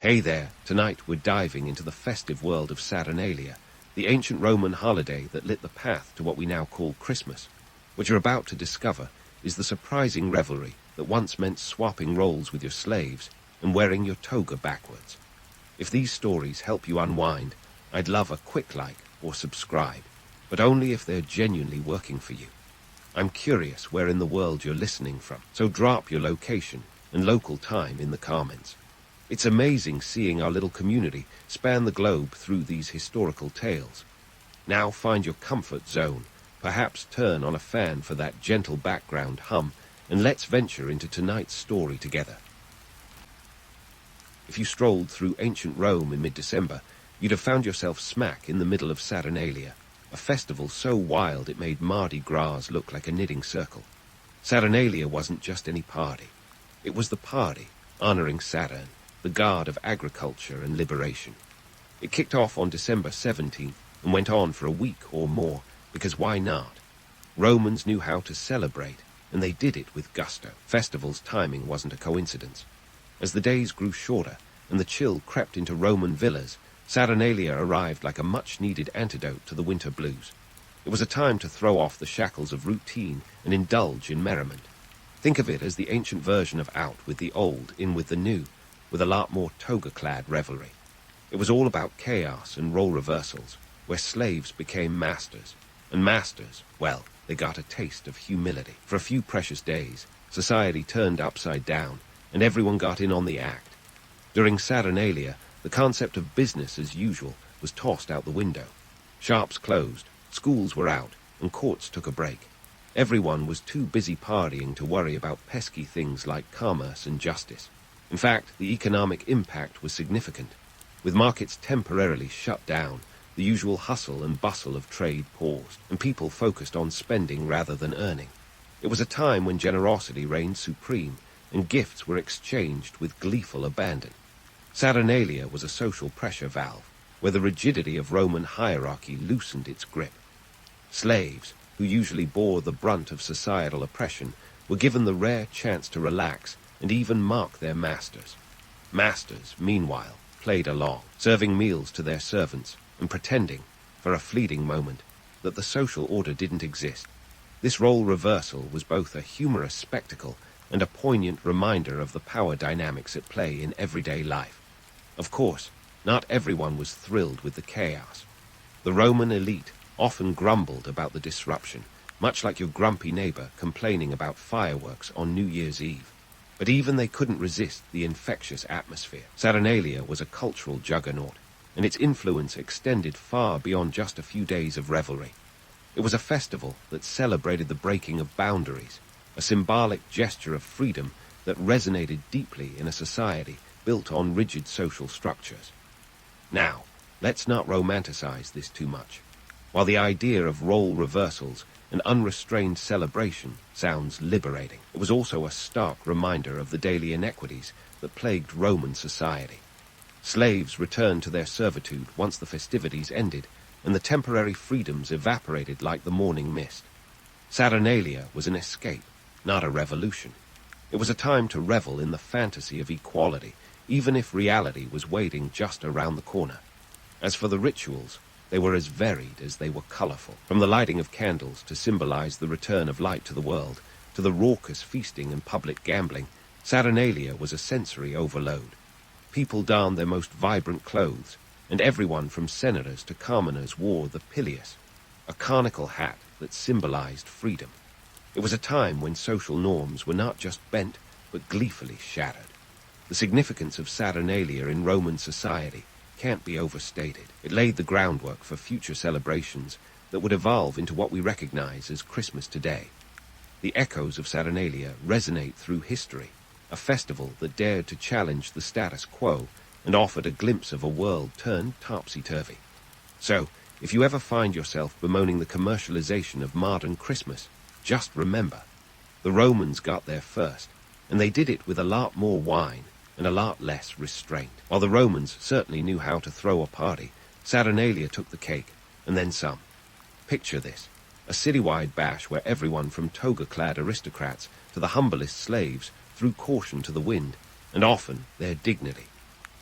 Hey there, tonight we're diving into the festive world of Saturnalia, the ancient Roman holiday that lit the path to what we now call Christmas. What you're about to discover is the surprising revelry that once meant swapping roles with your slaves and wearing your toga backwards. If these stories help you unwind, I'd love a quick like or subscribe, but only if they're genuinely working for you. I'm curious where in the world you're listening from, so drop your location and local time in the comments. It's amazing seeing our little community span the globe through these historical tales. Now find your comfort zone, perhaps turn on a fan for that gentle background hum, and let's venture into tonight's story together. If you strolled through ancient Rome in mid-December, you'd have found yourself smack in the middle of Saturnalia, a festival so wild it made Mardi Gras look like a knitting circle. Saturnalia wasn't just any party. It was the party, honoring Saturn, the god of agriculture and liberation. It kicked off on December 17th and went on for a week or more, because why not? Romans knew how to celebrate, and they did it with gusto. Festival's timing wasn't a coincidence. As the days grew shorter and the chill crept into Roman villas, Saturnalia arrived like a much-needed antidote to the winter blues. It was a time to throw off the shackles of routine and indulge in merriment. Think of it as the ancient version of out with the old, in with the new, with a lot more toga-clad revelry. It was all about chaos and role reversals, where slaves became masters, and masters, well, they got a taste of humility. For a few precious days, society turned upside down, and everyone got in on the act. During Saturnalia, the concept of business as usual was tossed out the window. Shops closed, schools were out, and courts took a break. Everyone was too busy partying to worry about pesky things like commerce and justice. In fact, the economic impact was significant. With markets temporarily shut down, the usual hustle and bustle of trade paused, and people focused on spending rather than earning. It was a time when generosity reigned supreme, and gifts were exchanged with gleeful abandon. Saturnalia was a social pressure valve, where the rigidity of Roman hierarchy loosened its grip. Slaves, who usually bore the brunt of societal oppression, were given the rare chance to relax and even mock their masters. Masters, meanwhile, played along, serving meals to their servants and pretending, for a fleeting moment, that the social order didn't exist. This role reversal was both a humorous spectacle and a poignant reminder of the power dynamics at play in everyday life. Of course, not everyone was thrilled with the chaos. The Roman elite often grumbled about the disruption, much like your grumpy neighbor complaining about fireworks on New Year's Eve. But even they couldn't resist the infectious atmosphere. Saturnalia was a cultural juggernaut, and its influence extended far beyond just a few days of revelry. It was a festival that celebrated the breaking of boundaries, a symbolic gesture of freedom that resonated deeply in a society built on rigid social structures. Now, let's not romanticize this too much. While the idea of role reversals and unrestrained celebration sounds liberating, it was also a stark reminder of the daily inequities that plagued Roman society. Slaves returned to their servitude once the festivities ended, and the temporary freedoms evaporated like the morning mist. Saturnalia was an escape, not a revolution. It was a time to revel in the fantasy of equality, even if reality was waiting just around the corner. As for the rituals, they were as varied as they were colorful. From the lighting of candles to symbolize the return of light to the world, to the raucous feasting and public gambling, Saturnalia was a sensory overload. People donned their most vibrant clothes, and everyone from senators to commoners wore the pileus, a conical hat that symbolized freedom. It was a time when social norms were not just bent, but gleefully shattered. The significance of Saturnalia in Roman society can't be overstated. It laid the groundwork for future celebrations that would evolve into what we recognize as Christmas today. The echoes of Saturnalia resonate through history, a festival that dared to challenge the status quo and offered a glimpse of a world turned topsy-turvy. So, if you ever find yourself bemoaning the commercialization of modern Christmas, just remember, the Romans got there first, and they did it with a lot more wine and a lot less restraint. While the Romans certainly knew how to throw a party, Saturnalia took the cake, and then some. Picture this, a citywide bash where everyone from toga-clad aristocrats to the humblest slaves threw caution to the wind, and often their dignity.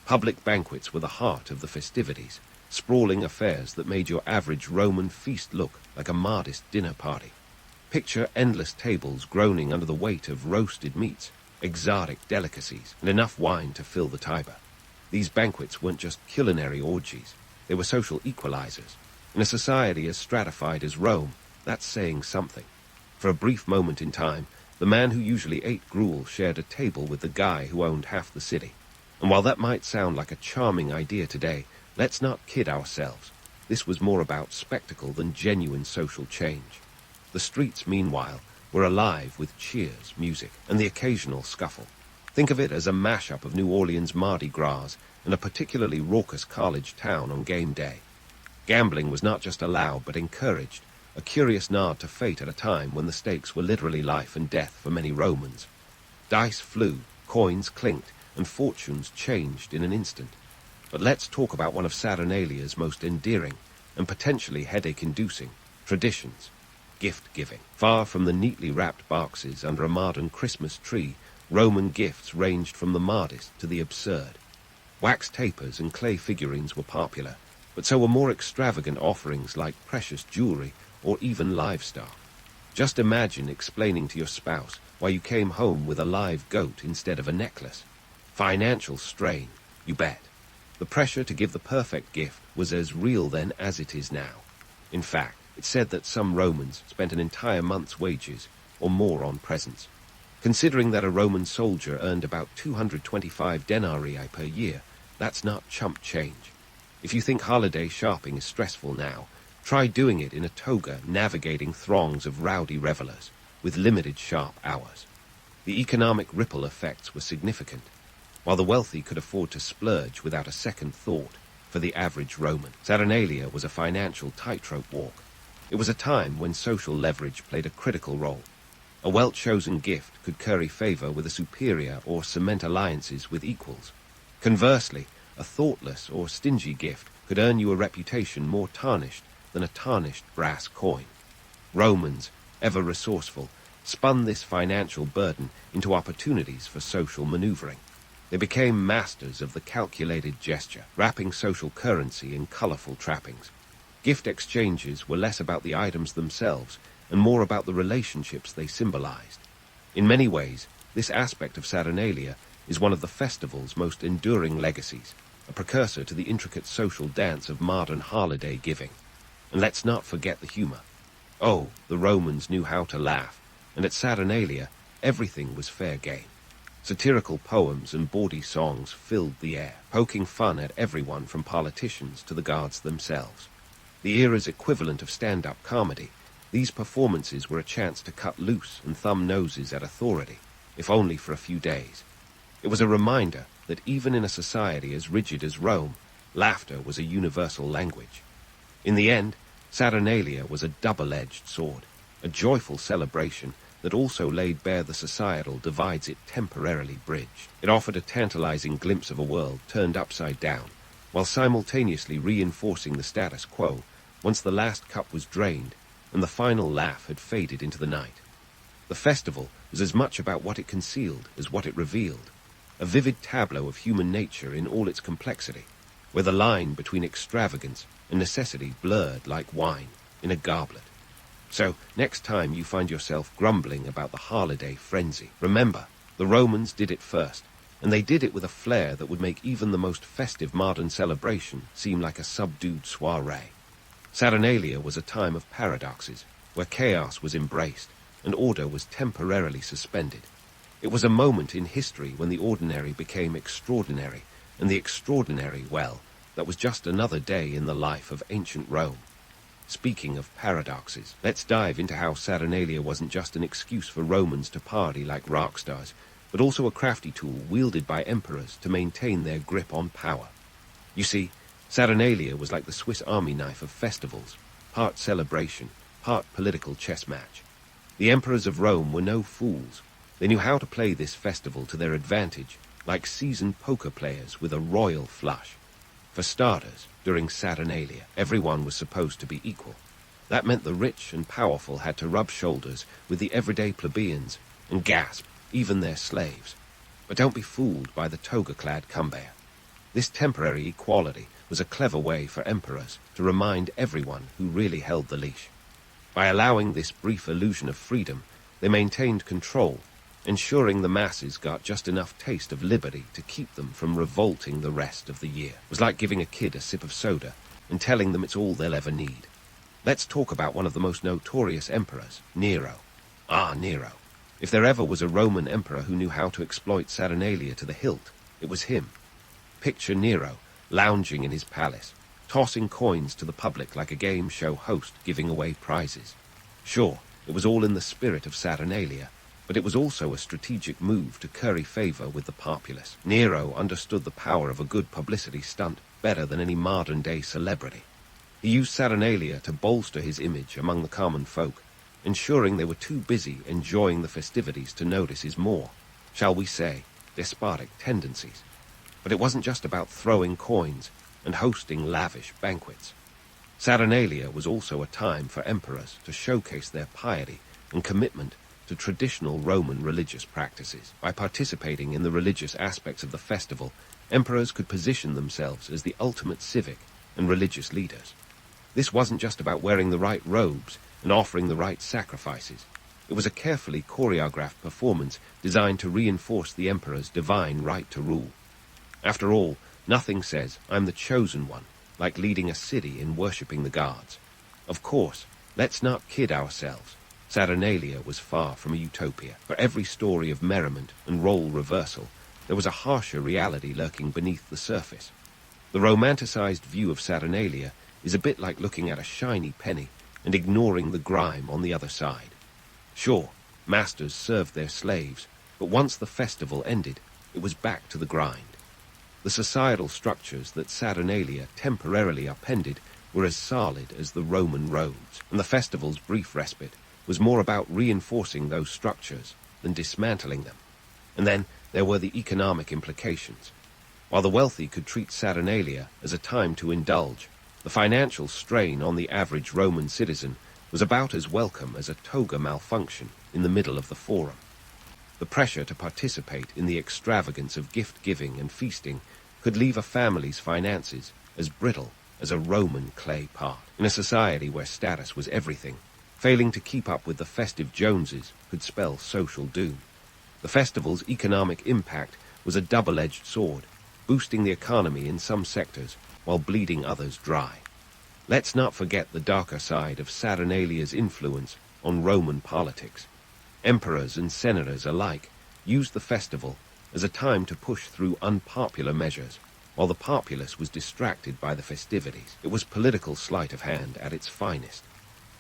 Public banquets were the heart of the festivities, sprawling affairs that made your average Roman feast look like a modest dinner party. Picture endless tables groaning under the weight of roasted meats, exotic delicacies, and enough wine to fill the Tiber. These banquets weren't just culinary orgies, they were social equalizers. In a society as stratified as Rome, that's saying something. For a brief moment in time, the man who usually ate gruel shared a table with the guy who owned half the city. And while that might sound like a charming idea today, let's not kid ourselves. This was more about spectacle than genuine social change. The streets, meanwhile, were alive with cheers, music, and the occasional scuffle. Think of it as a mashup of New Orleans Mardi Gras and a particularly raucous college town on game day. Gambling was not just allowed but encouraged, a curious nod to fate at a time when the stakes were literally life and death for many Romans. Dice flew, coins clinked, and fortunes changed in an instant. But let's talk about one of Saturnalia's most endearing and potentially headache-inducing traditions: gift-giving. Far from the neatly wrapped boxes under a modern Christmas tree, Roman gifts ranged from the modest to the absurd. Wax tapers and clay figurines were popular, but so were more extravagant offerings like precious jewelry or even livestock. Just imagine explaining to your spouse why you came home with a live goat instead of a necklace. Financial strain, you bet. The pressure to give the perfect gift was as real then as it is now. In fact, it's said that some Romans spent an entire month's wages or more on presents. Considering that a Roman soldier earned about 225 denarii per year, that's not chump change. If you think holiday shopping is stressful now, try doing it in a toga navigating throngs of rowdy revelers with limited sharp hours. The economic ripple effects were significant. While the wealthy could afford to splurge without a second thought, for the average Roman, Saturnalia was a financial tightrope walk. It was a time when social leverage played a critical role. A well-chosen gift could curry favor with a superior or cement alliances with equals. Conversely, a thoughtless or stingy gift could earn you a reputation more tarnished than a tarnished brass coin. Romans, ever resourceful, spun this financial burden into opportunities for social maneuvering. They became masters of the calculated gesture, wrapping social currency in colorful trappings. Gift exchanges were less about the items themselves and more about the relationships they symbolized. In many ways, this aspect of Saturnalia is one of the festival's most enduring legacies, a precursor to the intricate social dance of modern holiday giving. And let's not forget the humor. Oh, the Romans knew how to laugh, and at Saturnalia, everything was fair game. Satirical poems and bawdy songs filled the air, poking fun at everyone from politicians to the guards themselves. The era's equivalent of stand-up comedy, these performances were a chance to cut loose and thumb noses at authority, if only for a few days. It was a reminder that even in a society as rigid as Rome, laughter was a universal language. In the end, Saturnalia was a double-edged sword, a joyful celebration that also laid bare the societal divides it temporarily bridged. It offered a tantalizing glimpse of a world turned upside down, while simultaneously reinforcing the status quo once the last cup was drained and the final laugh had faded into the night. The festival was as much about what it concealed as what it revealed, a vivid tableau of human nature in all its complexity, where the line between extravagance and necessity blurred like wine in a goblet. So, next time you find yourself grumbling about the holiday frenzy, remember, the Romans did it first, and they did it with a flair that would make even the most festive modern celebration seem like a subdued soiree. Saturnalia was a time of paradoxes, where chaos was embraced and order was temporarily suspended. It was a moment in history when the ordinary became extraordinary, and the extraordinary, well, that was just another day in the life of ancient Rome. Speaking of paradoxes, let's dive into how Saturnalia wasn't just an excuse for Romans to party like rock stars, but also a crafty tool wielded by emperors to maintain their grip on power. You see, Saturnalia was like the Swiss Army knife of festivals, part celebration, part political chess match. The emperors of Rome were no fools. They knew how to play this festival to their advantage, like seasoned poker players with a royal flush. For starters, during Saturnalia, everyone was supposed to be equal. That meant the rich and powerful had to rub shoulders with the everyday plebeians and gasp, even their slaves. But don't be fooled by the toga-clad cumbear. This temporary equality was a clever way for emperors to remind everyone who really held the leash. By allowing this brief illusion of freedom, they maintained control, ensuring the masses got just enough taste of liberty to keep them from revolting the rest of the year. It was like giving a kid a sip of soda and telling them it's all they'll ever need. Let's talk about one of the most notorious emperors, Nero. Nero. If there ever was a Roman emperor who knew how to exploit Saturnalia to the hilt, it was him. Picture Nero lounging in his palace, tossing coins to the public like a game show host giving away prizes. Sure, it was all in the spirit of Saturnalia, but it was also a strategic move to curry favor with the populace. Nero understood the power of a good publicity stunt better than any modern-day celebrity. He used Saturnalia to bolster his image among the common folk, ensuring they were too busy enjoying the festivities to notice his more, shall we say, despotic tendencies. But it wasn't just about throwing coins and hosting lavish banquets. Saturnalia was also a time for emperors to showcase their piety and commitment to traditional Roman religious practices. By participating in the religious aspects of the festival, emperors could position themselves as the ultimate civic and religious leaders. This wasn't just about wearing the right robes and offering the right sacrifices. It was a carefully choreographed performance designed to reinforce the emperor's divine right to rule. After all, nothing says, "I'm the chosen one," like leading a city in worshipping the gods. Of course, let's not kid ourselves. Saturnalia was far from a utopia. For every story of merriment and role reversal, there was a harsher reality lurking beneath the surface. The romanticized view of Saturnalia is a bit like looking at a shiny penny and ignoring the grime on the other side. Sure, masters served their slaves, but once the festival ended, it was back to the grind. The societal structures that Saturnalia temporarily upended were as solid as the Roman roads, and the festival's brief respite was more about reinforcing those structures than dismantling them. And then there were the economic implications. While the wealthy could treat Saturnalia as a time to indulge, the financial strain on the average Roman citizen was about as welcome as a toga malfunction in the middle of the forum. The pressure to participate in the extravagance of gift-giving and feasting could leave a family's finances as brittle as a Roman clay pot. In a society where status was everything, failing to keep up with the festive Joneses could spell social doom. The festival's economic impact was a double-edged sword, boosting the economy in some sectors while bleeding others dry. Let's not forget the darker side of Saturnalia's influence on Roman politics. Emperors and senators alike used the festival as a time to push through unpopular measures, while the populace was distracted by the festivities. It was political sleight of hand at its finest.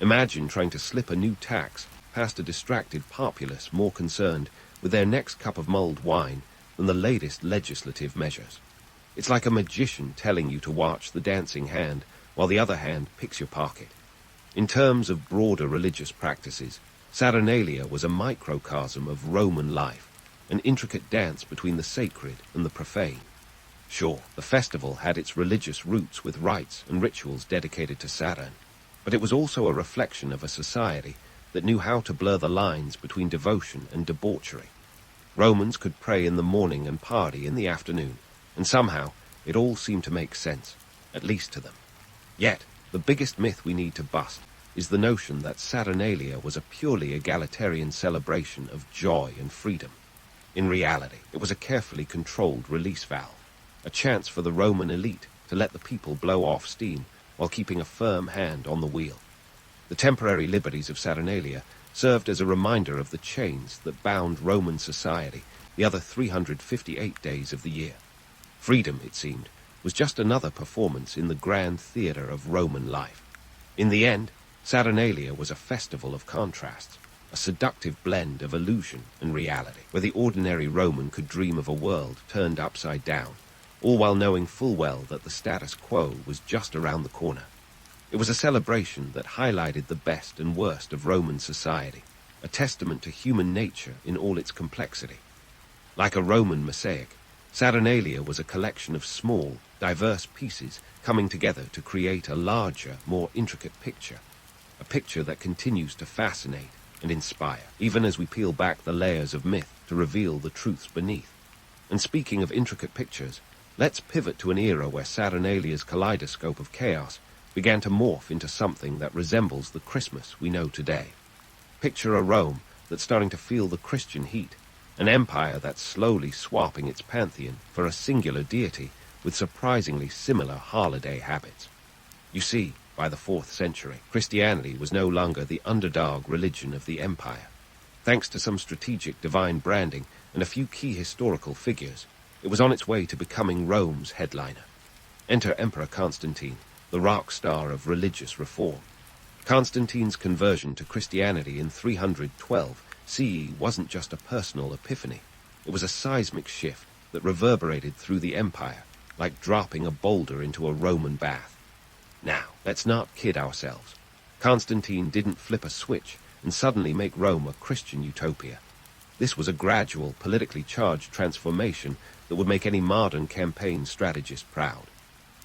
Imagine trying to slip a new tax past a distracted populace more concerned with their next cup of mulled wine than the latest legislative measures. It's like a magician telling you to watch the dancing hand while the other hand picks your pocket. In terms of broader religious practices, Saturnalia was a microcosm of Roman life, an intricate dance between the sacred and the profane. Sure, the festival had its religious roots with rites and rituals dedicated to Saturn, but it was also a reflection of a society that knew how to blur the lines between devotion and debauchery. Romans could pray in the morning and party in the afternoon, and somehow it all seemed to make sense, at least to them. Yet, the biggest myth we need to bust is the notion that Saturnalia was a purely egalitarian celebration of joy and freedom. In reality, it was a carefully controlled release valve, a chance for the Roman elite to let the people blow off steam while keeping a firm hand on the wheel. The temporary liberties of Saturnalia served as a reminder of the chains that bound Roman society the other 358 days of the year. Freedom, it seemed, was just another performance in the grand theater of Roman life. In the end, Saturnalia was a festival of contrasts, a seductive blend of illusion and reality, where the ordinary Roman could dream of a world turned upside down, all while knowing full well that the status quo was just around the corner. It was a celebration that highlighted the best and worst of Roman society, a testament to human nature in all its complexity. Like a Roman mosaic, Saturnalia was a collection of small, diverse pieces coming together to create a larger, more intricate picture, a picture that continues to fascinate and inspire, even as we peel back the layers of myth to reveal the truths beneath. And speaking of intricate pictures, let's pivot to an era where Saturnalia's kaleidoscope of chaos began to morph into something that resembles the Christmas we know today. Picture a Rome that's starting to feel the Christian heat, an empire that's slowly swapping its pantheon for a singular deity with surprisingly similar holiday habits. You see, by the 4th century, Christianity was no longer the underdog religion of the empire. Thanks to some strategic divine branding and a few key historical figures, it was on its way to becoming Rome's headliner. Enter Emperor Constantine, the rock star of religious reform. Constantine's conversion to Christianity in 312 CE wasn't just a personal epiphany. It was a seismic shift that reverberated through the empire, like dropping a boulder into a Roman bath. Now, let's not kid ourselves. Constantine didn't flip a switch and suddenly make Rome a Christian utopia. This was a gradual, politically charged transformation that would make any modern campaign strategist proud.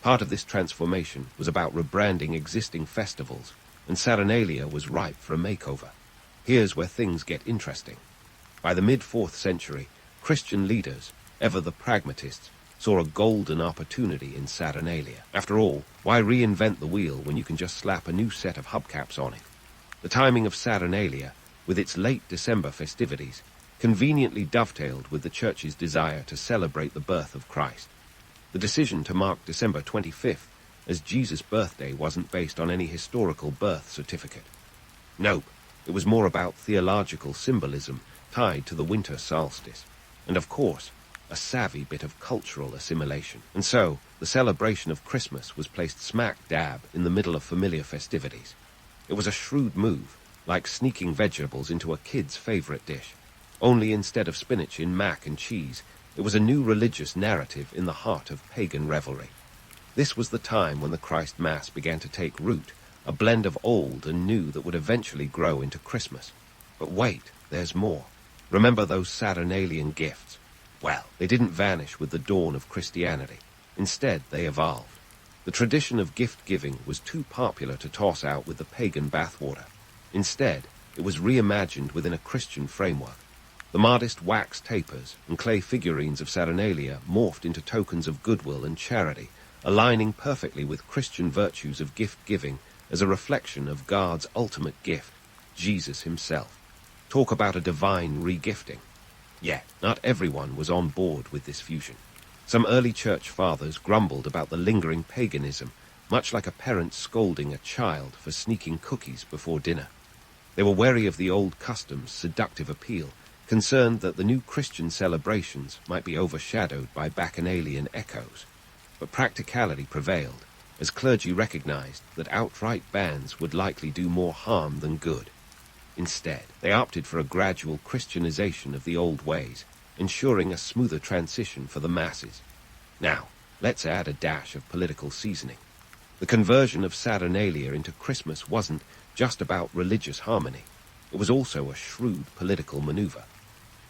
Part of this transformation was about rebranding existing festivals, and Saturnalia was ripe for a makeover. Here's where things get interesting. By the mid-4th century, Christian leaders, ever the pragmatists, saw a golden opportunity in Saturnalia. After all, why reinvent the wheel when you can just slap a new set of hubcaps on it? The timing of Saturnalia, with its late December festivities, conveniently dovetailed with the Church's desire to celebrate the birth of Christ. The decision to mark December 25th as Jesus' birthday wasn't based on any historical birth certificate. Nope, it was more about theological symbolism tied to the winter solstice, and of course, a savvy bit of cultural assimilation. And so, the celebration of Christmas was placed smack dab in the middle of familiar festivities. It was a shrewd move, like sneaking vegetables into a kid's favorite dish. Only instead of spinach in mac and cheese, it was a new religious narrative in the heart of pagan revelry. This was the time when the Christ Mass began to take root, a blend of old and new that would eventually grow into Christmas. But wait, there's more. Remember those Saturnalian gifts? Well, they didn't vanish with the dawn of Christianity. Instead, they evolved. The tradition of gift-giving was too popular to toss out with the pagan bathwater. Instead, it was reimagined within a Christian framework. The modest wax tapers and clay figurines of Saturnalia morphed into tokens of goodwill and charity, aligning perfectly with Christian virtues of gift-giving as a reflection of God's ultimate gift, Jesus himself. Talk about a divine regifting. Yet, not everyone was on board with this fusion. Some early church fathers grumbled about the lingering paganism, much like a parent scolding a child for sneaking cookies before dinner. They were wary of the old custom's seductive appeal, concerned that the new Christian celebrations might be overshadowed by bacchanalian echoes. But practicality prevailed, as clergy recognized that outright bans would likely do more harm than good. Instead, they opted for a gradual Christianization of the old ways, ensuring a smoother transition for the masses. Now, let's add a dash of political seasoning. The conversion of Saturnalia into Christmas wasn't just about religious harmony. It was also a shrewd political maneuver.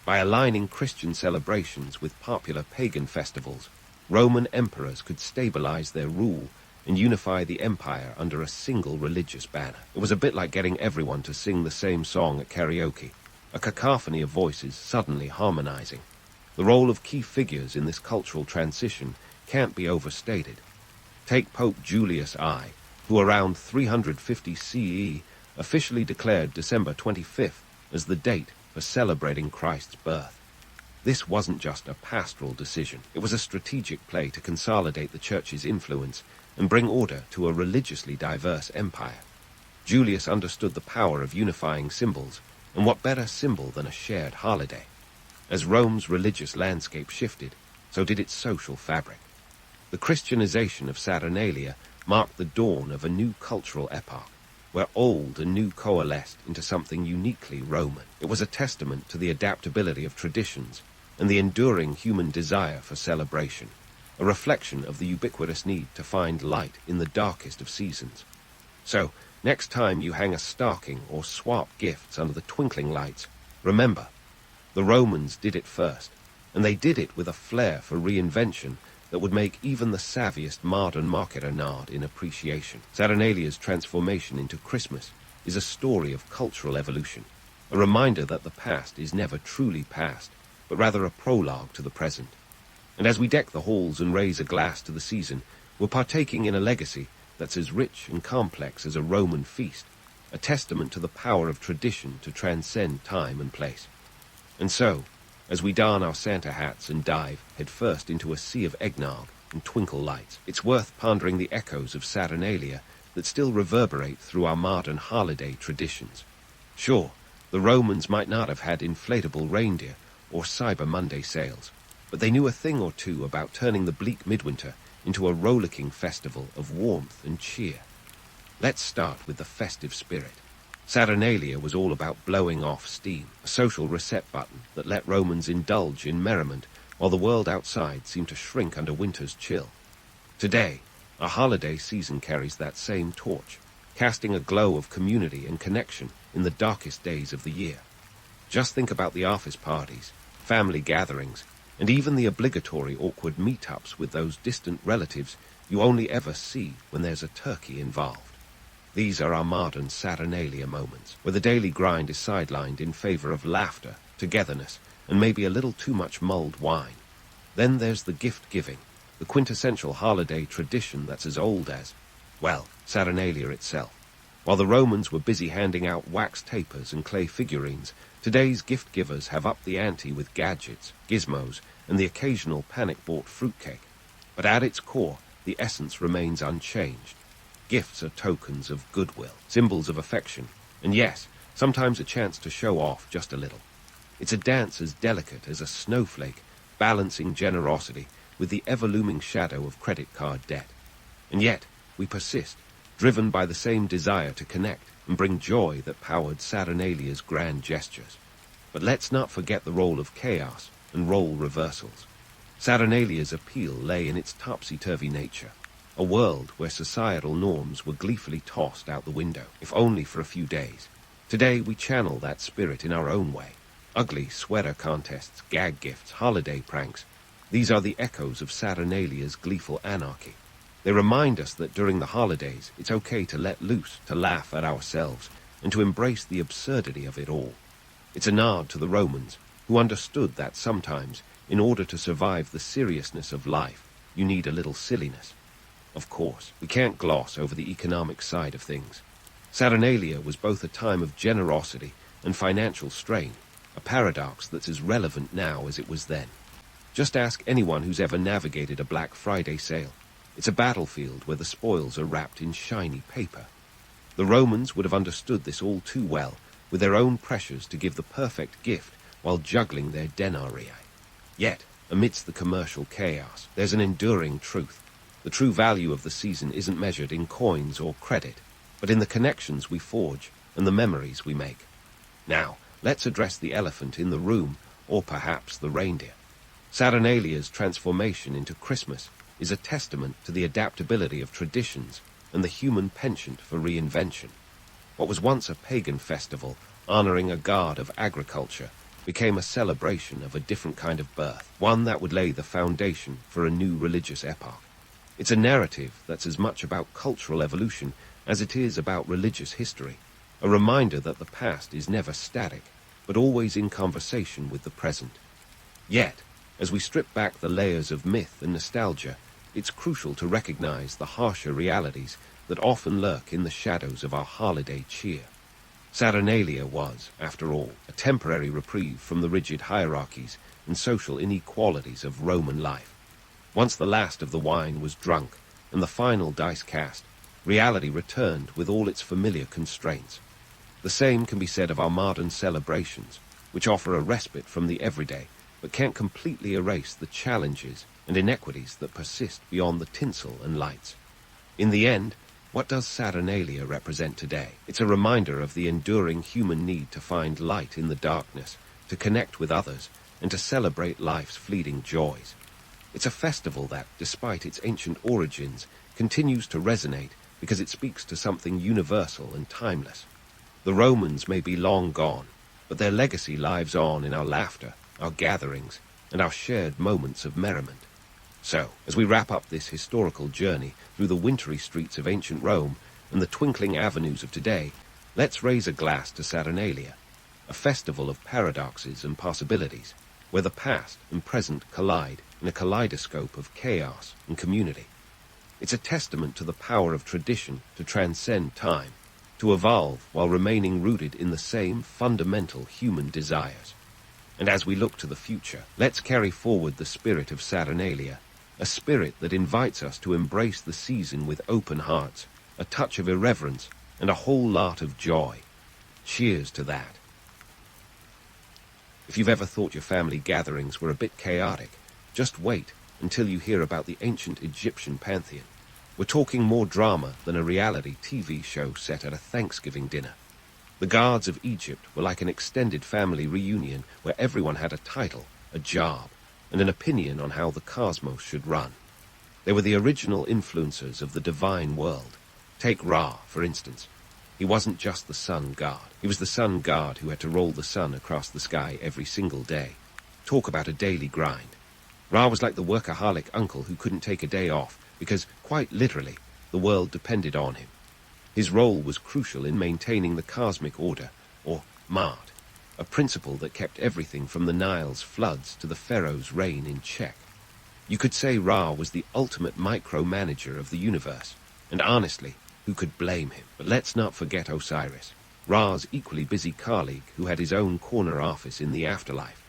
By aligning Christian celebrations with popular pagan festivals, Roman emperors could stabilize their rule and unify the empire under a single religious banner. It was a bit like getting everyone to sing the same song at karaoke, a cacophony of voices suddenly harmonizing. The role of key figures in this cultural transition can't be overstated. Take Pope Julius I, who around 350 CE officially declared December 25th as the date for celebrating Christ's birth. This wasn't just a pastoral decision. It was a strategic play to consolidate the Church's influence and bring order to a religiously diverse empire. Julius understood the power of unifying symbols, and what better symbol than a shared holiday? As Rome's religious landscape shifted, so did its social fabric. The Christianization of Saturnalia marked the dawn of a new cultural epoch, where old and new coalesced into something uniquely Roman. It was a testament to the adaptability of traditions and the enduring human desire for celebration, a reflection of the ubiquitous need to find light in the darkest of seasons. So, next time you hang a stocking or swap gifts under the twinkling lights, remember, the Romans did it first, and they did it with a flair for reinvention that would make even the savviest modern marketer nod in appreciation. Saturnalia's transformation into Christmas is a story of cultural evolution, a reminder that the past is never truly past, but rather a prologue to the present. And as we deck the halls and raise a glass to the season, we're partaking in a legacy that's as rich and complex as a Roman feast, a testament to the power of tradition to transcend time and place. And so, as we don our Santa hats and dive headfirst into a sea of eggnog and twinkle lights, it's worth pondering the echoes of Saturnalia that still reverberate through our modern holiday traditions. Sure, the Romans might not have had inflatable reindeer or Cyber Monday sales, but they knew a thing or two about turning the bleak midwinter into a rollicking festival of warmth and cheer. Let's start with the festive spirit. Saturnalia was all about blowing off steam, a social reset button that let Romans indulge in merriment while the world outside seemed to shrink under winter's chill. Today, our holiday season carries that same torch, casting a glow of community and connection in the darkest days of the year. Just think about the office parties, family gatherings, and even the obligatory awkward meetups with those distant relatives you only ever see when there's a turkey involved. These are our modern Saturnalia moments, where the daily grind is sidelined in favor of laughter, togetherness, and maybe a little too much mulled wine. Then there's the gift-giving, the quintessential holiday tradition that's as old as, well, Saturnalia itself. While the Romans were busy handing out wax tapers and clay figurines, today's gift-givers have upped the ante with gadgets, gizmos, and the occasional panic-bought fruitcake. But at its core, the essence remains unchanged. Gifts are tokens of goodwill, symbols of affection, and yes, sometimes a chance to show off just a little. It's a dance as delicate as a snowflake, balancing generosity with the ever-looming shadow of credit card debt. And yet, we persist, driven by the same desire to connect and bring joy that powered Saturnalia's grand gestures. But let's not forget the role of chaos and role reversals. Saturnalia's appeal lay in its topsy-turvy nature, a world where societal norms were gleefully tossed out the window, if only for a few days. Today we channel that spirit in our own way. Ugly sweater contests, gag gifts, holiday pranks. These are the echoes of Saturnalia's gleeful anarchy. They remind us that during the holidays, it's okay to let loose, to laugh at ourselves, and to embrace the absurdity of it all. It's a nod to the Romans, who understood that sometimes, in order to survive the seriousness of life, you need a little silliness. Of course, we can't gloss over the economic side of things. Saturnalia was both a time of generosity and financial strain, a paradox that's as relevant now as it was then. Just ask anyone who's ever navigated a Black Friday sale. It's a battlefield where the spoils are wrapped in shiny paper. The Romans would have understood this all too well, with their own pressures to give the perfect gift while juggling their denarii. Yet, amidst the commercial chaos, there's an enduring truth. The true value of the season isn't measured in coins or credit, but in the connections we forge and the memories we make. Now, let's address the elephant in the room, or perhaps the reindeer. Saturnalia's transformation into Christmas is a testament to the adaptability of traditions and the human penchant for reinvention. What was once a pagan festival honoring a god of agriculture became a celebration of a different kind of birth, one that would lay the foundation for a new religious epoch. It's a narrative that's as much about cultural evolution as it is about religious history, a reminder that the past is never static, but always in conversation with the present. Yet, as we strip back the layers of myth and nostalgia, it's crucial to recognize the harsher realities that often lurk in the shadows of our holiday cheer. Saturnalia was, after all, a temporary reprieve from the rigid hierarchies and social inequalities of Roman life. Once the last of the wine was drunk and the final dice cast, reality returned with all its familiar constraints. The same can be said of our modern celebrations, which offer a respite from the everyday, but can't completely erase the challenges and inequities that persist beyond the tinsel and lights. In the end, what does Saturnalia represent today? It's a reminder of the enduring human need to find light in the darkness, to connect with others, and to celebrate life's fleeting joys. It's a festival that, despite its ancient origins, continues to resonate because it speaks to something universal and timeless. The Romans may be long gone, but their legacy lives on in our laughter, our gatherings, and our shared moments of merriment. So, as we wrap up this historical journey through the wintry streets of ancient Rome and the twinkling avenues of today, let's raise a glass to Saturnalia, a festival of paradoxes and possibilities, where the past and present collide in a kaleidoscope of chaos and community. It's a testament to the power of tradition to transcend time, to evolve while remaining rooted in the same fundamental human desires. And as we look to the future, let's carry forward the spirit of Saturnalia, a spirit that invites us to embrace the season with open hearts, a touch of irreverence, and a whole lot of joy. Cheers to that. If you've ever thought your family gatherings were a bit chaotic, just wait until you hear about the ancient Egyptian pantheon. We're talking more drama than a reality TV show set at a Thanksgiving dinner. The gods of Egypt were like an extended family reunion where everyone had a title, a job, and an opinion on how the cosmos should run. They were the original influencers of the divine world. Take Ra, for instance. He wasn't just the sun god. He was the sun god who had to roll the sun across the sky every single day. Talk about a daily grind. Ra was like the workaholic uncle who couldn't take a day off because, quite literally, the world depended on him. His role was crucial in maintaining the cosmic order, or Ma'at, a principle that kept everything from the Nile's floods to the pharaoh's reign in check. You could say Ra was the ultimate micromanager of the universe, and honestly, who could blame him? But let's not forget Osiris, Ra's equally busy colleague who had his own corner office in the afterlife.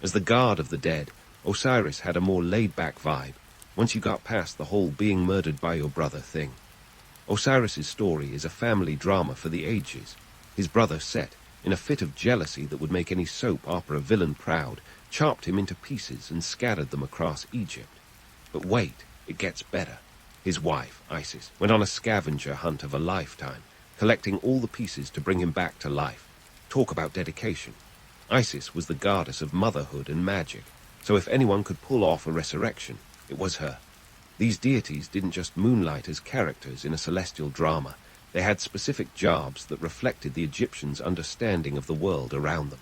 As the god of the dead, Osiris had a more laid-back vibe, once you got past the whole being murdered by your brother thing. Osiris's story is a family drama for the ages. His brother Set, in a fit of jealousy that would make any soap opera villain proud, chopped him into pieces and scattered them across Egypt. But wait, it gets better. His wife, Isis, went on a scavenger hunt of a lifetime, collecting all the pieces to bring him back to life. Talk about dedication. Isis was the goddess of motherhood and magic, so if anyone could pull off a resurrection, it was her. These deities didn't just moonlight as characters in a celestial drama. They had specific jobs that reflected the Egyptians' understanding of the world around them.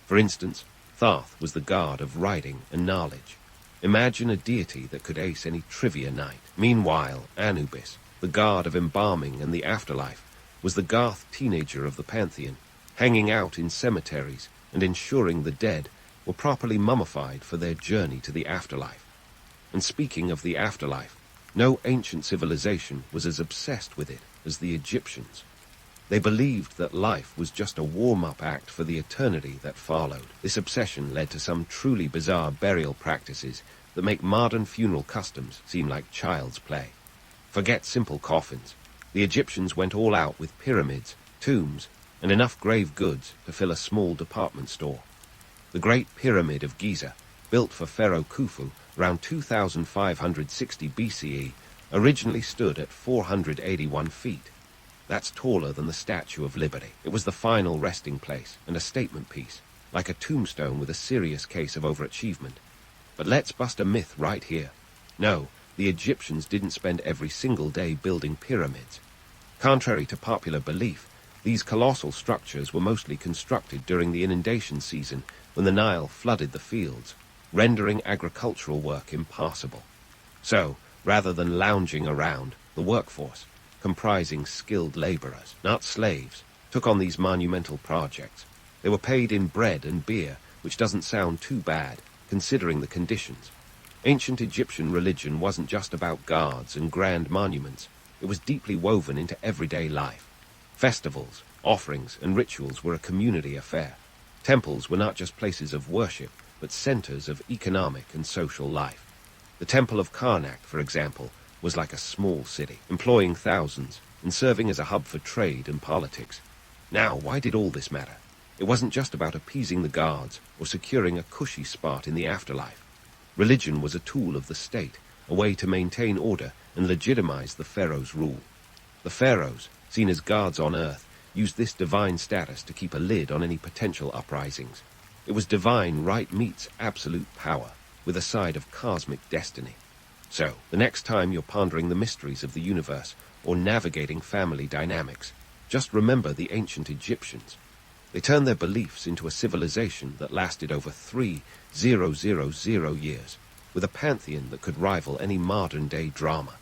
For instance, Thoth was the god of writing and knowledge. Imagine a deity that could ace any trivia night. Meanwhile, Anubis, the god of embalming and the afterlife, was the goth teenager of the pantheon, hanging out in cemeteries and ensuring the dead were properly mummified for their journey to the afterlife. And speaking of the afterlife, no ancient civilization was as obsessed with it as the Egyptians. They believed that life was just a warm-up act for the eternity that followed. This obsession led to some truly bizarre burial practices that make modern funeral customs seem like child's play. Forget simple coffins. The Egyptians went all out with pyramids, tombs, and enough grave goods to fill a small department store. The Great Pyramid of Giza, built for Pharaoh Khufu around 2560 BCE, originally stood at 481 feet. That's taller than the Statue of Liberty. It was the final resting place and a statement piece, like a tombstone with a serious case of overachievement. But let's bust a myth right here. No, the Egyptians didn't spend every single day building pyramids. Contrary to popular belief, these colossal structures were mostly constructed during the inundation season when the Nile flooded the fields, rendering agricultural work impossible. So, rather than lounging around, the workforce, comprising skilled laborers, not slaves, took on these monumental projects. They were paid in bread and beer, which doesn't sound too bad, considering the conditions. Ancient Egyptian religion wasn't just about gods and grand monuments. It was deeply woven into everyday life. Festivals, offerings, and rituals were a community affair. Temples were not just places of worship, but centers of economic and social life. The Temple of Karnak, for example, was like a small city, employing thousands and serving as a hub for trade and politics. Now, why did all this matter? It wasn't just about appeasing the gods or securing a cushy spot in the afterlife. Religion was a tool of the state, a way to maintain order and legitimize the pharaoh's rule. The pharaohs, seen as gods on earth, used this divine status to keep a lid on any potential uprisings. It was divine right meets absolute power, with a side of cosmic destiny. So, the next time you're pondering the mysteries of the universe or navigating family dynamics, just remember the ancient Egyptians. They turned their beliefs into a civilization that lasted over 3,000 years, with a pantheon that could rival any modern-day drama.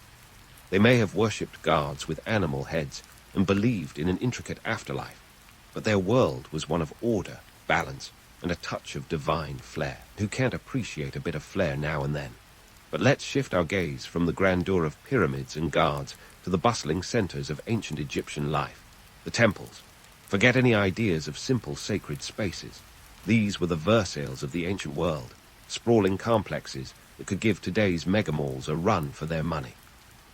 They may have worshipped gods with animal heads and believed in an intricate afterlife, but their world was one of order, balance, and a touch of divine flair. Who can't appreciate a bit of flair now and then? But let's shift our gaze from the grandeur of pyramids and guards to the bustling centers of ancient Egyptian life, the temples. Forget any ideas of simple sacred spaces. These were the Versailles of the ancient world, sprawling complexes that could give today's megamalls a run for their money.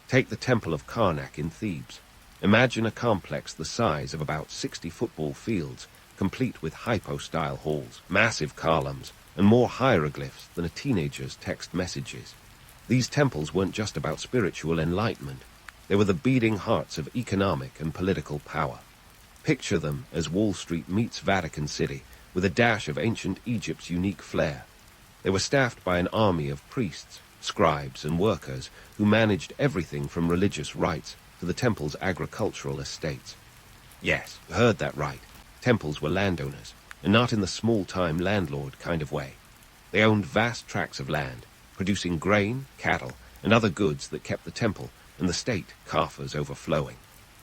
Take the Temple of Karnak in Thebes. Imagine a complex the size of about 60 football fields, complete with hypo-style halls, massive columns, and more hieroglyphs than a teenager's text messages. These temples weren't just about spiritual enlightenment. They were the beating hearts of economic and political power. Picture them as Wall Street meets Vatican City, with a dash of ancient Egypt's unique flair. They were staffed by an army of priests, scribes, and workers who managed everything from religious rites to the temple's agricultural estates. Yes, you heard that right. Temples were landowners, and not in the small-time landlord kind of way. They owned vast tracts of land, producing grain, cattle, and other goods that kept the temple and the state coffers overflowing.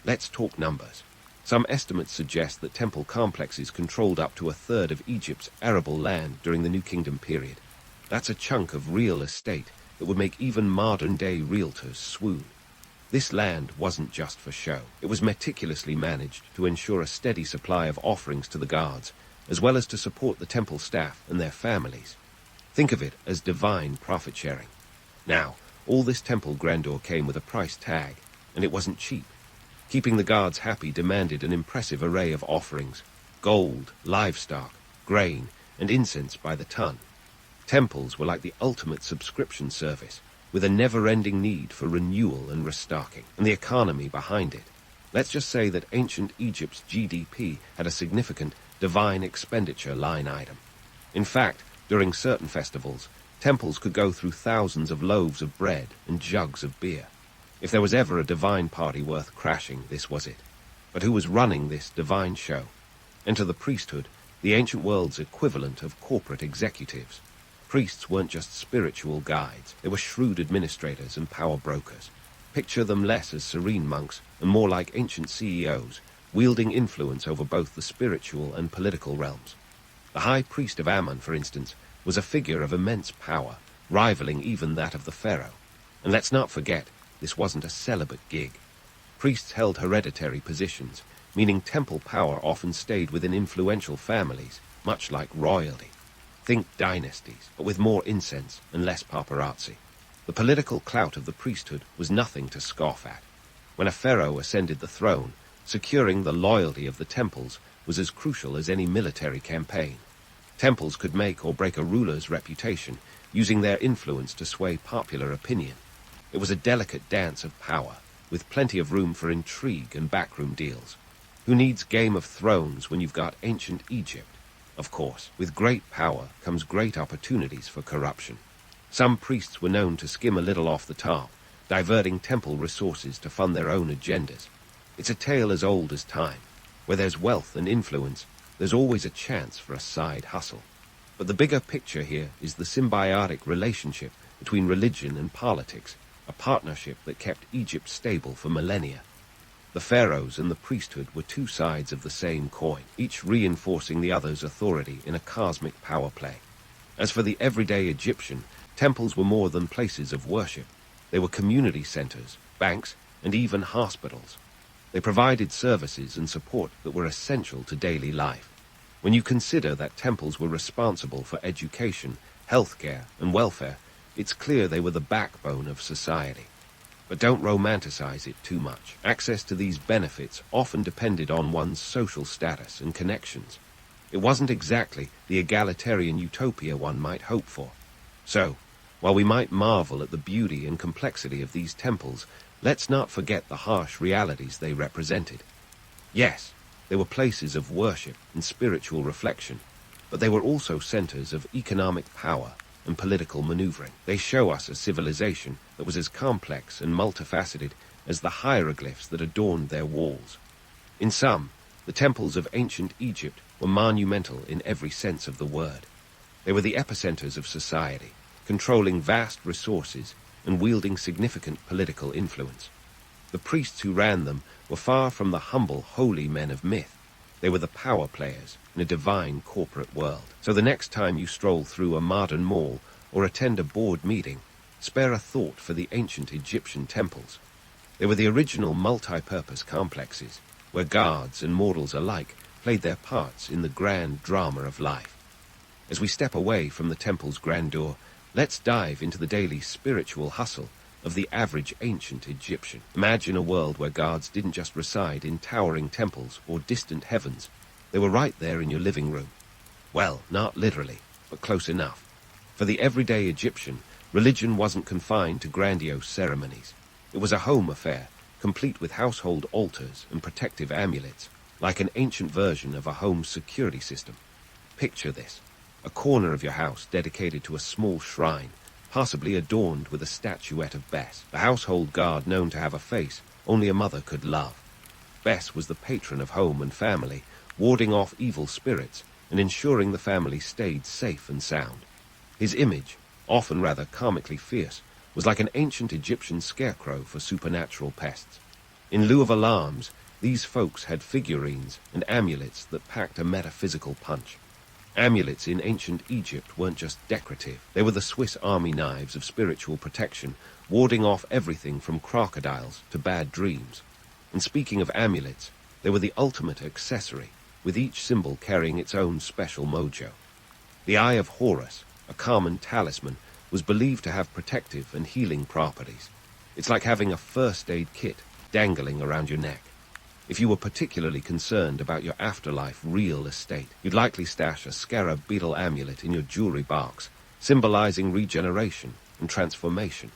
Let's talk numbers. Some estimates suggest that temple complexes controlled up to a third of Egypt's arable land during the New Kingdom period. That's a chunk of real estate that would make even modern-day realtors swoon. This land wasn't just for show. It was meticulously managed to ensure a steady supply of offerings to the gods, as well as to support the temple staff and their families. Think of it as divine profit-sharing. Now, all this temple grandeur came with a price tag, and it wasn't cheap. Keeping the gods happy demanded an impressive array of offerings: gold, livestock, grain, and incense by the ton. Temples were like the ultimate subscription service, with a never-ending need for renewal and restocking, and the economy behind it. Let's just say that ancient Egypt's GDP had a significant divine expenditure line item. In fact, during certain festivals, temples could go through thousands of loaves of bread and jugs of beer. If there was ever a divine party worth crashing, this was it. But who was running this divine show? Enter the priesthood, the ancient world's equivalent of corporate executives. Priests weren't just spiritual guides. They were shrewd administrators and power brokers. Picture them less as serene monks and more like ancient CEOs, wielding influence over both the spiritual and political realms. The high priest of Ammon, for instance, was a figure of immense power, rivaling even that of the pharaoh. And let's not forget, this wasn't a celibate gig. Priests held hereditary positions, meaning temple power often stayed within influential families, much like royalty. Think dynasties, but with more incense and less paparazzi. The political clout of the priesthood was nothing to scoff at. When a pharaoh ascended the throne, securing the loyalty of the temples was as crucial as any military campaign. Temples could make or break a ruler's reputation, using their influence to sway popular opinion. It was a delicate dance of power, with plenty of room for intrigue and backroom deals. Who needs Game of Thrones when you've got ancient Egypt? Of course, with great power comes great opportunities for corruption. Some priests were known to skim a little off the top, diverting temple resources to fund their own agendas. It's a tale as old as time. Where there's wealth and influence, there's always a chance for a side hustle. But the bigger picture here is the symbiotic relationship between religion and politics, a partnership that kept Egypt stable for millennia. The pharaohs and the priesthood were two sides of the same coin, each reinforcing the other's authority in a cosmic power play. As for the everyday Egyptian, temples were more than places of worship. They were community centers, banks, and even hospitals. They provided services and support that were essential to daily life. When you consider that temples were responsible for education, healthcare, and welfare, it's clear they were the backbone of society. But don't romanticize it too much. Access to these benefits often depended on one's social status and connections. It wasn't exactly the egalitarian utopia one might hope for. So, while we might marvel at the beauty and complexity of these temples, let's not forget the harsh realities they represented. Yes, they were places of worship and spiritual reflection, but they were also centers of economic power and political maneuvering. They show us a civilization that was as complex and multifaceted as the hieroglyphs that adorned their walls. In sum, the temples of ancient Egypt were monumental in every sense of the word. They were the epicenters of society, controlling vast resources and wielding significant political influence. The priests who ran them were far from the humble, holy men of myth. They were the power players in a divine corporate world. So the next time you stroll through a modern mall or attend a board meeting, spare a thought for the ancient Egyptian temples. They were the original multi-purpose complexes, where gods and mortals alike played their parts in the grand drama of life. As we step away from the temple's grandeur, let's dive into the daily spiritual hustle of the average ancient Egyptian. Imagine a world where gods didn't just reside in towering temples or distant heavens. They were right there in your living room. Well, not literally, but close enough. For the everyday Egyptian, religion wasn't confined to grandiose ceremonies. It was a home affair, complete with household altars and protective amulets, like an ancient version of a home security system. Picture this: a corner of your house dedicated to a small shrine, possibly adorned with a statuette of Bes, the household god known to have a face only a mother could love. Bes was the patron of home and family, warding off evil spirits and ensuring the family stayed safe and sound. His image, often rather comically fierce, was like an ancient Egyptian scarecrow for supernatural pests. In lieu of alarms, these folks had figurines and amulets that packed a metaphysical punch. Amulets in ancient Egypt weren't just decorative. They were the Swiss army knives of spiritual protection, warding off everything from crocodiles to bad dreams. And speaking of amulets, they were the ultimate accessory, with each symbol carrying its own special mojo. The Eye of Horus, a common talisman, was believed to have protective and healing properties. It's like having a first aid kit dangling around your neck. If you were particularly concerned about your afterlife real estate, you'd likely stash a scarab beetle amulet in your jewelry box, symbolizing regeneration and transformation.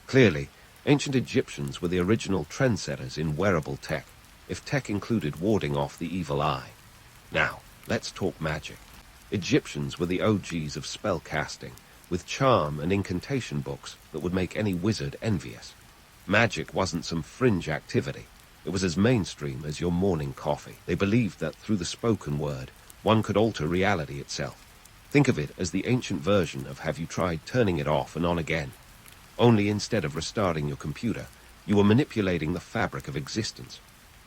Clearly, ancient Egyptians were the original trendsetters in wearable tech, if tech included warding off the evil eye. Now, let's talk magic. Egyptians were the OGs of spell casting, with charm and incantation books that would make any wizard envious. Magic wasn't some fringe activity. It was as mainstream as your morning coffee. They believed that through the spoken word, one could alter reality itself. Think of it as the ancient version of Have You Tried Turning It Off and On Again? Only instead of restarting your computer, you were manipulating the fabric of existence.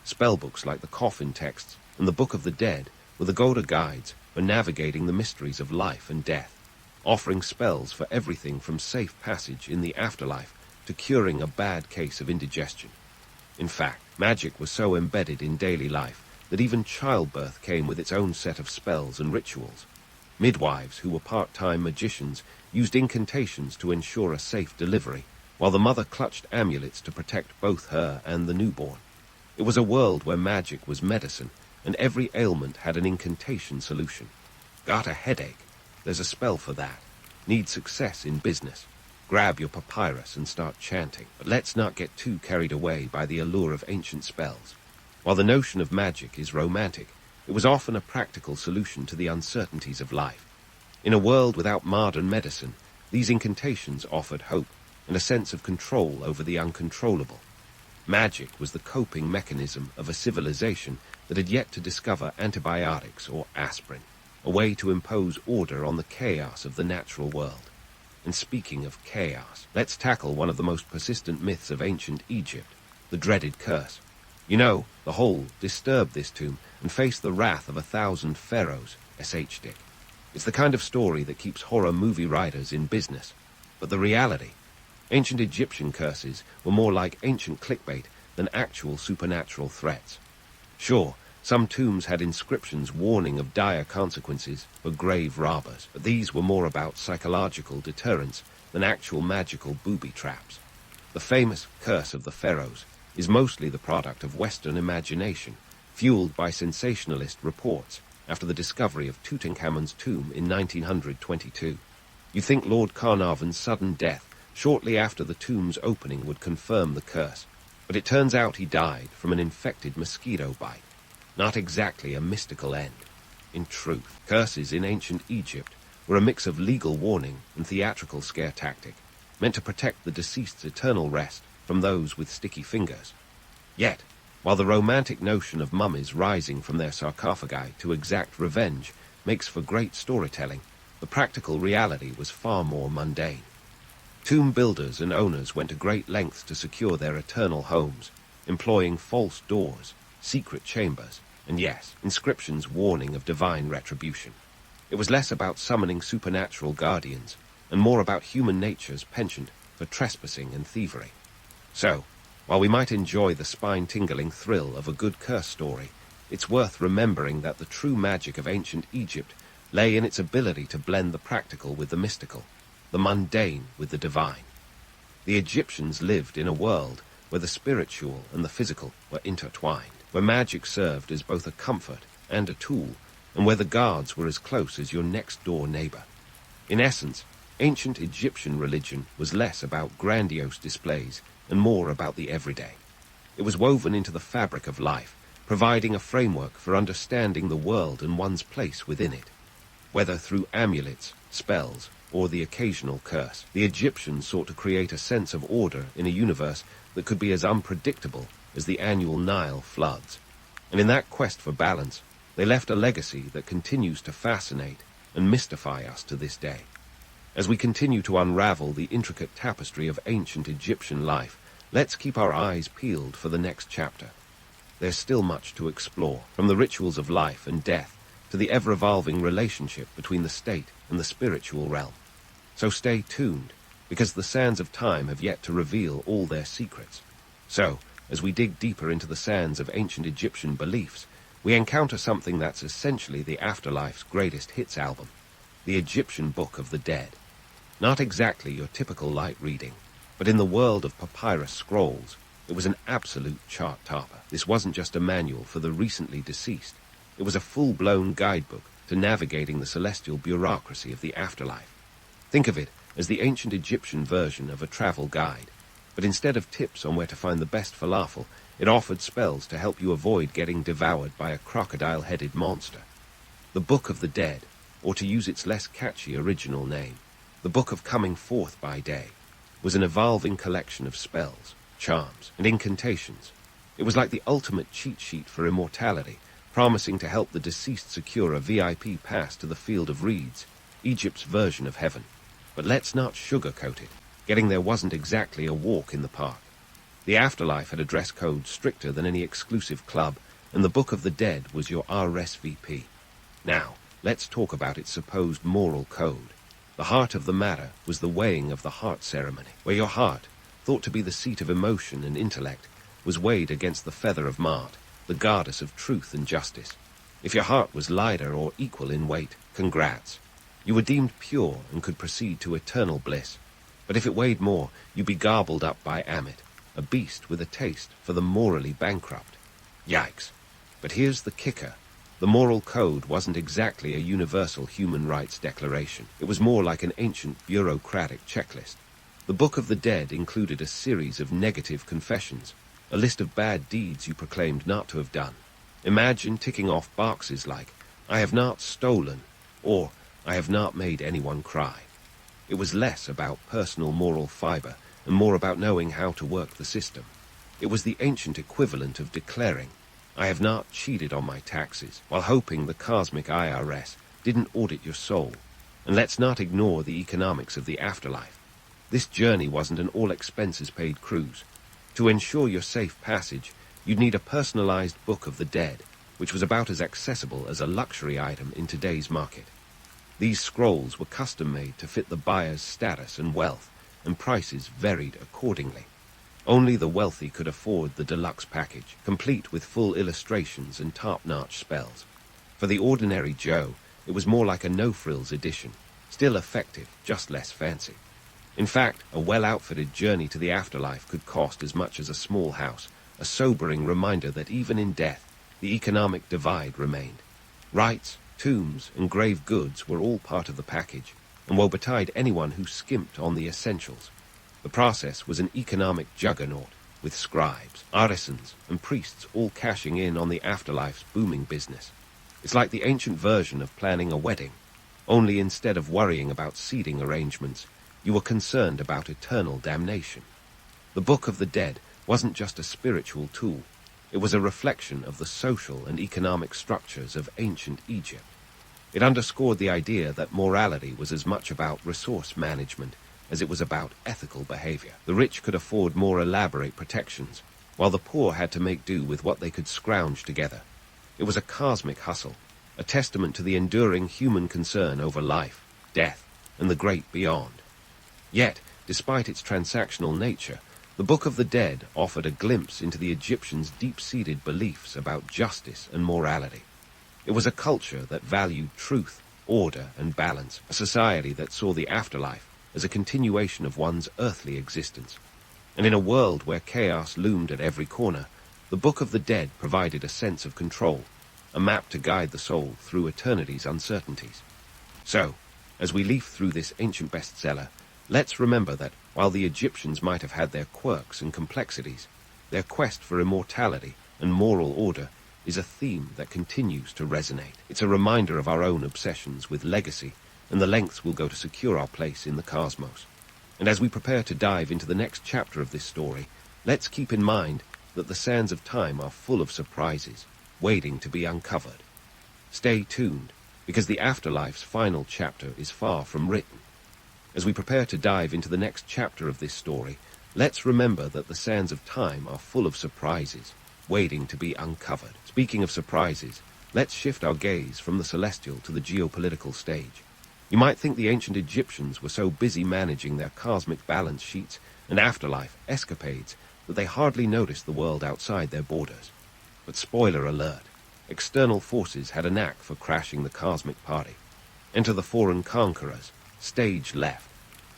Spellbooks like the Coffin texts and the Book of the Dead were the go-to guides for navigating the mysteries of life and death, offering spells for everything from safe passage in the afterlife to curing a bad case of indigestion. In fact, magic was so embedded in daily life that even childbirth came with its own set of spells and rituals. Midwives, who were part-time magicians, used incantations to ensure a safe delivery, while the mother clutched amulets to protect both her and the newborn. It was a world where magic was medicine, and every ailment had an incantation solution. Got a headache? There's a spell for that. Need success in business? Grab your papyrus and start chanting. But let's not get too carried away by the allure of ancient spells. While the notion of magic is romantic, it was often a practical solution to the uncertainties of life. In a world without modern medicine, these incantations offered hope and a sense of control over the uncontrollable. Magic was the coping mechanism of a civilization that had yet to discover antibiotics or aspirin, a way to impose order on the chaos of the natural world. And speaking of chaos, let's tackle one of the most persistent myths of ancient Egypt, the dreaded curse. You know, the whole disturb this tomb and face the wrath of 1,000 pharaohs, S.H. Dick. It's the kind of story that keeps horror movie writers in business. But the reality? Ancient Egyptian curses were more like ancient clickbait than actual supernatural threats. Sure, some tombs had inscriptions warning of dire consequences for grave robbers, but these were more about psychological deterrence than actual magical booby traps. The famous Curse of the Pharaohs is mostly the product of Western imagination, fueled by sensationalist reports after the discovery of Tutankhamun's tomb in 1922. You think Lord Carnarvon's sudden death shortly after the tomb's opening would confirm the curse, but it turns out he died from an infected mosquito bite. Not exactly a mystical end. In truth, curses in ancient Egypt were a mix of legal warning and theatrical scare tactic, meant to protect the deceased's eternal rest from those with sticky fingers. Yet, while the romantic notion of mummies rising from their sarcophagi to exact revenge makes for great storytelling, the practical reality was far more mundane. Tomb builders and owners went to great lengths to secure their eternal homes, employing false doors, secret chambers, and yes, inscriptions warning of divine retribution. It was less about summoning supernatural guardians, and more about human nature's penchant for trespassing and thievery. So, while we might enjoy the spine-tingling thrill of a good curse story, it's worth remembering that the true magic of ancient Egypt lay in its ability to blend the practical with the mystical, the mundane with the divine. The Egyptians lived in a world where the spiritual and the physical were intertwined, where magic served as both a comfort and a tool, and where the gods were as close as your next-door neighbor. In essence, ancient Egyptian religion was less about grandiose displays and more about the everyday. It was woven into the fabric of life, providing a framework for understanding the world and one's place within it. Whether through amulets, spells, or the occasional curse, the Egyptians sought to create a sense of order in a universe that could be as unpredictable as the annual Nile floods. And in that quest for balance, they left a legacy that continues to fascinate and mystify us to this day. As we continue to unravel the intricate tapestry of ancient Egyptian life, let's keep our eyes peeled for the next chapter. There's still much to explore, from the rituals of life and death to the ever-evolving relationship between the state and the spiritual realm. So stay tuned, because the sands of time have yet to reveal all their secrets. So, as we dig deeper into the sands of ancient Egyptian beliefs, we encounter something that's essentially the afterlife's greatest hits album, the Egyptian Book of the Dead. Not exactly your typical light reading, but in the world of papyrus scrolls, it was an absolute chart-topper. This wasn't just a manual for the recently deceased. It was a full-blown guidebook to navigating the celestial bureaucracy of the afterlife. Think of it as the ancient Egyptian version of a travel guide, but instead of tips on where to find the best falafel, it offered spells to help you avoid getting devoured by a crocodile-headed monster. The Book of the Dead, or to use its less catchy original name, the Book of Coming Forth by Day, was an evolving collection of spells, charms, and incantations. It was like the ultimate cheat sheet for immortality, promising to help the deceased secure a VIP pass to the Field of Reeds, Egypt's version of heaven. But let's not sugarcoat it. Getting there wasn't exactly a walk in the park. The afterlife had a dress code stricter than any exclusive club, and the Book of the Dead was your RSVP. Now, let's talk about its supposed moral code. The heart of the matter was the weighing of the heart ceremony, where your heart, thought to be the seat of emotion and intellect, was weighed against the feather of Mart, the goddess of truth and justice. If your heart was lighter or equal in weight, congrats. You were deemed pure and could proceed to eternal bliss. But if it weighed more, you'd be gobbled up by Amit, a beast with a taste for the morally bankrupt. Yikes. But here's the kicker. The moral code wasn't exactly a universal human rights declaration. It was more like an ancient bureaucratic checklist. The Book of the Dead included a series of negative confessions, a list of bad deeds you proclaimed not to have done. Imagine ticking off boxes like, I have not stolen, or I have not made anyone cry. It was less about personal moral fiber and more about knowing how to work the system. It was the ancient equivalent of declaring, I have not cheated on my taxes, while hoping the cosmic IRS didn't audit your soul. And let's not ignore the economics of the afterlife. This journey wasn't an all-expenses-paid cruise. To ensure your safe passage, you'd need a personalized Book of the Dead, which was about as accessible as a luxury item in today's market. These scrolls were custom-made to fit the buyer's status and wealth, and prices varied accordingly. Only the wealthy could afford the deluxe package, complete with full illustrations and top-notch spells. For the ordinary Joe, it was more like a no-frills edition, still effective, just less fancy. In fact, a well-outfitted journey to the afterlife could cost as much as a small house, a sobering reminder that even in death, the economic divide remained. Rites, tombs, and grave goods were all part of the package, and woe betide anyone who skimped on the essentials. The process was an economic juggernaut, with scribes, artisans, and priests all cashing in on the afterlife's booming business. It's like the ancient version of planning a wedding, only instead of worrying about seating arrangements, you were concerned about eternal damnation. The Book of the Dead wasn't just a spiritual tool. It was a reflection of the social and economic structures of ancient Egypt. It underscored the idea that morality was as much about resource management as it was about ethical behavior. The rich could afford more elaborate protections, while the poor had to make do with what they could scrounge together. It was a cosmic hustle, a testament to the enduring human concern over life, death, and the great beyond. Yet, Despite its transactional nature, the Book of the Dead offered a glimpse into the Egyptians' deep-seated beliefs about justice and morality. It was a culture that valued truth, order, and balance, a society that saw the afterlife as a continuation of one's earthly existence. And in a world where chaos loomed at every corner, the Book of the Dead provided a sense of control, a map to guide the soul through eternity's uncertainties. So, as we leaf through this ancient bestseller, let's remember that while the Egyptians might have had their quirks and complexities, their quest for immortality and moral order is a theme that continues to resonate. It's a reminder of our own obsessions with legacy and the lengths we'll go to secure our place in the cosmos. And as we prepare to dive into the next chapter of this story, let's keep in mind that the sands of time are full of surprises, waiting to be uncovered. Stay tuned, because the afterlife's final chapter is far from written. As we prepare to dive into the next chapter of this story, let's remember that the sands of time are full of surprises, waiting to be uncovered. Speaking of surprises, let's shift our gaze from the celestial to the geopolitical stage. You might think the ancient Egyptians were so busy managing their cosmic balance sheets and afterlife escapades that they hardly noticed the world outside their borders. But spoiler alert, external forces had a knack for crashing the cosmic party. Enter the foreign conquerors, stage left.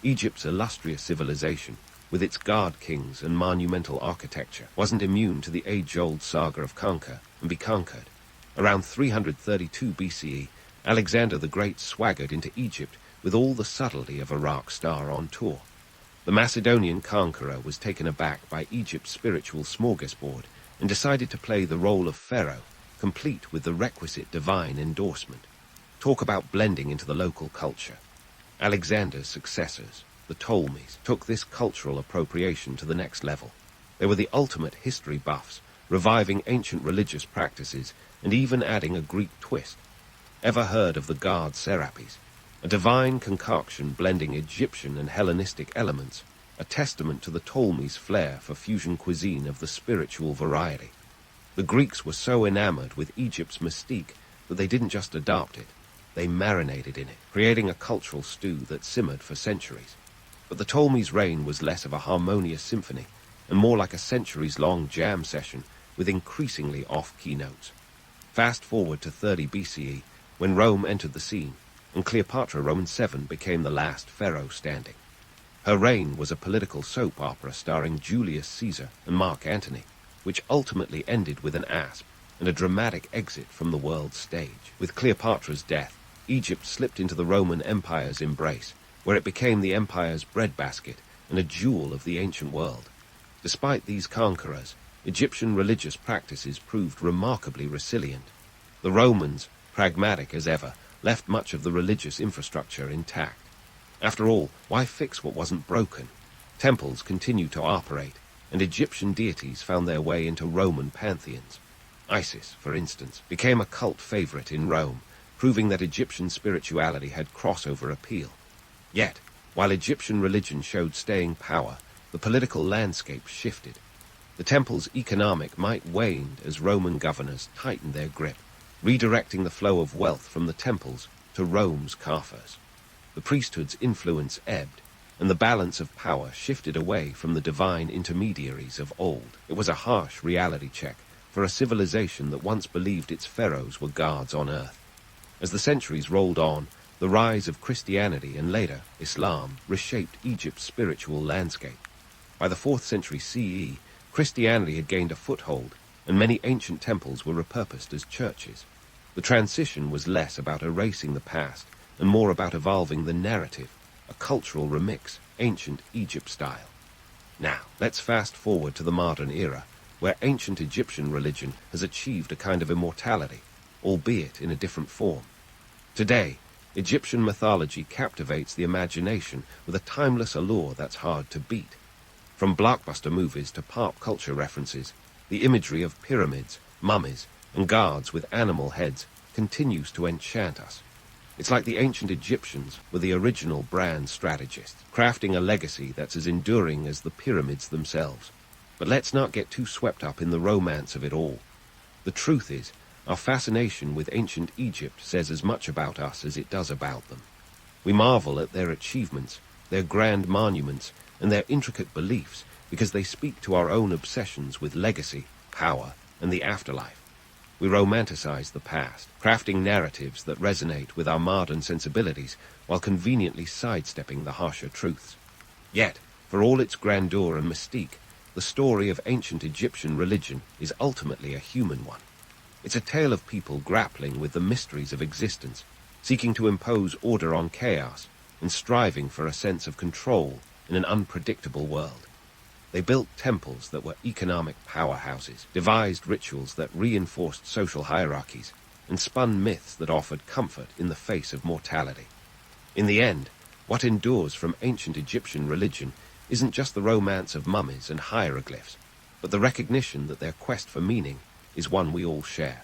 Egypt's illustrious civilization, with its god kings and monumental architecture, wasn't immune to the age-old saga of conquer and be conquered. Around 332 BCE, Alexander the Great swaggered into Egypt with all the subtlety of a rock star on tour. The Macedonian conqueror was taken aback by Egypt's spiritual smorgasbord and decided to play the role of pharaoh, complete with the requisite divine endorsement. Talk about blending into the local culture. Alexander's successors, the Ptolemies, took this cultural appropriation to the next level. They were the ultimate history buffs, reviving ancient religious practices and even adding a Greek twist. Ever heard of the god Serapis? A divine concoction blending Egyptian and Hellenistic elements, a testament to the Ptolemies' flair for fusion cuisine of the spiritual variety. The Greeks were so enamored with Egypt's mystique that they didn't just adopt it, they marinated in it, creating a cultural stew that simmered for centuries. But the Ptolemies' reign was less of a harmonious symphony, and more like a centuries-long jam session with increasingly off-key notes. Fast forward to 30 BCE, when Rome entered the scene, and Cleopatra Roman VII became the last pharaoh standing. Her reign was a political soap opera starring Julius Caesar and Mark Antony, which ultimately ended with an asp and a dramatic exit from the world stage. With Cleopatra's death, Egypt slipped into the Roman Empire's embrace, where it became the empire's breadbasket and a jewel of the ancient world. Despite these conquerors, Egyptian religious practices proved remarkably resilient. The Romans, pragmatic as ever, left much of the religious infrastructure intact. After all, why fix what wasn't broken? Temples continued to operate, and Egyptian deities found their way into Roman pantheons. Isis, for instance, became a cult favorite in Rome, proving that Egyptian spirituality had crossover appeal. Yet, while Egyptian religion showed staying power, the political landscape shifted. The temple's economic might waned as Roman governors tightened their grip, redirecting the flow of wealth from the temples to Rome's coffers. The priesthood's influence ebbed, and the balance of power shifted away from the divine intermediaries of old. It was a harsh reality check for a civilization that once believed its pharaohs were gods on earth. As the centuries rolled on, the rise of Christianity and later Islam reshaped Egypt's spiritual landscape. By the 4th century CE, Christianity had gained a foothold, and many ancient temples were repurposed as churches. The transition was less about erasing the past and more about evolving the narrative, a cultural remix, ancient Egypt style. Now, let's fast forward to the modern era, where ancient Egyptian religion has achieved a kind of immortality, albeit in a different form. Today, Egyptian mythology captivates the imagination with a timeless allure that's hard to beat. From blockbuster movies to pop culture references, the imagery of pyramids, mummies, and gods with animal heads continues to enchant us. It's like the ancient Egyptians were the original brand strategists, crafting a legacy that's as enduring as the pyramids themselves. But let's not get too swept up in the romance of it all. The truth is, our fascination with ancient Egypt says as much about us as it does about them. We marvel at their achievements, their grand monuments, and their intricate beliefs because they speak to our own obsessions with legacy, power, and the afterlife. We romanticize the past, crafting narratives that resonate with our modern sensibilities while conveniently sidestepping the harsher truths. Yet, for all its grandeur and mystique, the story of ancient Egyptian religion is ultimately a human one. It's a tale of people grappling with the mysteries of existence, seeking to impose order on chaos, and striving for a sense of control in an unpredictable world. They built temples that were economic powerhouses, devised rituals that reinforced social hierarchies, and spun myths that offered comfort in the face of mortality. In the end, what endures from ancient Egyptian religion isn't just the romance of mummies and hieroglyphs, but the recognition that their quest for meaning is one we all share.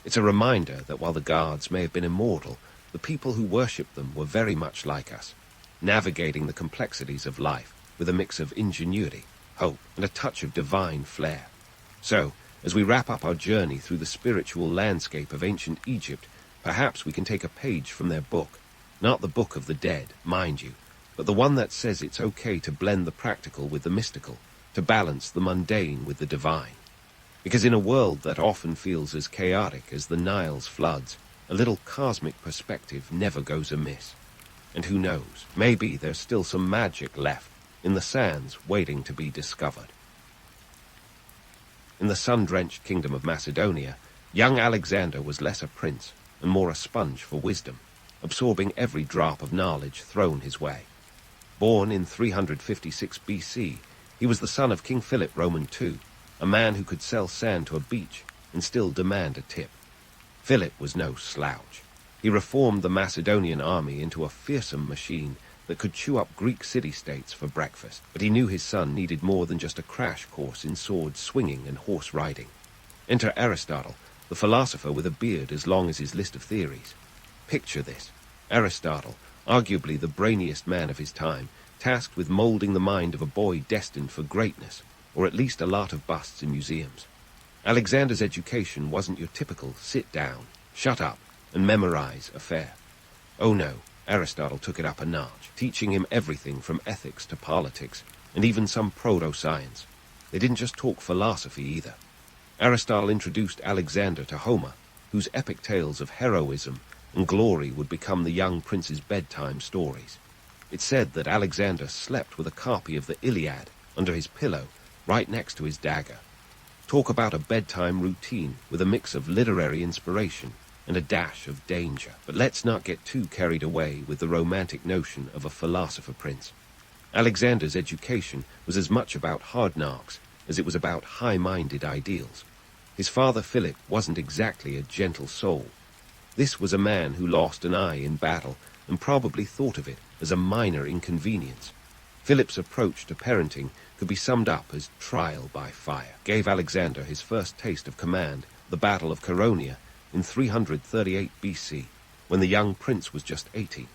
It's a reminder that while the gods may have been immortal, the people who worshipped them were very much like us, navigating the complexities of life with a mix of ingenuity, hope, and a touch of divine flair. So, as we wrap up our journey through the spiritual landscape of ancient Egypt, perhaps we can take a page from their book, not the Book of the Dead, mind you, but the one that says it's okay to blend the practical with the mystical, to balance the mundane with the divine. Because in a world that often feels as chaotic as the Nile's floods, a little cosmic perspective never goes amiss. And who knows, maybe there's still some magic left in the sands waiting to be discovered. In the sun-drenched kingdom of Macedonia, young Alexander was less a prince and more a sponge for wisdom, absorbing every drop of knowledge thrown his way. Born in 356 BC, he was the son of King Philip Roman II, a man who could sell sand to a beach and still demand a tip. Philip was no slouch. He reformed the Macedonian army into a fearsome machine that could chew up Greek city-states for breakfast, but he knew his son needed more than just a crash course in sword swinging and horse riding. Enter Aristotle, the philosopher with a beard as long as his list of theories. Picture this: Aristotle, arguably the brainiest man of his time, tasked with molding the mind of a boy destined for greatness, or at least a lot of busts in museums. Alexander's education wasn't your typical sit down, shut up, and memorize affair. Oh no, Aristotle took it up a notch, teaching him everything from ethics to politics, and even some proto-science. They didn't just talk philosophy either. Aristotle introduced Alexander to Homer, whose epic tales of heroism and glory would become the young prince's bedtime stories. It said that Alexander slept with a copy of the Iliad under his pillow, right next to his dagger. Talk about a bedtime routine with a mix of literary inspiration and a dash of danger. But let's not get too carried away with the romantic notion of a philosopher prince. Alexander's education was as much about hard knocks as it was about high-minded ideals. His father Philip wasn't exactly a gentle soul. This was a man who lost an eye in battle and probably thought of it as a minor inconvenience. Philip's approach to parenting could be summed up as trial by fire. Gave Alexander his first taste of command, the Battle of Chaeronea, in 338 BC, when the young prince was just 18.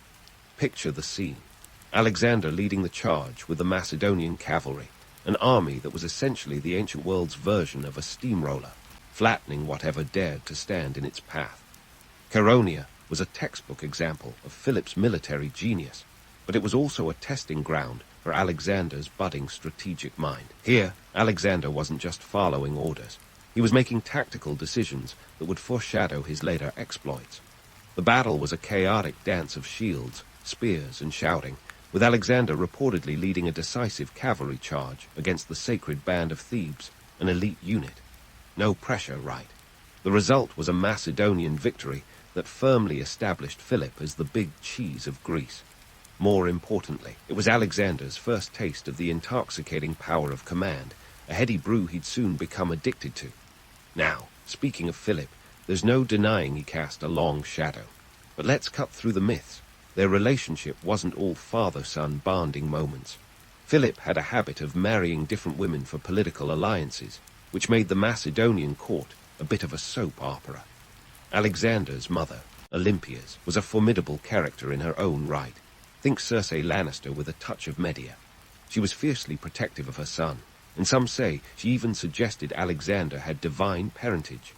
Picture the scene. Alexander leading the charge with the Macedonian cavalry, an army that was essentially the ancient world's version of a steamroller, flattening whatever dared to stand in its path. Chaeronea was a textbook example of Philip's military genius, but it was also a testing ground for Alexander's budding strategic mind. Here, Alexander wasn't just following orders. He was making tactical decisions that would foreshadow his later exploits. The battle was a chaotic dance of shields, spears, and shouting, with Alexander reportedly leading a decisive cavalry charge against the sacred band of Thebes, an elite unit. No pressure, right? The result was a Macedonian victory that firmly established Philip as the big cheese of Greece. More importantly, it was Alexander's first taste of the intoxicating power of command, a heady brew he'd soon become addicted to. Now, speaking of Philip, there's no denying he cast a long shadow. But let's cut through the myths. Their relationship wasn't all father-son bonding moments. Philip had a habit of marrying different women for political alliances, which made the Macedonian court a bit of a soap opera. Alexander's mother, Olympias, was a formidable character in her own right. Think Cersei Lannister with a touch of Medea. She was fiercely protective of her son, and some say she even suggested Alexander had divine parentage.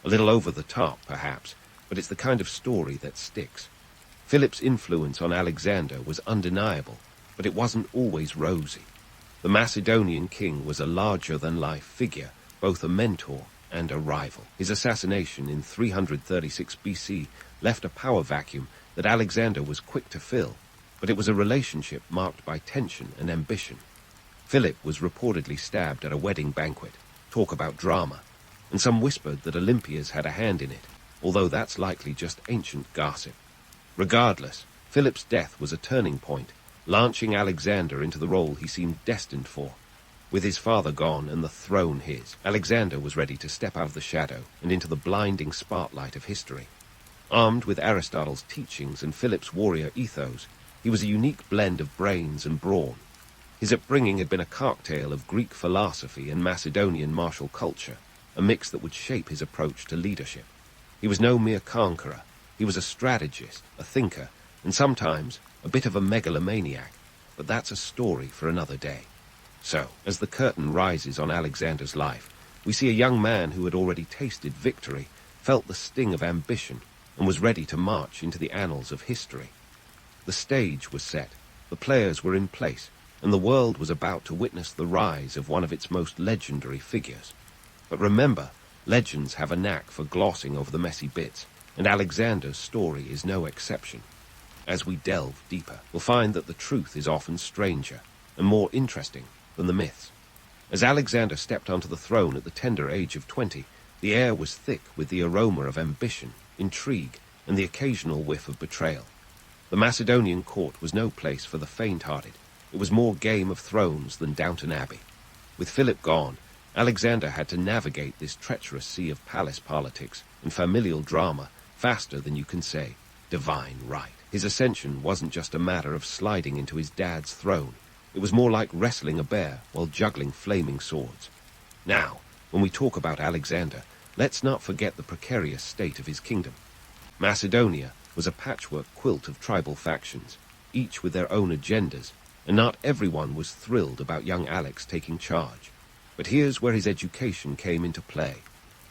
A little over the top, perhaps, but it's the kind of story that sticks. Philip's influence on Alexander was undeniable, but it wasn't always rosy. The Macedonian king was a larger-than-life figure, both a mentor and a rival. His assassination in 336 BC left a power vacuum that Alexander was quick to fill, but it was a relationship marked by tension and ambition. Philip was reportedly stabbed at a wedding banquet. Talk about drama. And some whispered that Olympias had a hand in it, although that's likely just ancient gossip. Regardless, Philip's death was a turning point, launching Alexander into the role he seemed destined for. With his father gone and the throne his, Alexander was ready to step out of the shadow and into the blinding spotlight of history. Armed with Aristotle's teachings and Philip's warrior ethos, he was a unique blend of brains and brawn. His upbringing had been a cocktail of Greek philosophy and Macedonian martial culture, a mix that would shape his approach to leadership. He was no mere conqueror. He was a strategist, a thinker, and sometimes a bit of a megalomaniac, but that's a story for another day. So, as the curtain rises on Alexander's life, we see a young man who had already tasted victory, felt the sting of ambition, and was ready to march into the annals of history. The stage was set, the players were in place, and the world was about to witness the rise of one of its most legendary figures. But remember, legends have a knack for glossing over the messy bits, and Alexander's story is no exception. As we delve deeper, we'll find that the truth is often stranger and more interesting than the myths. As Alexander stepped onto the throne at the tender age of 20, the air was thick with the aroma of ambition, intrigue, and the occasional whiff of betrayal. The Macedonian court was no place for the faint-hearted. It was more Game of Thrones than Downton Abbey. With Philip gone, Alexander had to navigate this treacherous sea of palace politics and familial drama faster than you can say divine right. His ascension wasn't just a matter of sliding into his dad's throne. It was more like wrestling a bear while juggling flaming swords. Now, when we talk about Alexander, let's not forget the precarious state of his kingdom. Macedonia was a patchwork quilt of tribal factions, each with their own agendas, and not everyone was thrilled about young Alex taking charge. But here's where his education came into play.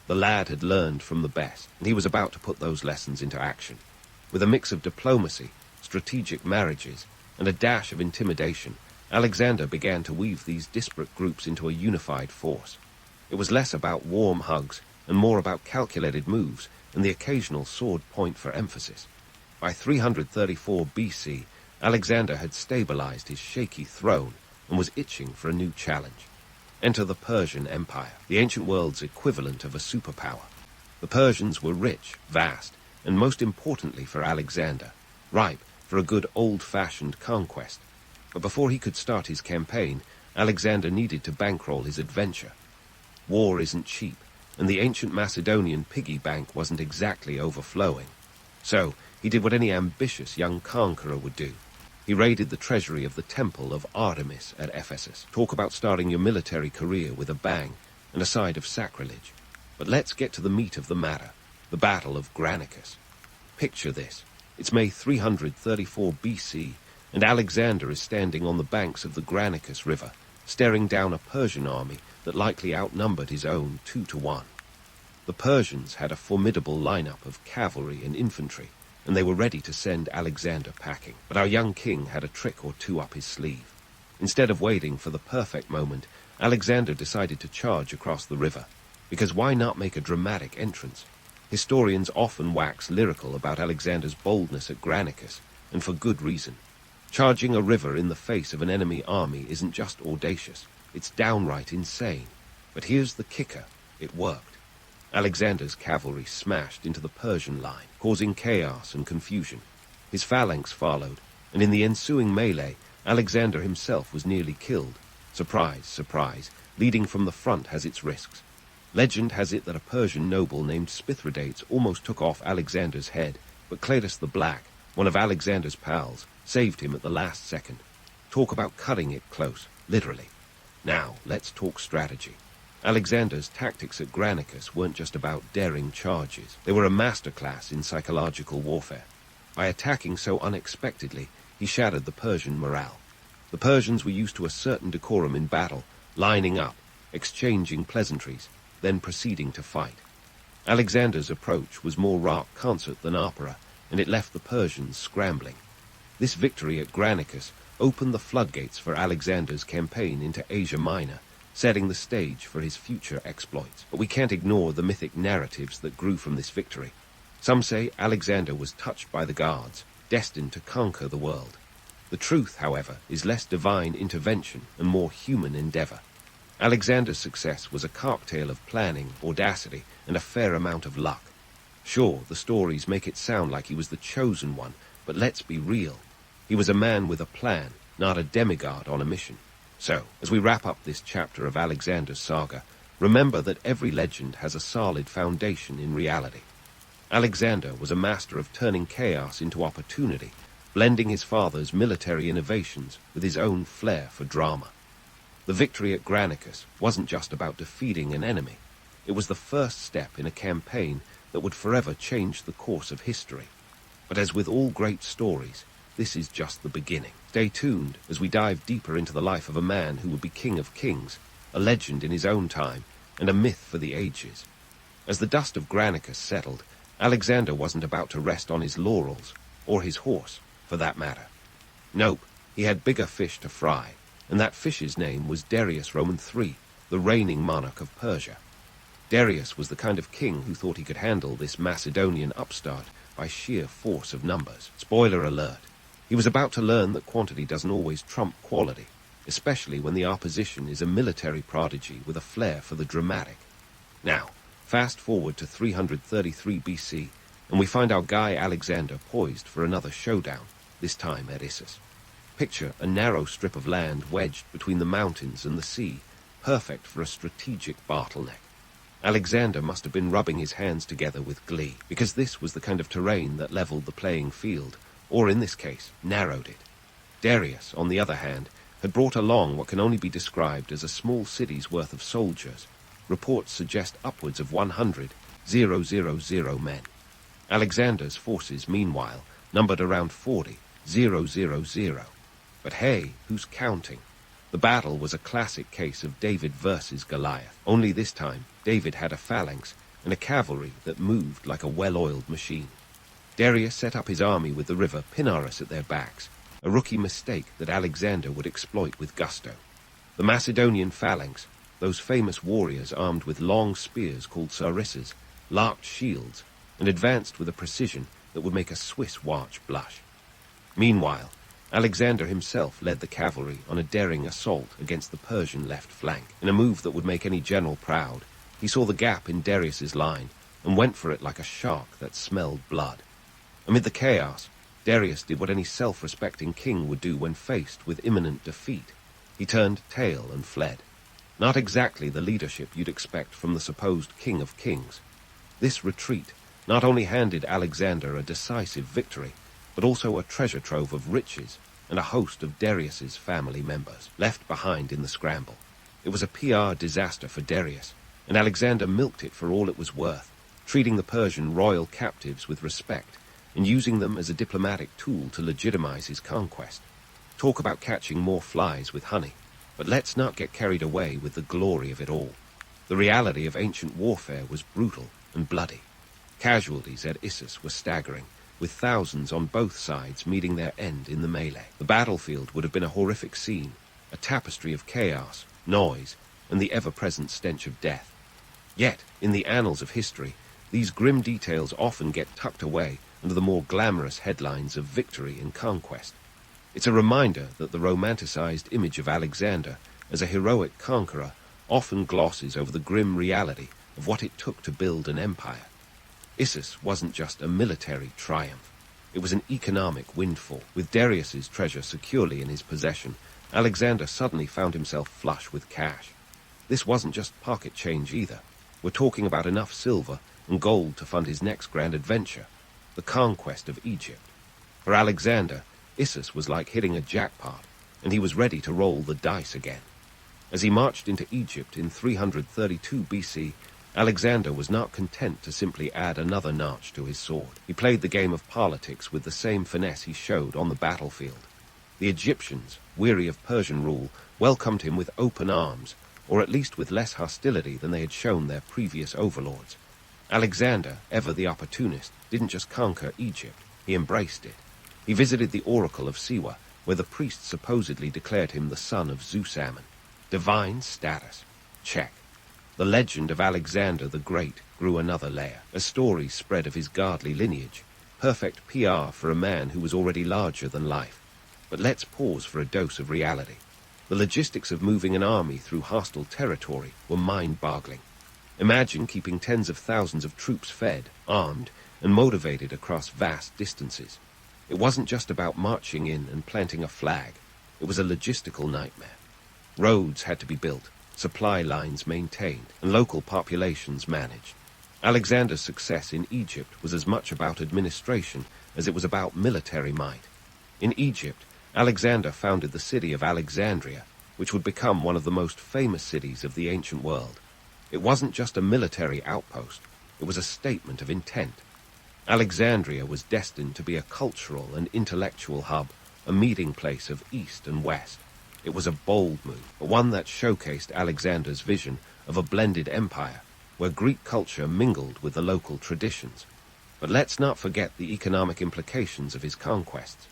The lad had learned from the best, and he was about to put those lessons into action. With a mix of diplomacy, strategic marriages, and a dash of intimidation, Alexander began to weave these disparate groups into a unified force. It was less about warm hugs and more about calculated moves and the occasional sword point for emphasis. By 334 BC, Alexander had stabilized his shaky throne and was itching for a new challenge. Enter the Persian Empire, the ancient world's equivalent of a superpower. The Persians were rich, vast, and most importantly for Alexander, ripe for a good old-fashioned conquest. But before he could start his campaign, Alexander needed to bankroll his adventure. War isn't cheap, and the ancient Macedonian piggy bank wasn't exactly overflowing. So he did what any ambitious young conqueror would do. He raided the treasury of the Temple of Artemis at Ephesus. Talk about starting your military career with a bang and a side of sacrilege. But let's get to the meat of the matter, the Battle of Granicus. Picture this. It's May 334 BC, and Alexander is standing on the banks of the Granicus River, staring down a Persian army that likely outnumbered his own 2-1. The Persians had a formidable lineup of cavalry and infantry, and they were ready to send Alexander packing. But our young king had a trick or two up his sleeve. Instead of waiting for the perfect moment, Alexander decided to charge across the river, because why not make a dramatic entrance? Historians often wax lyrical about Alexander's boldness at Granicus, and for good reason. Charging a river in the face of an enemy army isn't just audacious, it's downright insane. But here's the kicker, it worked. Alexander's cavalry smashed into the Persian line, causing chaos and confusion. His phalanx followed, and in the ensuing melee, Alexander himself was nearly killed. Surprise, surprise, leading from the front has its risks. Legend has it that a Persian noble named Spithridates almost took off Alexander's head, but Cletus the Black, one of Alexander's pals, saved him at the last second. Talk about cutting it close, literally. Now, let's talk strategy. Alexander's tactics at Granicus weren't just about daring charges. They were a masterclass in psychological warfare. By attacking so unexpectedly, he shattered the Persian morale. The Persians were used to a certain decorum in battle, lining up, exchanging pleasantries, then proceeding to fight. Alexander's approach was more rock concert than opera, and it left the Persians scrambling. This victory at Granicus opened the floodgates for Alexander's campaign into Asia Minor, setting the stage for his future exploits. But we can't ignore the mythic narratives that grew from this victory. Some say Alexander was touched by the gods, destined to conquer the world. The truth, however, is less divine intervention and more human endeavor. Alexander's success was a cocktail of planning, audacity, and a fair amount of luck. Sure, the stories make it sound like he was the chosen one, but let's be real. He was a man with a plan, not a demigod on a mission. So, as we wrap up this chapter of Alexander's saga, remember that every legend has a solid foundation in reality. Alexander was a master of turning chaos into opportunity, blending his father's military innovations with his own flair for drama. The victory at Granicus wasn't just about defeating an enemy. It was the first step in a campaign that would forever change the course of history. But as with all great stories, this is just the beginning. Stay tuned as we dive deeper into the life of a man who would be king of kings, a legend in his own time, and a myth for the ages. As the dust of Granicus settled, Alexander wasn't about to rest on his laurels, or his horse, for that matter. Nope, he had bigger fish to fry, and that fish's name was Darius Roman III, the reigning monarch of Persia. Darius was the kind of king who thought he could handle this Macedonian upstart by sheer force of numbers. Spoiler alert. He was about to learn that quantity doesn't always trump quality, especially when the opposition is a military prodigy with a flair for the dramatic. Now, fast forward to 333 BC, and we find our guy Alexander poised for another showdown, this time at Issus. Picture a narrow strip of land wedged between the mountains and the sea, perfect for a strategic bottleneck. Alexander must have been rubbing his hands together with glee, because this was the kind of terrain that leveled the playing field, or in this case, narrowed it. Darius, on the other hand, had brought along what can only be described as a small city's worth of soldiers. Reports suggest upwards of 100,000 men. Alexander's forces, meanwhile, numbered around 40,000. But hey, who's counting? The battle was a classic case of David versus Goliath. Only this time, David had a phalanx and a cavalry that moved like a well-oiled machine. Darius set up his army with the river Pinarus at their backs, a rookie mistake that Alexander would exploit with gusto. The Macedonian phalanx, those famous warriors armed with long spears called sarissas, larked shields, and advanced with a precision that would make a Swiss watch blush. Meanwhile, Alexander himself led the cavalry on a daring assault against the Persian left flank. In a move that would make any general proud, he saw the gap in Darius's line and went for it like a shark that smelled blood. Amid the chaos, Darius did what any self-respecting king would do when faced with imminent defeat. He turned tail and fled. Not exactly the leadership you'd expect from the supposed king of kings. This retreat not only handed Alexander a decisive victory, but also a treasure trove of riches and a host of Darius's family members left behind in the scramble. It was a PR disaster for Darius, and Alexander milked it for all it was worth, treating the Persian royal captives with respect and using them as a diplomatic tool to legitimize his conquest. Talk about catching more flies with honey, but let's not get carried away with the glory of it all. The reality of ancient warfare was brutal and bloody. Casualties at Issus were staggering, with thousands on both sides meeting their end in the melee. The battlefield would have been a horrific scene, a tapestry of chaos, noise, and the ever-present stench of death. Yet, in the annals of history, these grim details often get tucked away under the more glamorous headlines of victory and conquest. It's a reminder that the romanticized image of Alexander as a heroic conqueror often glosses over the grim reality of what it took to build an empire. Issus wasn't just a military triumph. It was an economic windfall. With Darius's treasure securely in his possession, Alexander suddenly found himself flush with cash. This wasn't just pocket change either. We're talking about enough silver and gold to fund his next grand adventure, the conquest of Egypt. For Alexander, Issus was like hitting a jackpot, and he was ready to roll the dice again. As he marched into Egypt in 332 BC, Alexander was not content to simply add another notch to his sword. He played the game of politics with the same finesse he showed on the battlefield. The Egyptians, weary of Persian rule, welcomed him with open arms, or at least with less hostility than they had shown their previous overlords. Alexander, ever the opportunist, didn't just conquer Egypt, he embraced it. He visited the Oracle of Siwa, where the priests supposedly declared him the son of Zeus Ammon. Divine status. Check. The legend of Alexander the Great grew another layer, as stories spread of his godly lineage. Perfect PR for a man who was already larger than life. But let's pause for a dose of reality. The logistics of moving an army through hostile territory were mind-boggling. Imagine keeping tens of thousands of troops fed, armed, and motivated across vast distances. It wasn't just about marching in and planting a flag. It was a logistical nightmare. Roads had to be built, supply lines maintained, and local populations managed. Alexander's success in Egypt was as much about administration as it was about military might. In Egypt, Alexander founded the city of Alexandria, which would become one of the most famous cities of the ancient world. It wasn't just a military outpost, it was a statement of intent. Alexandria was destined to be a cultural and intellectual hub, a meeting place of East and West. It was a bold move, but one that showcased Alexander's vision of a blended empire, where Greek culture mingled with the local traditions. But let's not forget the economic implications of his conquests.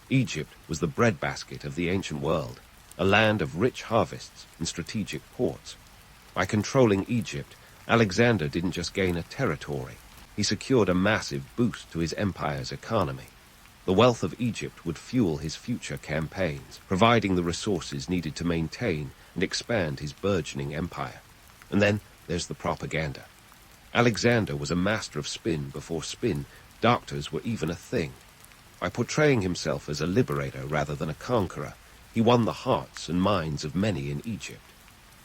Egypt was the breadbasket of the ancient world, a land of rich harvests and strategic ports. By controlling Egypt, Alexander didn't just gain a territory. He secured a massive boost to his empire's economy. The wealth of Egypt would fuel his future campaigns, providing the resources needed to maintain and expand his burgeoning empire. And then there's the propaganda. Alexander was a master of spin before spin doctors were even a thing. By portraying himself as a liberator rather than a conqueror, he won the hearts and minds of many in Egypt.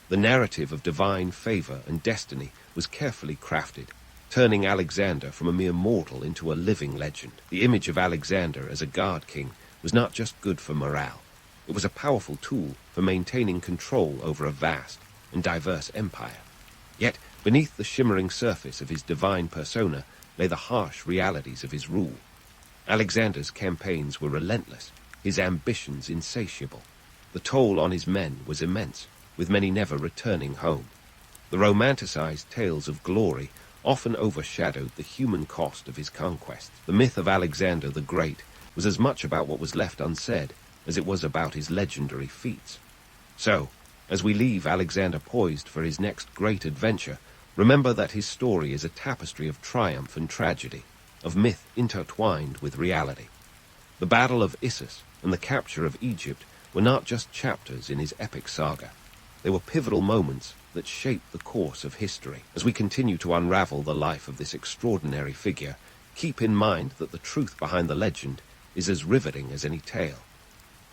The narrative of divine favor and destiny was carefully crafted, turning Alexander from a mere mortal into a living legend. The image of Alexander as a god king was not just good for morale. It was a powerful tool for maintaining control over a vast and diverse empire. Yet, beneath the shimmering surface of his divine persona lay the harsh realities of his rule. Alexander's campaigns were relentless, his ambitions insatiable. The toll on his men was immense, with many never returning home. The romanticized tales of glory often overshadowed the human cost of his conquests. The myth of Alexander the Great was as much about what was left unsaid as it was about his legendary feats. So, as we leave Alexander poised for his next great adventure, remember that his story is a tapestry of triumph and tragedy, of myth intertwined with reality. The Battle of Issus and the capture of Egypt were not just chapters in his epic saga. They were pivotal moments that shaped the course of history. As we continue to unravel the life of this extraordinary figure, keep in mind that the truth behind the legend is as riveting as any tale.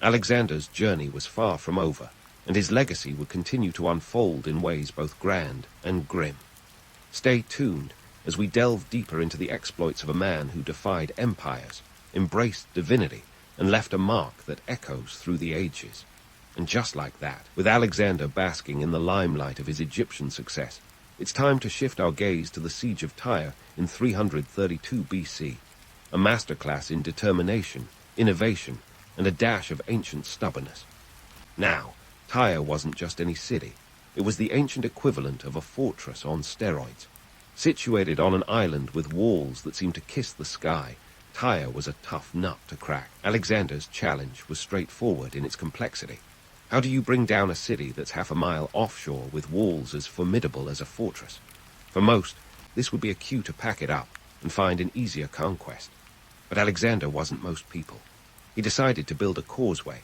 Alexander's journey was far from over, and his legacy would continue to unfold in ways both grand and grim. Stay tuned as we delve deeper into the exploits of a man who defied empires, embraced divinity, and left a mark that echoes through the ages. And just like that, with Alexander basking in the limelight of his Egyptian success, it's time to shift our gaze to the siege of Tyre in 332 BC, a masterclass in determination, innovation, and a dash of ancient stubbornness. Now, Tyre wasn't just any city. It was the ancient equivalent of a fortress on steroids. Situated on an island with walls that seemed to kiss the sky, Tyre was a tough nut to crack. Alexander's challenge was straightforward in its complexity. How do you bring down a city that's half a mile offshore with walls as formidable as a fortress? For most, this would be a cue to pack it up and find an easier conquest. But Alexander wasn't most people. He decided to build a causeway,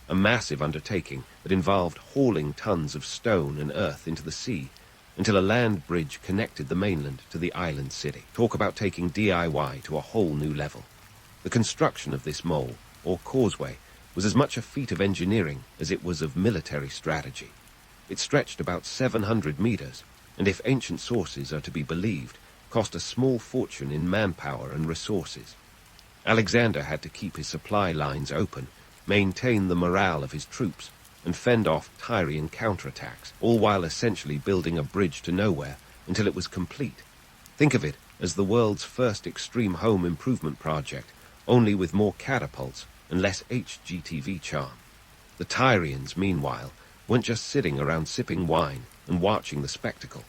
a massive undertaking that involved hauling tons of stone and earth into the sea until a land bridge connected the mainland to the island city. Talk about taking DIY to a whole new level. The construction of this mole, or causeway, was as much a feat of engineering as it was of military strategy. It stretched about 700 meters, and if ancient sources are to be believed, cost a small fortune in manpower and resources. Alexander had to keep his supply lines open, maintain the morale of his troops, and fend off Tyrian counterattacks, all while essentially building a bridge to nowhere until it was complete. Think of it as the world's first extreme home improvement project, only with more catapults and less HGTV charm. The Tyrians, meanwhile, weren't just sitting around sipping wine and watching the spectacle.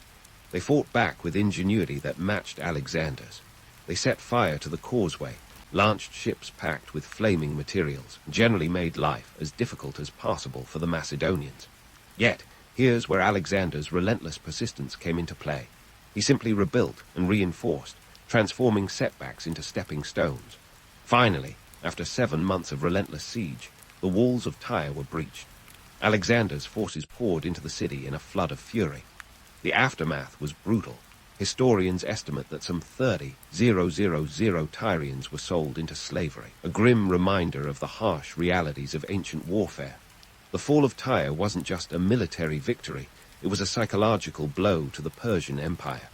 They fought back with ingenuity that matched Alexander's. They set fire to the causeway, launched ships packed with flaming materials, and generally made life as difficult as possible for the Macedonians. Yet, here's where Alexander's relentless persistence came into play. He simply rebuilt and reinforced, transforming setbacks into stepping stones. Finally, after 7 months of relentless siege, the walls of Tyre were breached. Alexander's forces poured into the city in a flood of fury. The aftermath was brutal. Historians estimate that some 30,000 Tyrians were sold into slavery, a grim reminder of the harsh realities of ancient warfare. The fall of Tyre wasn't just a military victory, it was a psychological blow to the Persian Empire.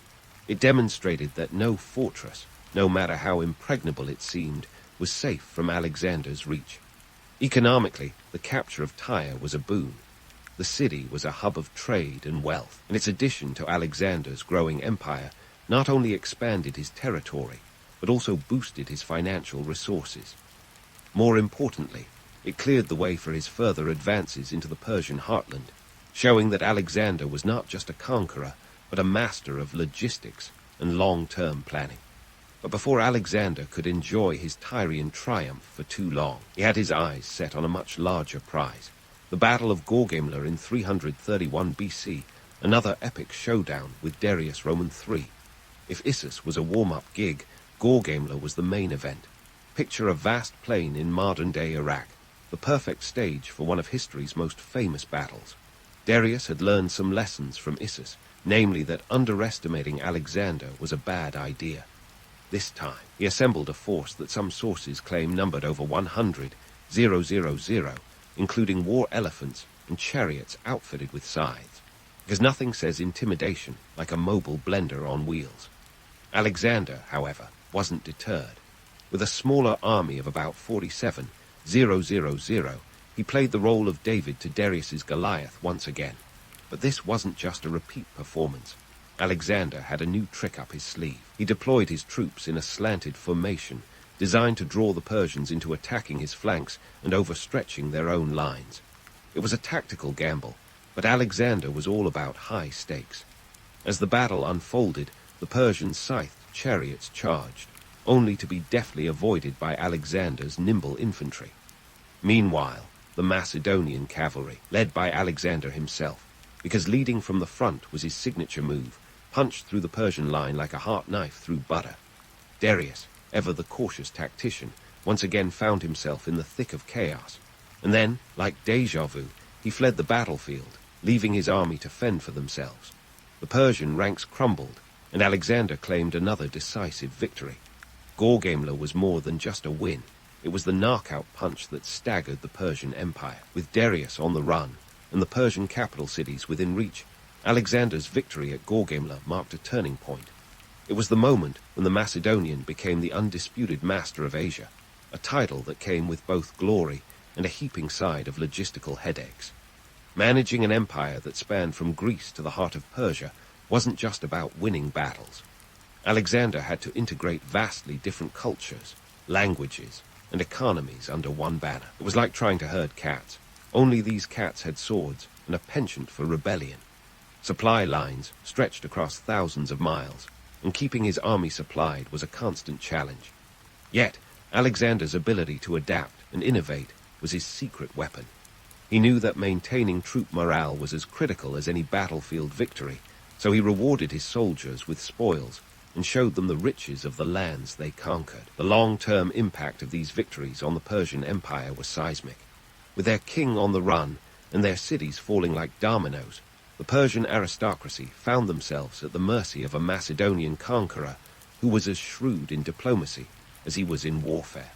It demonstrated that no fortress, no matter how impregnable it seemed, was safe from Alexander's reach. Economically, the capture of Tyre was a boon. The city was a hub of trade and wealth, and its addition to Alexander's growing empire not only expanded his territory, but also boosted his financial resources. More importantly, it cleared the way for his further advances into the Persian heartland, showing that Alexander was not just a conqueror, but a master of logistics and long-term planning. But before Alexander could enjoy his Tyrian triumph for too long, he had his eyes set on a much larger prize. The Battle of Gilgamesh in 331 BC, another epic showdown with Darius Roman III. If Issus was a warm-up gig, Gilgamesh was the main event. Picture a vast plain in modern-day Iraq, the perfect stage for one of history's most famous battles. Darius had learned some lessons from Issus, namely that underestimating Alexander was a bad idea. This time, he assembled a force that some sources claim numbered over 100,000, including war elephants and chariots outfitted with scythes, because nothing says intimidation like a mobile blender on wheels. Alexander, however, wasn't deterred. With a smaller army of about 47,000, he played the role of David to Darius's Goliath once again. But this wasn't just a repeat performance. Alexander had a new trick up his sleeve. He deployed his troops in a slanted formation, designed to draw the Persians into attacking his flanks and overstretching their own lines. It was a tactical gamble, but Alexander was all about high stakes. As the battle unfolded, the Persian scythed chariots charged, only to be deftly avoided by Alexander's nimble infantry. Meanwhile, the Macedonian cavalry, led by Alexander himself, because leading from the front was his signature move, punched through the Persian line like a hot knife through butter. Darius, ever the cautious tactician, once again found himself in the thick of chaos. And then, like déjà vu, he fled the battlefield, leaving his army to fend for themselves. The Persian ranks crumbled, and Alexander claimed another decisive victory. Gilgamesh was more than just a win. It was the knockout punch that staggered the Persian Empire. With Darius on the run, and the Persian capital cities within reach, Alexander's victory at Gilgamesh marked a turning point. It was the moment when the Macedonian became the undisputed master of Asia, a title that came with both glory and a heaping side of logistical headaches. Managing an empire that spanned from Greece to the heart of Persia wasn't just about winning battles. Alexander had to integrate vastly different cultures, languages, and economies under one banner. It was like trying to herd cats. Only these cats had swords and a penchant for rebellion. Supply lines stretched across thousands of miles, and keeping his army supplied was a constant challenge. Yet, Alexander's ability to adapt and innovate was his secret weapon. He knew that maintaining troop morale was as critical as any battlefield victory, so he rewarded his soldiers with spoils and showed them the riches of the lands they conquered. The long-term impact of these victories on the Persian Empire was seismic. With their king on the run and their cities falling like dominoes, the Persian aristocracy found themselves at the mercy of a Macedonian conqueror who was as shrewd in diplomacy as he was in warfare.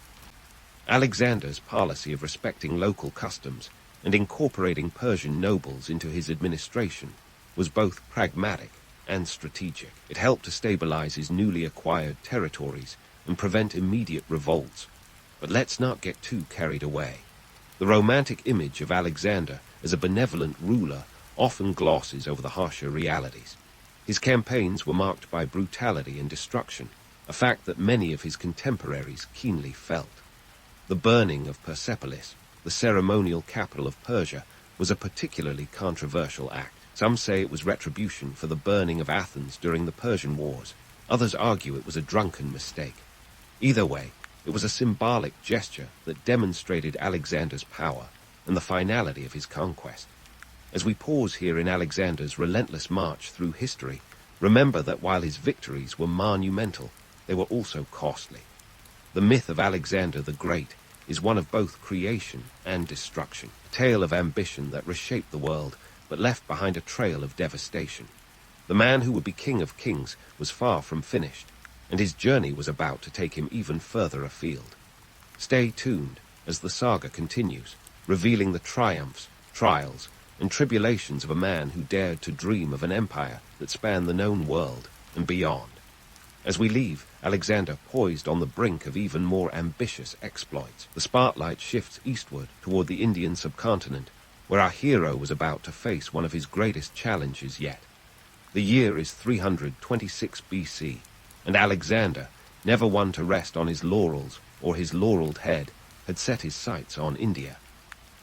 Alexander's policy of respecting local customs and incorporating Persian nobles into his administration was both pragmatic and strategic. It helped to stabilize his newly acquired territories and prevent immediate revolts. But let's not get too carried away. The romantic image of Alexander as a benevolent ruler often glosses over the harsher realities. His campaigns were marked by brutality and destruction, a fact that many of his contemporaries keenly felt. The burning of Persepolis, the ceremonial capital of Persia, was a particularly controversial act. Some say it was retribution for the burning of Athens during the Persian Wars. Others argue it was a drunken mistake. Either way, It was a symbolic gesture that demonstrated Alexander's power and the finality of his conquest. As we pause here in Alexander's relentless march through history, remember that while his victories were monumental, they were also costly. The myth of Alexander the Great is one of both creation and destruction, a tale of ambition that reshaped the world but left behind a trail of devastation. The man who would be king of kings was far from finished, and his journey was about to take him even further afield. Stay tuned as the saga continues, revealing the triumphs, trials, and tribulations of a man who dared to dream of an empire that spanned the known world and beyond. As we leave Alexander poised on the brink of even more ambitious exploits, the spotlight shifts eastward toward the Indian subcontinent, where our hero was about to face one of his greatest challenges yet. The year is 326 BC, and Alexander, never one to rest on his laurels or his laureled head, had set his sights on India.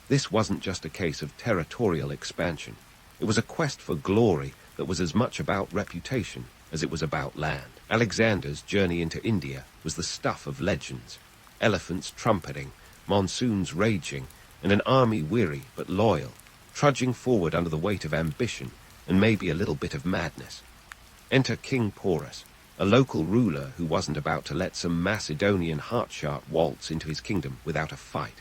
This wasn't just a case of territorial expansion. It was a quest for glory that was as much about reputation as it was about land. Alexander's journey into India was the stuff of legends. Elephants trumpeting, monsoons raging, and an army weary but loyal, trudging forward under the weight of ambition and maybe a little bit of madness. Enter King Porus, a local ruler who wasn't about to let some Macedonian heartsharp waltz into his kingdom without a fight.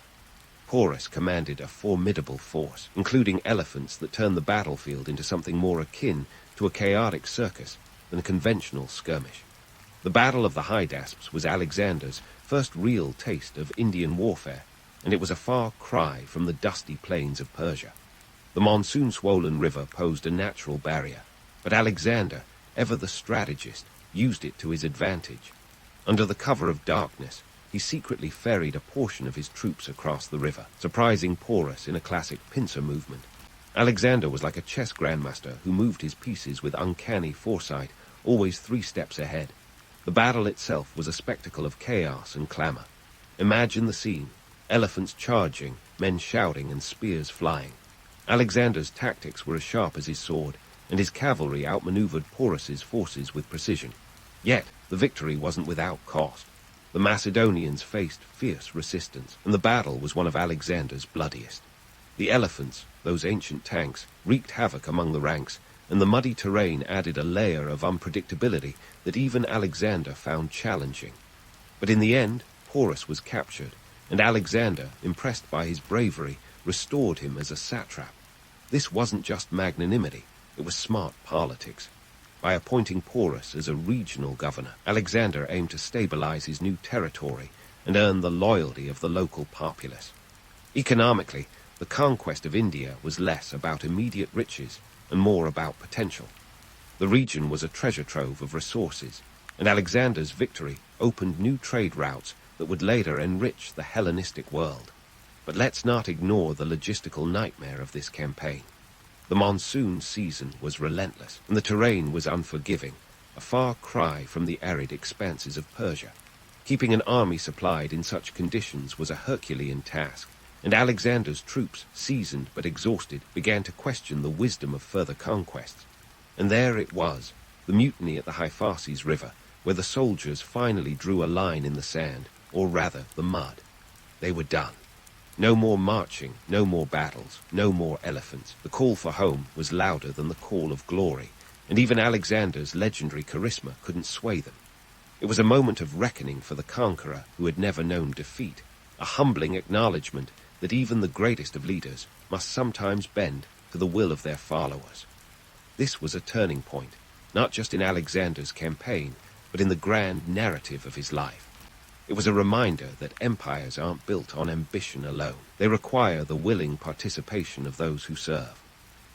Porus commanded a formidable force, including elephants that turned the battlefield into something more akin to a chaotic circus than a conventional skirmish. The Battle of the Hydaspes was Alexander's first real taste of Indian warfare, and it was a far cry from the dusty plains of Persia. The monsoon-swollen river posed a natural barrier, but Alexander, ever the strategist, used it to his advantage. Under the cover of darkness, he secretly ferried a portion of his troops across the river, surprising Porus in a classic pincer movement. Alexander was like a chess grandmaster who moved his pieces with uncanny foresight, always 3 steps ahead. The battle itself was a spectacle of chaos and clamor. Imagine the scene: elephants charging, men shouting, and spears flying. Alexander's tactics were as sharp as his sword, and his cavalry outmaneuvered Porus's forces with precision. Yet, the victory wasn't without cost. The Macedonians faced fierce resistance, and the battle was one of Alexander's bloodiest. The elephants, those ancient tanks, wreaked havoc among the ranks, and the muddy terrain added a layer of unpredictability that even Alexander found challenging. But in the end, Porus was captured, and Alexander, impressed by his bravery, restored him as a satrap. This wasn't just magnanimity, it was smart politics. By appointing Porus as a regional governor, Alexander aimed to stabilize his new territory and earn the loyalty of the local populace. Economically, the conquest of India was less about immediate riches and more about potential. The region was a treasure trove of resources, and Alexander's victory opened new trade routes that would later enrich the Hellenistic world. But let's not ignore the logistical nightmare of this campaign. The monsoon season was relentless, and the terrain was unforgiving, a far cry from the arid expanses of Persia. Keeping an army supplied in such conditions was a Herculean task, and Alexander's troops, seasoned but exhausted, began to question the wisdom of further conquests. And there it was, the mutiny at the Hyphasis River, where the soldiers finally drew a line in the sand, or rather the mud. They were done. No more marching, no more battles, no more elephants. The call for home was louder than the call of glory, and even Alexander's legendary charisma couldn't sway them. It was a moment of reckoning for the conqueror who had never known defeat, a humbling acknowledgement that even the greatest of leaders must sometimes bend to the will of their followers. This was a turning point, not just in Alexander's campaign, but in the grand narrative of his life. It was a reminder that empires aren't built on ambition alone. They require the willing participation of those who serve.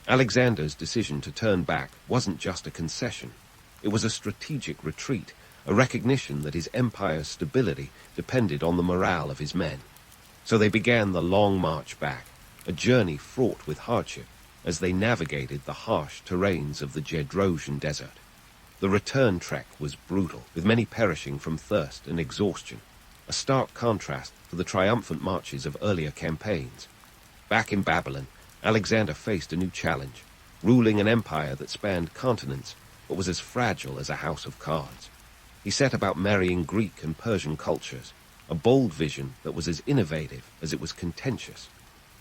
Alexander's decision to turn back wasn't just a concession. It was a strategic retreat, a recognition that his empire's stability depended on the morale of his men. So they began the long march back, a journey fraught with hardship as they navigated the harsh terrains of the Jedrosian desert. The return trek was brutal, with many perishing from thirst and exhaustion, a stark contrast to the triumphant marches of earlier campaigns. Back in Babylon, Alexander faced a new challenge, ruling an empire that spanned continents but was as fragile as a house of cards. He set about marrying Greek and Persian cultures, a bold vision that was as innovative as it was contentious.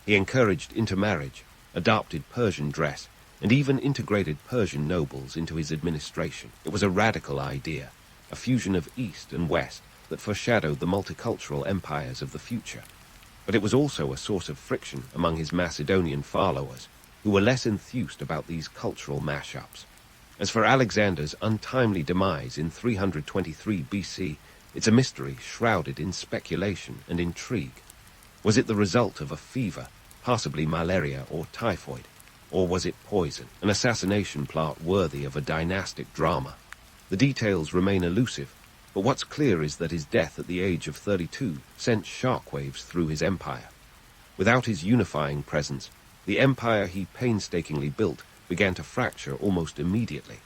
He encouraged intermarriage, adopted Persian dress, and even integrated Persian nobles into his administration. It was a radical idea, a fusion of East and West that foreshadowed the multicultural empires of the future. But it was also a source of friction among his Macedonian followers, who were less enthused about these cultural mashups. As for Alexander's untimely demise in 323 BC, it's a mystery shrouded in speculation and intrigue. Was it the result of a fever, possibly malaria or typhoid? Or was it poison, an assassination plot worthy of a dynastic drama? The details remain elusive, but what's clear is that his death at the age of 32 sent shockwaves through his empire. Without his unifying presence, the empire he painstakingly built began to fracture almost immediately.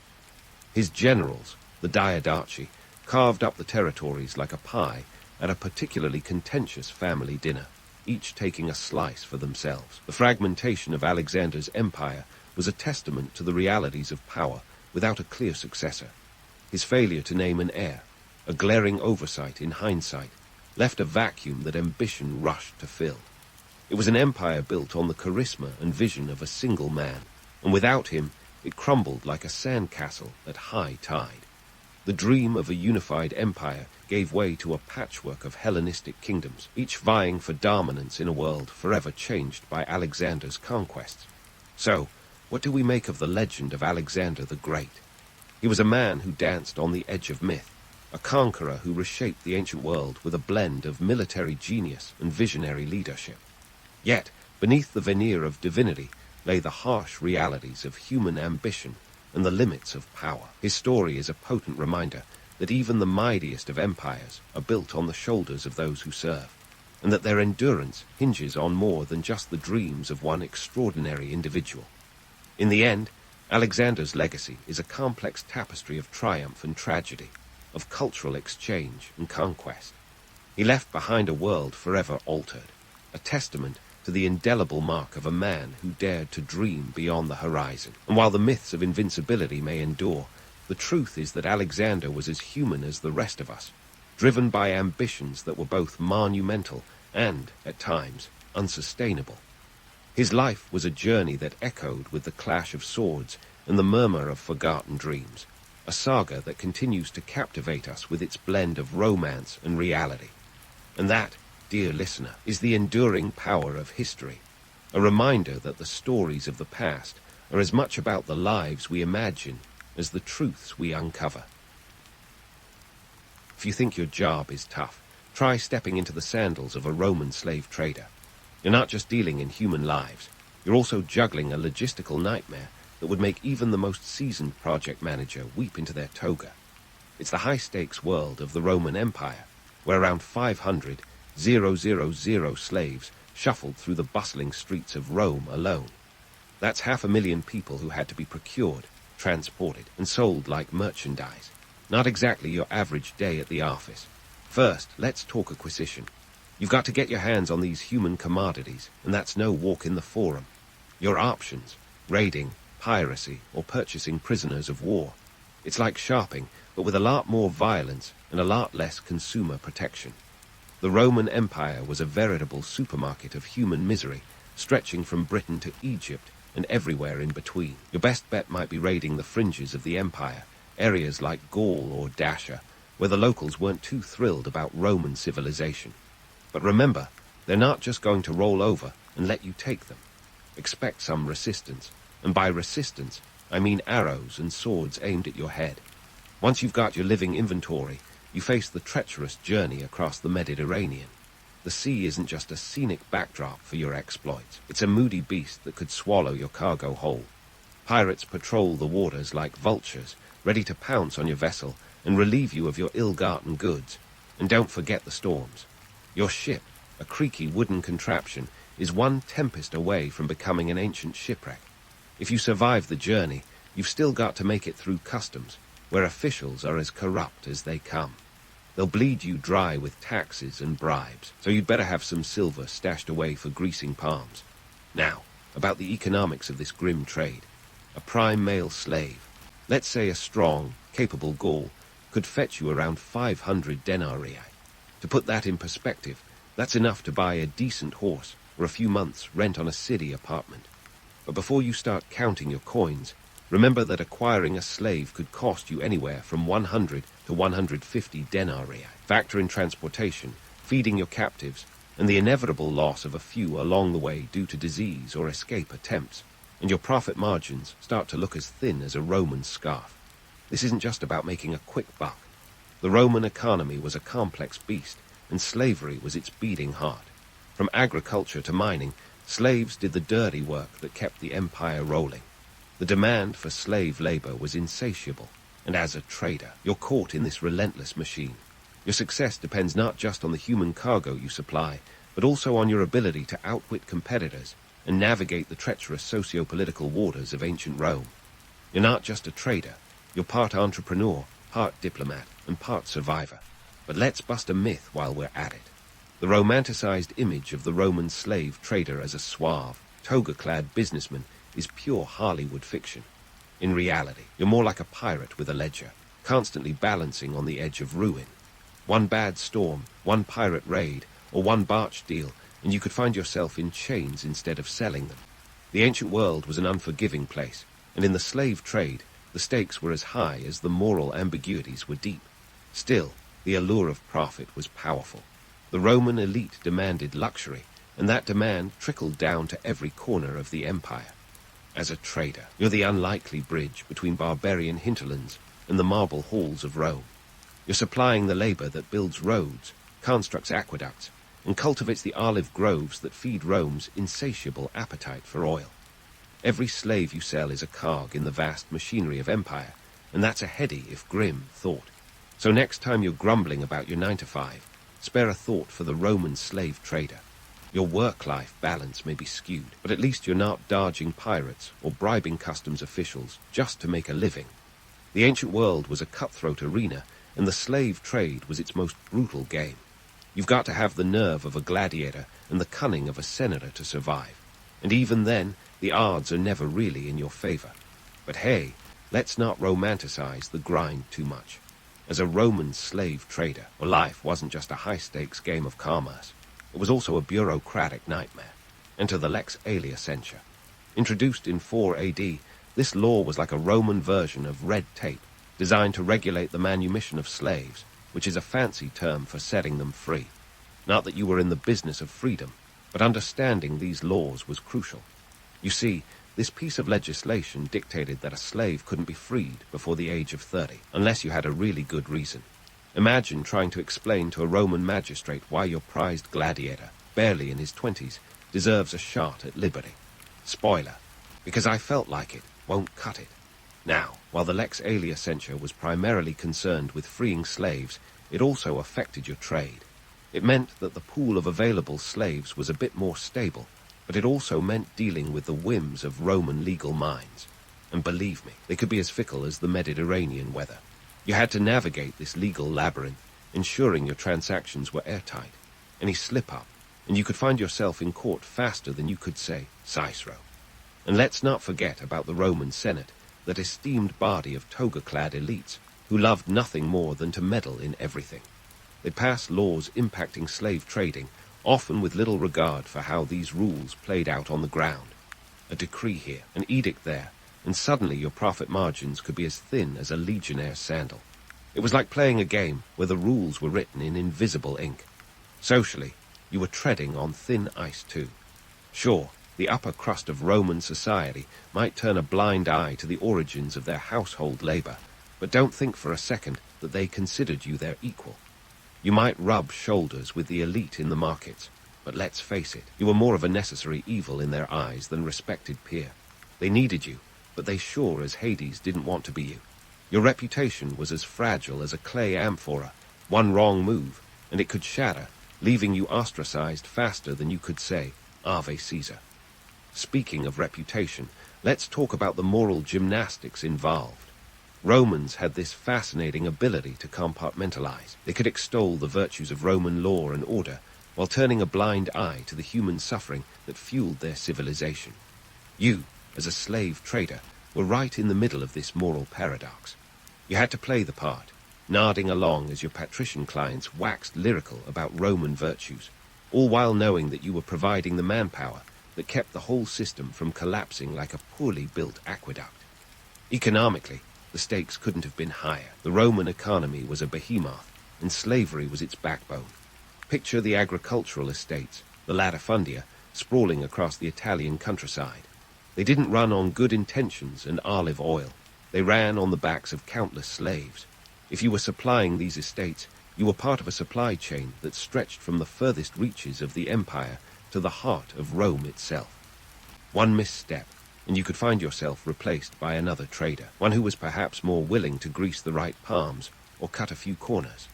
His generals, the Diadochi, carved up the territories like a pie at a particularly contentious family dinner, each taking a slice for themselves. The fragmentation of Alexander's empire was a testament to the realities of power without a clear successor. His failure to name an heir, a glaring oversight in hindsight, left a vacuum that ambition rushed to fill. It was an empire built on the charisma and vision of a single man, and without him, it crumbled like a sandcastle at high tide. The dream of a unified empire gave way to a patchwork of Hellenistic kingdoms, each vying for dominance in a world forever changed by Alexander's conquests. So, what do we make of the legend of Alexander the Great? He was a man who danced on the edge of myth, a conqueror who reshaped the ancient world with a blend of military genius and visionary leadership. Yet, beneath the veneer of divinity lay the harsh realities of human ambition and the limits of power. His story is a potent reminder that even the mightiest of empires are built on the shoulders of those who serve, and that their endurance hinges on more than just the dreams of one extraordinary individual. In the end, Alexander's legacy is a complex tapestry of triumph and tragedy, of cultural exchange and conquest. He left behind a world forever altered, a testament to the indelible mark of a man who dared to dream beyond the horizon. And while the myths of invincibility may endure, the truth is that Alexander was as human as the rest of us, driven by ambitions that were both monumental and, at times, unsustainable. His life was a journey that echoed with the clash of swords and the murmur of forgotten dreams, a saga that continues to captivate us with its blend of romance and reality. And that, dear listener, is the enduring power of history, a reminder that the stories of the past are as much about the lives we imagine as the truths we uncover. If you think your job is tough, try stepping into the sandals of a Roman slave trader. You're not just dealing in human lives, you're also juggling a logistical nightmare that would make even the most seasoned project manager weep into their toga. It's the high-stakes world of the Roman Empire, where around 500 slaves shuffled through the bustling streets of Rome alone. That's 500,000 people who had to be procured, transported, and sold like merchandise. Not exactly your average day at the office. First, let's talk acquisition. You've got to get your hands on these human commodities, and that's no walk in the forum. Your options: raiding, piracy, or purchasing prisoners of war. It's like shopping, but with a lot more violence and a lot less consumer protection. The Roman Empire was a veritable supermarket of human misery, stretching from Britain to Egypt and everywhere in between. Your best bet might be raiding the fringes of the empire, areas like Gaul or Dacia, where the locals weren't too thrilled about Roman civilization. But remember, they're not just going to roll over and let you take them. Expect some resistance, and by resistance, I mean arrows and swords aimed at your head. Once you've got your living inventory, you face the treacherous journey across the Mediterranean. The sea isn't just a scenic backdrop for your exploits. It's a moody beast that could swallow your cargo whole. Pirates patrol the waters like vultures, ready to pounce on your vessel and relieve you of your ill-gotten goods. And don't forget the storms. Your ship, a creaky wooden contraption, is one tempest away from becoming an ancient shipwreck. If you survive the journey, you've still got to make it through customs, where officials are as corrupt as they come. They'll bleed you dry with taxes and bribes, so you'd better have some silver stashed away for greasing palms. Now, about the economics of this grim trade. A prime male slave, let's say a strong, capable Gaul, could fetch you around 500 denarii. To put that in perspective, that's enough to buy a decent horse or a few months' rent on a city apartment. But before you start counting your coins, remember that acquiring a slave could cost you anywhere from 100 to 150 denarii. Factor in transportation, feeding your captives, and the inevitable loss of a few along the way due to disease or escape attempts, and your profit margins start to look as thin as a Roman scarf. This isn't just about making a quick buck. The Roman economy was a complex beast, and slavery was its beating heart. From agriculture to mining, slaves did the dirty work that kept the empire rolling. The demand for slave labor was insatiable, and as a trader, you're caught in this relentless machine. Your success depends not just on the human cargo you supply, but also on your ability to outwit competitors and navigate the treacherous socio-political waters of ancient Rome. You're not just a trader, you're part entrepreneur, part diplomat, and part survivor. But let's bust a myth while we're at it. The romanticized image of the Roman slave trader as a suave, toga-clad businessman is pure Hollywood fiction. In reality, you're more like a pirate with a ledger, constantly balancing on the edge of ruin. One bad storm, one pirate raid, or one barge deal, and you could find yourself in chains instead of selling them. The ancient world was an unforgiving place, and in the slave trade, the stakes were as high as the moral ambiguities were deep. Still, the allure of profit was powerful. The Roman elite demanded luxury, and that demand trickled down to every corner of the empire. As a trader, you're the unlikely bridge between barbarian hinterlands and the marble halls of Rome. You're supplying the labor that builds roads, constructs aqueducts, and cultivates the olive groves that feed Rome's insatiable appetite for oil. Every slave you sell is a cog in the vast machinery of empire, and that's a heady, if grim, thought. So next time you're grumbling about your 9-to-5, spare a thought for the Roman slave trader. Your work-life balance may be skewed, but at least you're not dodging pirates or bribing customs officials just to make a living. The ancient world was a cutthroat arena, and the slave trade was its most brutal game. You've got to have the nerve of a gladiator and the cunning of a senator to survive. And even then, the odds are never really in your favor. But hey, let's not romanticize the grind too much. As a Roman slave trader, life wasn't just a high-stakes game of commerce. It was also a bureaucratic nightmare. Enter the Lex Alia censure. Introduced in 4 AD, this law was like a Roman version of red tape, designed to regulate the manumission of slaves, which is a fancy term for setting them free. Not that you were in the business of freedom, but understanding these laws was crucial. You see, this piece of legislation dictated that a slave couldn't be freed before the age of 30, unless you had a really good reason. Imagine trying to explain to a Roman magistrate why your prized gladiator, barely in his 20s, deserves a shot at liberty. Spoiler, because I felt like it, won't cut it. Now, while the Lex Alia censure was primarily concerned with freeing slaves, it also affected your trade. It meant that the pool of available slaves was a bit more stable, but it also meant dealing with the whims of Roman legal minds. And believe me, they could be as fickle as the Mediterranean weather. You had to navigate this legal labyrinth, ensuring your transactions were airtight. Any slip-up, and you could find yourself in court faster than you could say, Cicero. And let's not forget about the Roman Senate, that esteemed body of toga-clad elites, who loved nothing more than to meddle in everything. They passed laws impacting slave trading, often with little regard for how these rules played out on the ground. A decree here, an edict there, and suddenly your profit margins could be as thin as a legionnaire's sandal. It was like playing a game where the rules were written in invisible ink. Socially, you were treading on thin ice too. Sure, the upper crust of Roman society might turn a blind eye to the origins of their household labor, but don't think for a second that they considered you their equal. You might rub shoulders with the elite in the markets, but let's face it, you were more of a necessary evil in their eyes than respected peer. They needed you, but they sure as Hades didn't want to be you. Your reputation was as fragile as a clay amphora. One wrong move, and it could shatter, leaving you ostracized faster than you could say, Ave Caesar. Speaking of reputation, let's talk about the moral gymnastics involved. Romans had this fascinating ability to compartmentalize. They could extol the virtues of Roman law and order, while turning a blind eye to the human suffering that fueled their civilization. You, as a slave trader, were right in the middle of this moral paradox. You had to play the part. nodding along as your patrician clients waxed lyrical about Roman virtues, all while knowing that you were providing the manpower that kept the whole system from collapsing like a poorly built aqueduct. Economically, the stakes couldn't have been higher. The Roman economy was a behemoth, and slavery was its backbone. Picture the agricultural estates, the latifundia, sprawling across the Italian countryside. They didn't run on good intentions and olive oil. They ran on the backs of countless slaves. If you were supplying these estates, you were part of a supply chain that stretched from the furthest reaches of the empire to the heart of Rome itself. One misstep, and you could find yourself replaced by another trader, one who was perhaps more willing to grease the right palms or cut a few corners.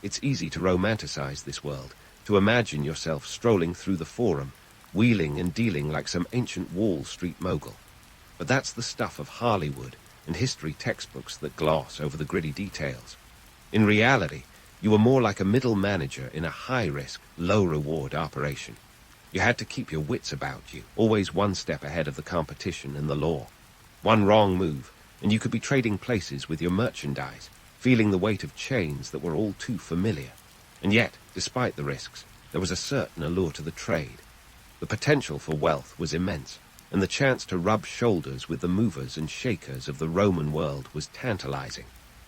It's easy to romanticize this world, to imagine yourself strolling through the forum, wheeling and dealing like some ancient Wall Street mogul. But that's the stuff of Hollywood and history textbooks that gloss over the gritty details. In reality, you were more like a middle manager in a high-risk, low-reward operation. You had to keep your wits about you, always one step ahead of the competition and the law. One wrong move, and you could be trading places with your merchandise, feeling the weight of chains that were all too familiar. And yet, despite the risks, there was a certain allure to the trade. The potential for wealth was immense, and the chance to rub shoulders with the movers and shakers of the Roman world was tantalizing.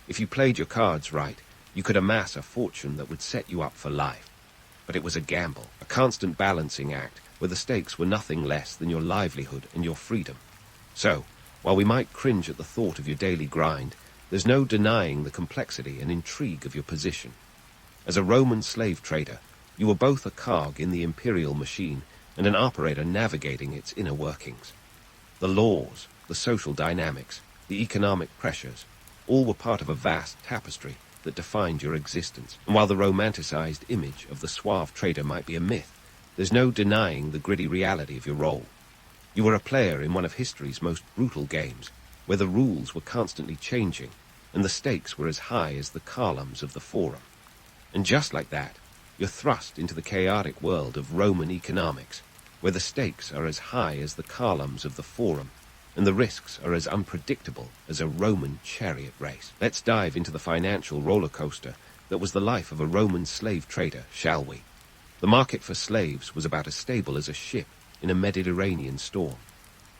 If you played your cards right, you could amass a fortune that would set you up for life. But it was a gamble, a constant balancing act, where the stakes were nothing less than your livelihood and your freedom. So, while we might cringe at the thought of your daily grind, there's no denying the complexity and intrigue of your position. As a Roman slave trader, you were both a cog in the imperial machine and an operator navigating its inner workings. The laws, the social dynamics, the economic pressures, all were part of a vast tapestry that defined your existence. And while the romanticized image of the suave trader might be a myth, there's no denying the gritty reality of your role. You were a player in one of history's most brutal games, where the rules were constantly changing, and the stakes were as high as the columns of the Forum. And just like that, you're thrust into the chaotic world of Roman economics, where the stakes are as high as the columns of the Forum, and the risks are as unpredictable as a Roman chariot race. Let's dive into the financial roller coaster that was the life of a Roman slave trader, shall we? The market for slaves was about as stable as a ship in a Mediterranean storm.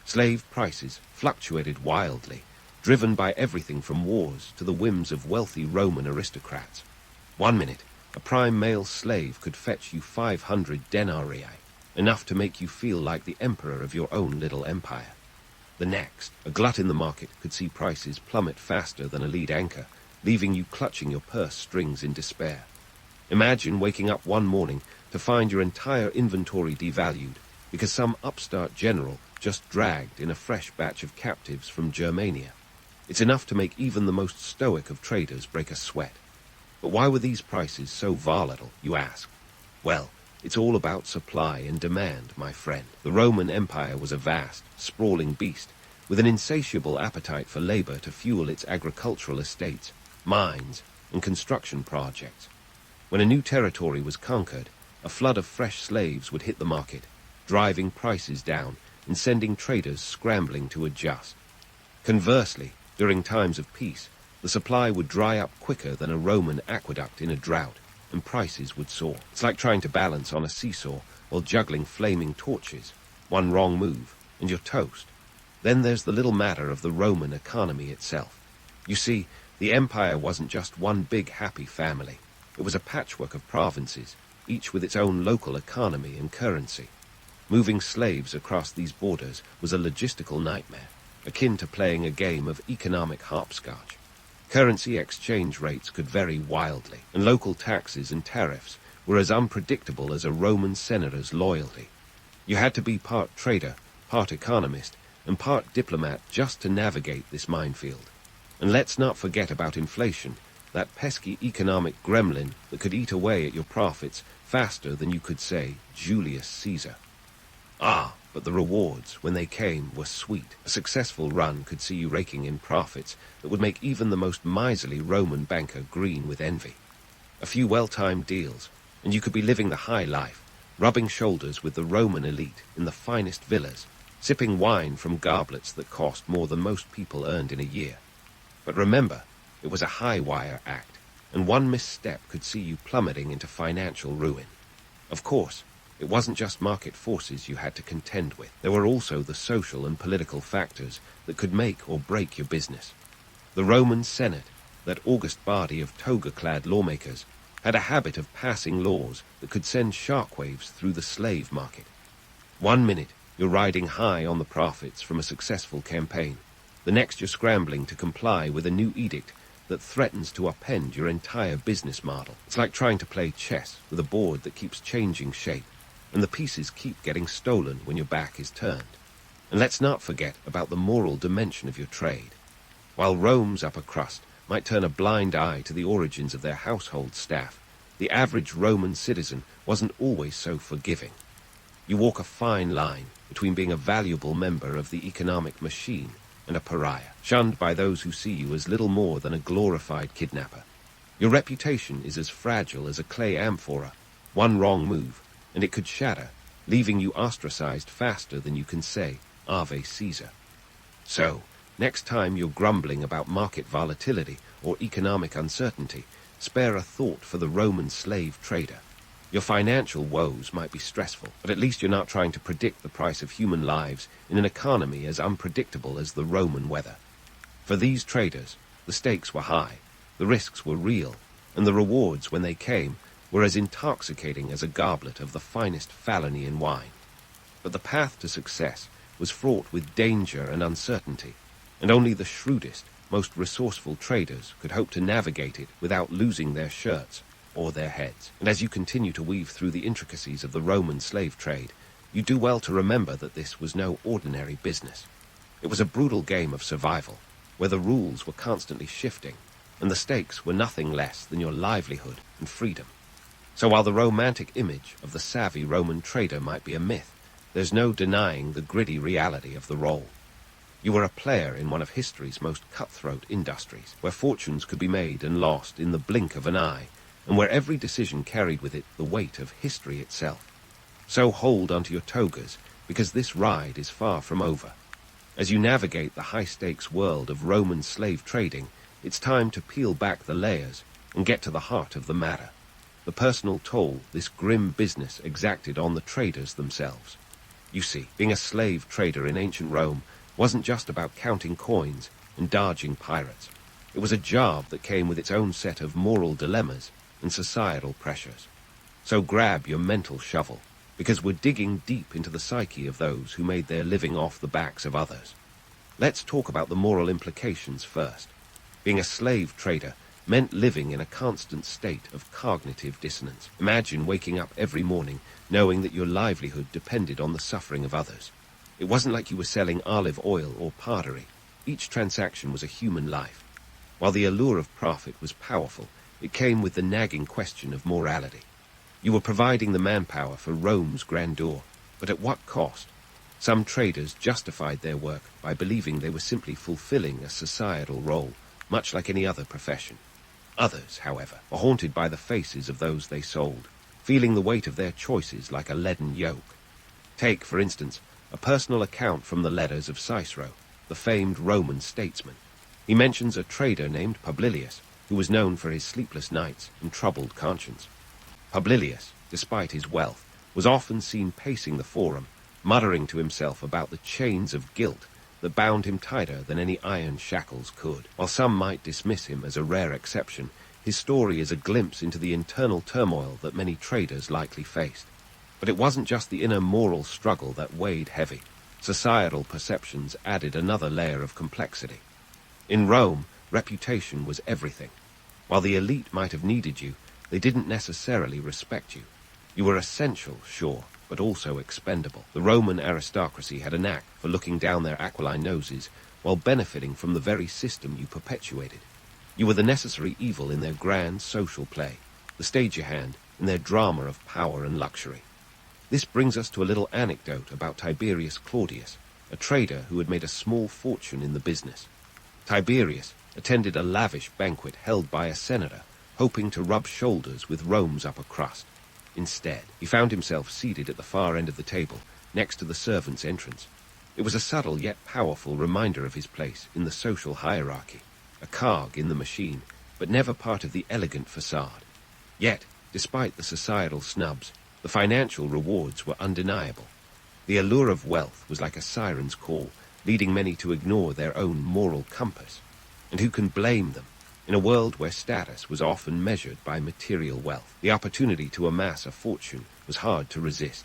Slave prices fluctuated wildly, driven by everything from wars to the whims of wealthy Roman aristocrats. One minute, a prime male slave could fetch you 500 denarii, enough to make you feel like the emperor of your own little empire. The next, a glut in the market could see prices plummet faster than a lead anchor, leaving you clutching your purse strings in despair. Imagine waking up one morning to find your entire inventory devalued because some upstart general just dragged in a fresh batch of captives from Germania. It's enough to make even the most stoic of traders break a sweat. But why were these prices so volatile, you ask? Well, it's all about supply and demand, my friend. The Roman Empire was a vast, sprawling beast, with an insatiable appetite for labor to fuel its agricultural estates, mines, and construction projects. When a new territory was conquered, a flood of fresh slaves would hit the market, driving prices down and sending traders scrambling to adjust. Conversely, during times of peace, the supply would dry up quicker than a Roman aqueduct in a drought, and prices would soar. It's like trying to balance on a seesaw while juggling flaming torches. One wrong move, and you're toast. Then there's the little matter of the Roman economy itself. You see, the empire wasn't just one big happy family. It was a patchwork of provinces, each with its own local economy and currency. Moving slaves across these borders was a logistical nightmare, akin to playing a game of economic hopscotch. Currency exchange rates could vary wildly, and local taxes and tariffs were as unpredictable as a Roman senator's loyalty. You had to be part trader, part economist, and part diplomat just to navigate this minefield. And let's not forget about inflation, that pesky economic gremlin that could eat away at your profits faster than you could say Julius Caesar. But the rewards, when they came, were sweet. A successful run could see you raking in profits that would make even the most miserly Roman banker green with envy. A few well-timed deals, and you could be living the high life, rubbing shoulders with the Roman elite in the finest villas, sipping wine from goblets that cost more than most people earned in a year. But remember, it was a high-wire act. and one misstep could see you plummeting into financial ruin. Of course, it wasn't just market forces you had to contend with. There were also the social and political factors that could make or break your business. The Roman Senate, that august body of toga-clad lawmakers, had a habit of passing laws that could send shockwaves through the slave market. One minute, you're riding high on the profits from a successful campaign. The next, you're scrambling to comply with a new edict that threatens to upend your entire business model. It's like trying to play chess with a board that keeps changing shape, and the pieces keep getting stolen when your back is turned. And let's not forget about the moral dimension of your trade. While Rome's upper crust might turn a blind eye to the origins of their household staff, the average Roman citizen wasn't always so forgiving. You walk a fine line between being a valuable member of the economic machine and a pariah, shunned by those who see you as little more than a glorified kidnapper. Your reputation is as fragile as a clay amphora. One wrong move, and it could shatter, leaving you ostracized faster than you can say, Ave Caesar. So, next time you're grumbling about market volatility or economic uncertainty, spare a thought for the Roman slave trader. Your financial woes might be stressful, but at least you're not trying to predict the price of human lives in an economy as unpredictable as the Roman weather. For these traders, the stakes were high, the risks were real, and the rewards, when they came, were as intoxicating as a goblet of the finest Falernian wine. But the path to success was fraught with danger and uncertainty, and only the shrewdest, most resourceful traders could hope to navigate it without losing their shirts or their heads. And as you continue to weave through the intricacies of the Roman slave trade, you do well to remember that this was no ordinary business. It was a brutal game of survival, where the rules were constantly shifting, and the stakes were nothing less than your livelihood and freedom. So while the romantic image of the savvy Roman trader might be a myth, there's no denying the gritty reality of the role. You were a player in one of history's most cutthroat industries, where fortunes could be made and lost in the blink of an eye, and where every decision carried with it the weight of history itself. So hold onto your togas, because this ride is far from over. As you navigate the high-stakes world of Roman slave trading, it's time to peel back the layers and get to the heart of the matter, the personal toll this grim business exacted on the traders themselves. You see, being a slave trader in ancient Rome wasn't just about counting coins and dodging pirates. It was a job that came with its own set of moral dilemmas and societal pressures. So grab your mental shovel, because we're digging deep into the psyche of those who made their living off the backs of others. Let's talk about the moral implications first. Being a slave trader meant living in a constant state of cognitive dissonance. Imagine waking up every morning knowing that your livelihood depended on the suffering of others. It wasn't like you were selling olive oil or pottery. Each transaction was a human life. While the allure of profit was powerful, it came with the nagging question of morality. You were providing the manpower for Rome's grandeur, but at what cost? Some traders justified their work by believing they were simply fulfilling a societal role, much like any other profession. Others, however, were haunted by the faces of those they sold, feeling the weight of their choices like a leaden yoke. Take, for instance, a personal account from the letters of Cicero, the famed Roman statesman. He mentions a trader named Publilius, who was known for his sleepless nights and troubled conscience. Publilius, despite his wealth, was often seen pacing the forum, muttering to himself about the chains of guilt that bound him tighter than any iron shackles could. While some might dismiss him as a rare exception, his story is a glimpse into the internal turmoil that many traders likely faced. But it wasn't just the inner moral struggle that weighed heavy. Societal perceptions added another layer of complexity. In Rome, reputation was everything. While the elite might have needed you, they didn't necessarily respect you. You were essential, sure, but also expendable. The Roman aristocracy had a knack for looking down their aquiline noses while benefiting from the very system you perpetuated. You were the necessary evil in their grand social play, the stager hand in their drama of power and luxury. This brings us to a little anecdote about Tiberius Claudius, a trader who had made a small fortune in the business. Tiberius attended a lavish banquet held by a senator, hoping to rub shoulders with Rome's upper crust. Instead, he found himself seated at the far end of the table, next to the servants' entrance. It was a subtle yet powerful reminder of his place in the social hierarchy, a cog in the machine, but never part of the elegant facade. Yet, despite the societal snubs, the financial rewards were undeniable. The allure of wealth was like a siren's call, leading many to ignore their own moral compass. And who can blame them? In a world where status was often measured by material wealth, the opportunity to amass a fortune was hard to resist.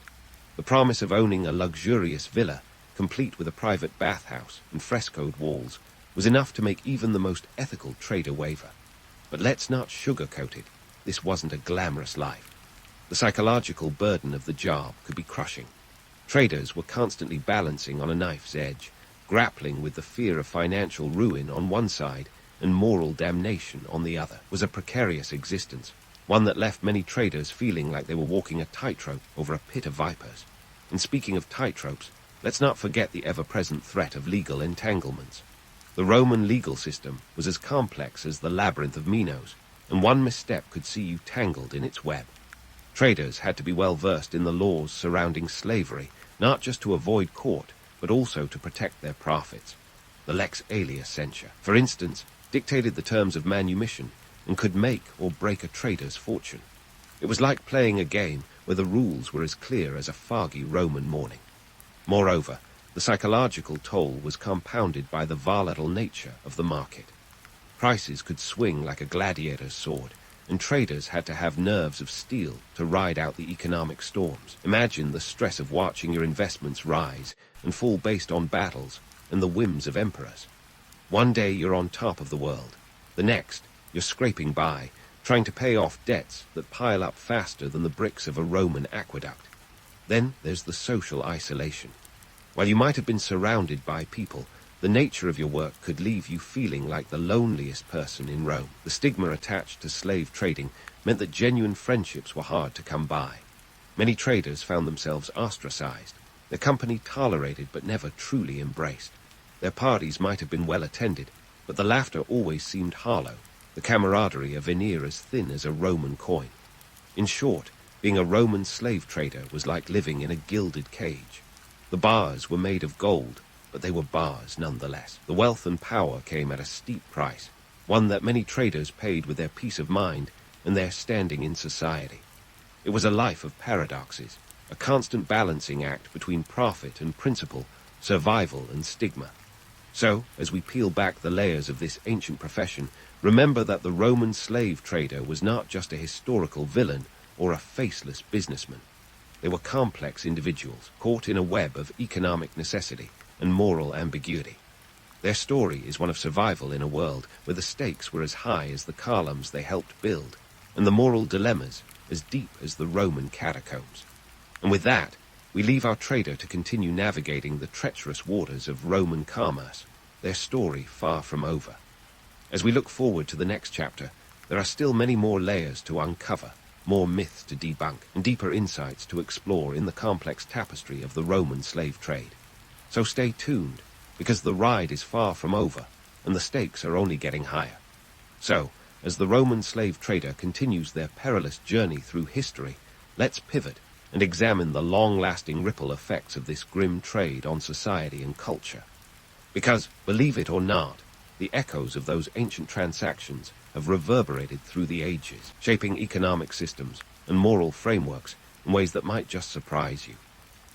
The promise of owning a luxurious villa, complete with a private bathhouse and frescoed walls, was enough to make even the most ethical trader waver. But let's not sugarcoat it. This wasn't a glamorous life. The psychological burden of the job could be crushing. Traders were constantly balancing on a knife's edge, grappling with the fear of financial ruin on one side and moral damnation on the other. It was a precarious existence, one that left many traders feeling like they were walking a tightrope over a pit of vipers. And speaking of tightropes, let's not forget the ever-present threat of legal entanglements. The Roman legal system was as complex as the labyrinth of Minos, and one misstep could see you tangled in its web. Traders had to be well versed in the laws surrounding slavery, not just to avoid court, but also to protect their profits. The lex alias censure, for instance, dictated the terms of manumission and could make or break a trader's fortune. It was like playing a game where the rules were as clear as a foggy Roman morning. Moreover, the psychological toll was compounded by the volatile nature of the market. Prices could swing like a gladiator's sword, and traders had to have nerves of steel to ride out the economic storms. Imagine the stress of watching your investments rise and fall based on battles and the whims of emperors. One day you're on top of the world. The next, you're scraping by, trying to pay off debts that pile up faster than the bricks of a Roman aqueduct. Then there's the social isolation. While you might have been surrounded by people, the nature of your work could leave you feeling like the loneliest person in Rome. The stigma attached to slave trading meant that genuine friendships were hard to come by. Many traders found themselves ostracized. Their company tolerated but never truly embraced. Their parties might have been well attended, but the laughter always seemed hollow, the camaraderie a veneer as thin as a Roman coin. In short, being a Roman slave trader was like living in a gilded cage. The bars were made of gold, but they were bars nonetheless. The wealth and power came at a steep price, one that many traders paid with their peace of mind and their standing in society. It was a life of paradoxes, a constant balancing act between profit and principle, survival and stigma. So, as we peel back the layers of this ancient profession, remember that the Roman slave trader was not just a historical villain or a faceless businessman. They were complex individuals, caught in a web of economic necessity and moral ambiguity. Their story is one of survival in a world where the stakes were as high as the columns they helped build, and the moral dilemmas as deep as the Roman catacombs. And with that, we leave our trader to continue navigating the treacherous waters of Roman commerce, their story far from over. As we look forward to the next chapter, there are still many more layers to uncover, more myths to debunk, and deeper insights to explore in the complex tapestry of the Roman slave trade. So stay tuned, because the ride is far from over, and the stakes are only getting higher. So, as the Roman slave trader continues their perilous journey through history, let's pivot and examine the long-lasting ripple effects of this grim trade on society and culture. Because, believe it or not, the echoes of those ancient transactions have reverberated through the ages, shaping economic systems and moral frameworks in ways that might just surprise you.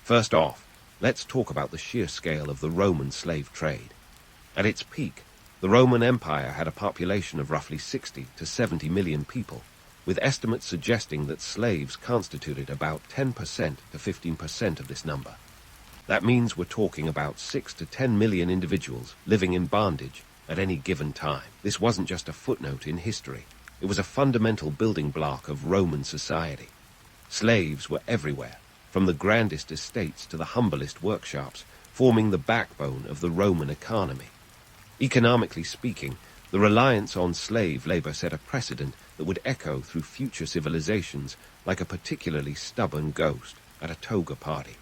First off, let's talk about the sheer scale of the Roman slave trade. At its peak, the Roman Empire had a population of roughly 60 to 70 million people, with estimates suggesting that slaves constituted about 10% to 15% of this number. That means we're talking about 6 to 10 million individuals living in bondage at any given time. This wasn't just a footnote in history. It was a fundamental building block of Roman society. Slaves were everywhere, from the grandest estates to the humblest workshops, forming the backbone of the Roman economy. Economically speaking, the reliance on slave labor set a precedent that would echo through future civilizations like a particularly stubborn ghost at a toga party.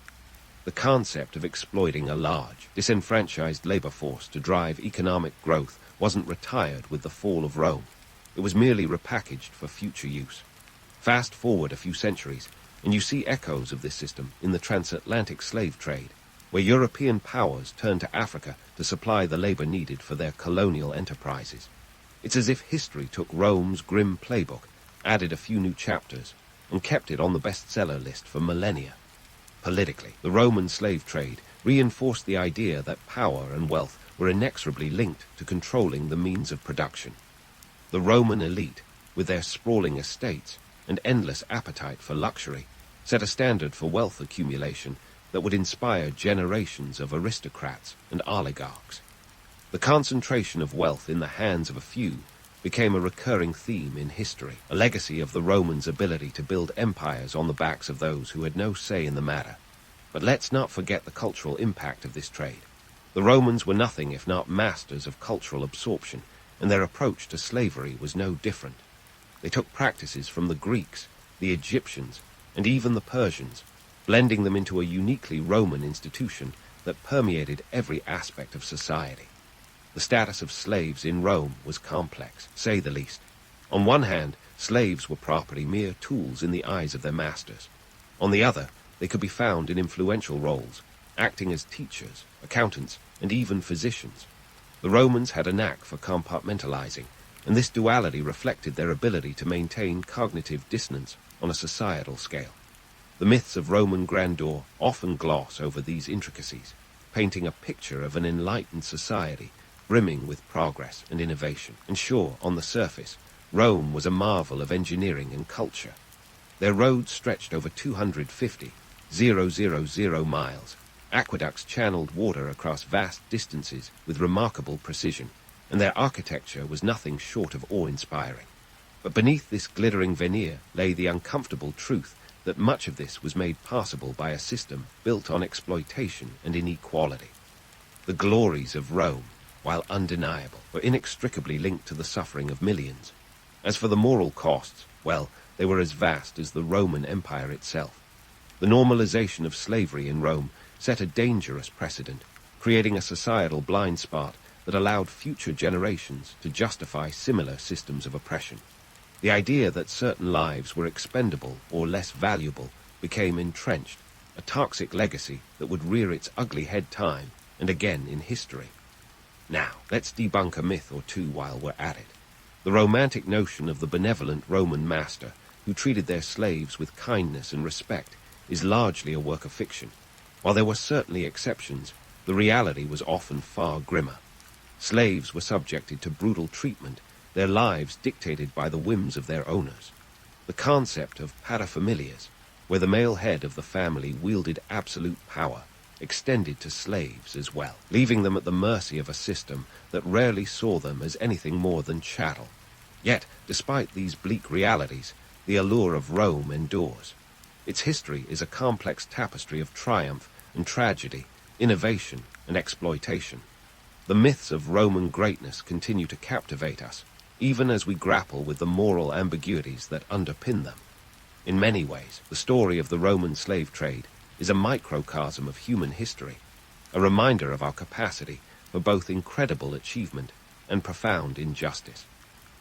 The concept of exploiting a large, disenfranchised labor force to drive economic growth wasn't retired with the fall of Rome. It was merely repackaged for future use. Fast forward a few centuries, and you see echoes of this system in the transatlantic slave trade, where European powers turned to Africa to supply the labor needed for their colonial enterprises. It's as if history took Rome's grim playbook, added a few new chapters, and kept it on the bestseller list for millennia. Politically, the Roman slave trade reinforced the idea that power and wealth were inexorably linked to controlling the means of production. The Roman elite, with their sprawling estates and endless appetite for luxury, set a standard for wealth accumulation that would inspire generations of aristocrats and oligarchs. The concentration of wealth in the hands of a few became a recurring theme in history, a legacy of the Romans' ability to build empires on the backs of those who had no say in the matter. But let's not forget the cultural impact of this trade. The Romans were nothing if not masters of cultural absorption, and their approach to slavery was no different. They took practices from the Greeks, the Egyptians, and even the Persians, blending them into a uniquely Roman institution that permeated every aspect of society. The status of slaves in Rome was complex, say the least. On one hand, slaves were property, mere tools in the eyes of their masters. On the other, they could be found in influential roles, acting as teachers, accountants, and even physicians. The Romans had a knack for compartmentalizing, and this duality reflected their ability to maintain cognitive dissonance on a societal scale. The myths of Roman grandeur often gloss over these intricacies, painting a picture of an enlightened society brimming with progress and innovation. And sure, on the surface, Rome was a marvel of engineering and culture. Their roads stretched over 250,000 miles. Aqueducts channeled water across vast distances with remarkable precision, and their architecture was nothing short of awe-inspiring. But beneath this glittering veneer lay the uncomfortable truth that much of this was made possible by a system built on exploitation and inequality. The glories of Rome, while undeniable, were inextricably linked to the suffering of millions. As for the moral costs, well, they were as vast as the Roman Empire itself. The normalization of slavery in Rome set a dangerous precedent, creating a societal blind spot that allowed future generations to justify similar systems of oppression. The idea that certain lives were expendable or less valuable became entrenched, a toxic legacy that would rear its ugly head time and again in history. Now, let's debunk a myth or two while we're at it. The romantic notion of the benevolent Roman master who treated their slaves with kindness and respect is largely a work of fiction. While there were certainly exceptions, the reality was often far grimmer. Slaves were subjected to brutal treatment, their lives dictated by the whims of their owners. The concept of paterfamilias, where the male head of the family wielded absolute power, extended to slaves as well, leaving them at the mercy of a system that rarely saw them as anything more than chattel. Yet, despite these bleak realities, the allure of Rome endures. Its history is a complex tapestry of triumph and tragedy, innovation and exploitation. The myths of Roman greatness continue to captivate us, even as we grapple with the moral ambiguities that underpin them. In many ways, the story of the Roman slave trade is a microcosm of human history, a reminder of our capacity for both incredible achievement and profound injustice.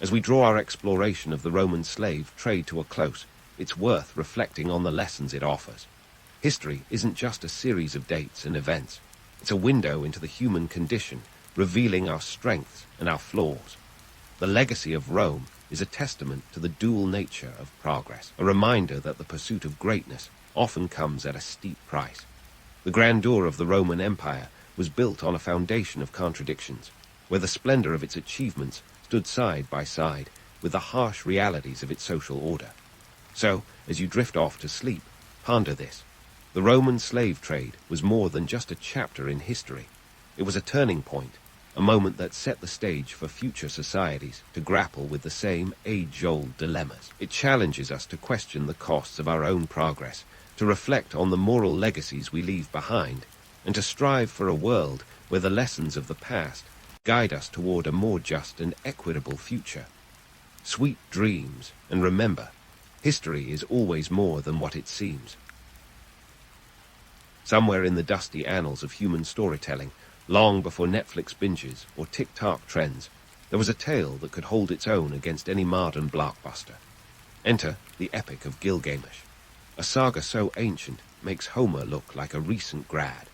As we draw our exploration of the Roman slave trade to a close, it's worth reflecting on the lessons it offers. History isn't just a series of dates and events. It's a window into the human condition, revealing our strengths and our flaws. The legacy of Rome is a testament to the dual nature of progress, a reminder that the pursuit of greatness often comes at a steep price. The grandeur of the Roman Empire was built on a foundation of contradictions, where the splendor of its achievements stood side by side with the harsh realities of its social order. So, as you drift off to sleep, ponder this. The Roman slave trade was more than just a chapter in history. It was a turning point, a moment that set the stage for future societies to grapple with the same age-old dilemmas. It challenges us to question the costs of our own progress, to reflect on the moral legacies we leave behind, and to strive for a world where the lessons of the past guide us toward a more just and equitable future. Sweet dreams, and remember, history is always more than what it seems. Somewhere in the dusty annals of human storytelling, long before Netflix binges or TikTok trends, there was a tale that could hold its own against any modern blockbuster. Enter the epic of Gilgamesh. A saga so ancient makes Homer look like a recent grad.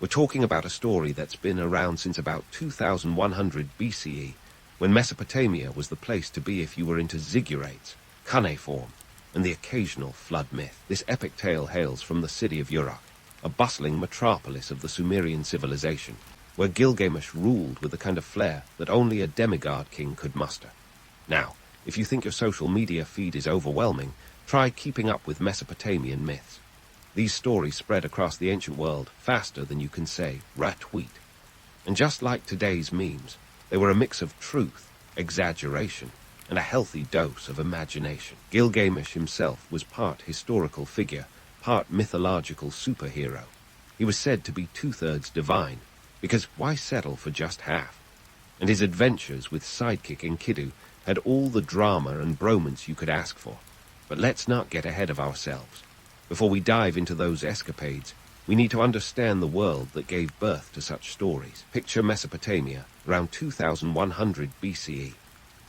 We're talking about a story that's been around since about 2100 BCE, when Mesopotamia was the place to be if you were into ziggurats, cuneiform, and the occasional flood myth. This epic tale hails from the city of Uruk, a bustling metropolis of the Sumerian civilization, where Gilgamesh ruled with the kind of flair that only a demigod king could muster. Now, if you think your social media feed is overwhelming, try keeping up with Mesopotamian myths. These stories spread across the ancient world faster than you can say retweet. And just like today's memes, they were a mix of truth, exaggeration, and a healthy dose of imagination. Gilgamesh himself was part historical figure, part mythological superhero. He was said to be two-thirds divine, because why settle for just half? And his adventures with sidekick Enkidu had all the drama and bromance you could ask for. But let's not get ahead of ourselves. Before we dive into those escapades, we need to understand the world that gave birth to such stories. Picture Mesopotamia around 2100 BCE,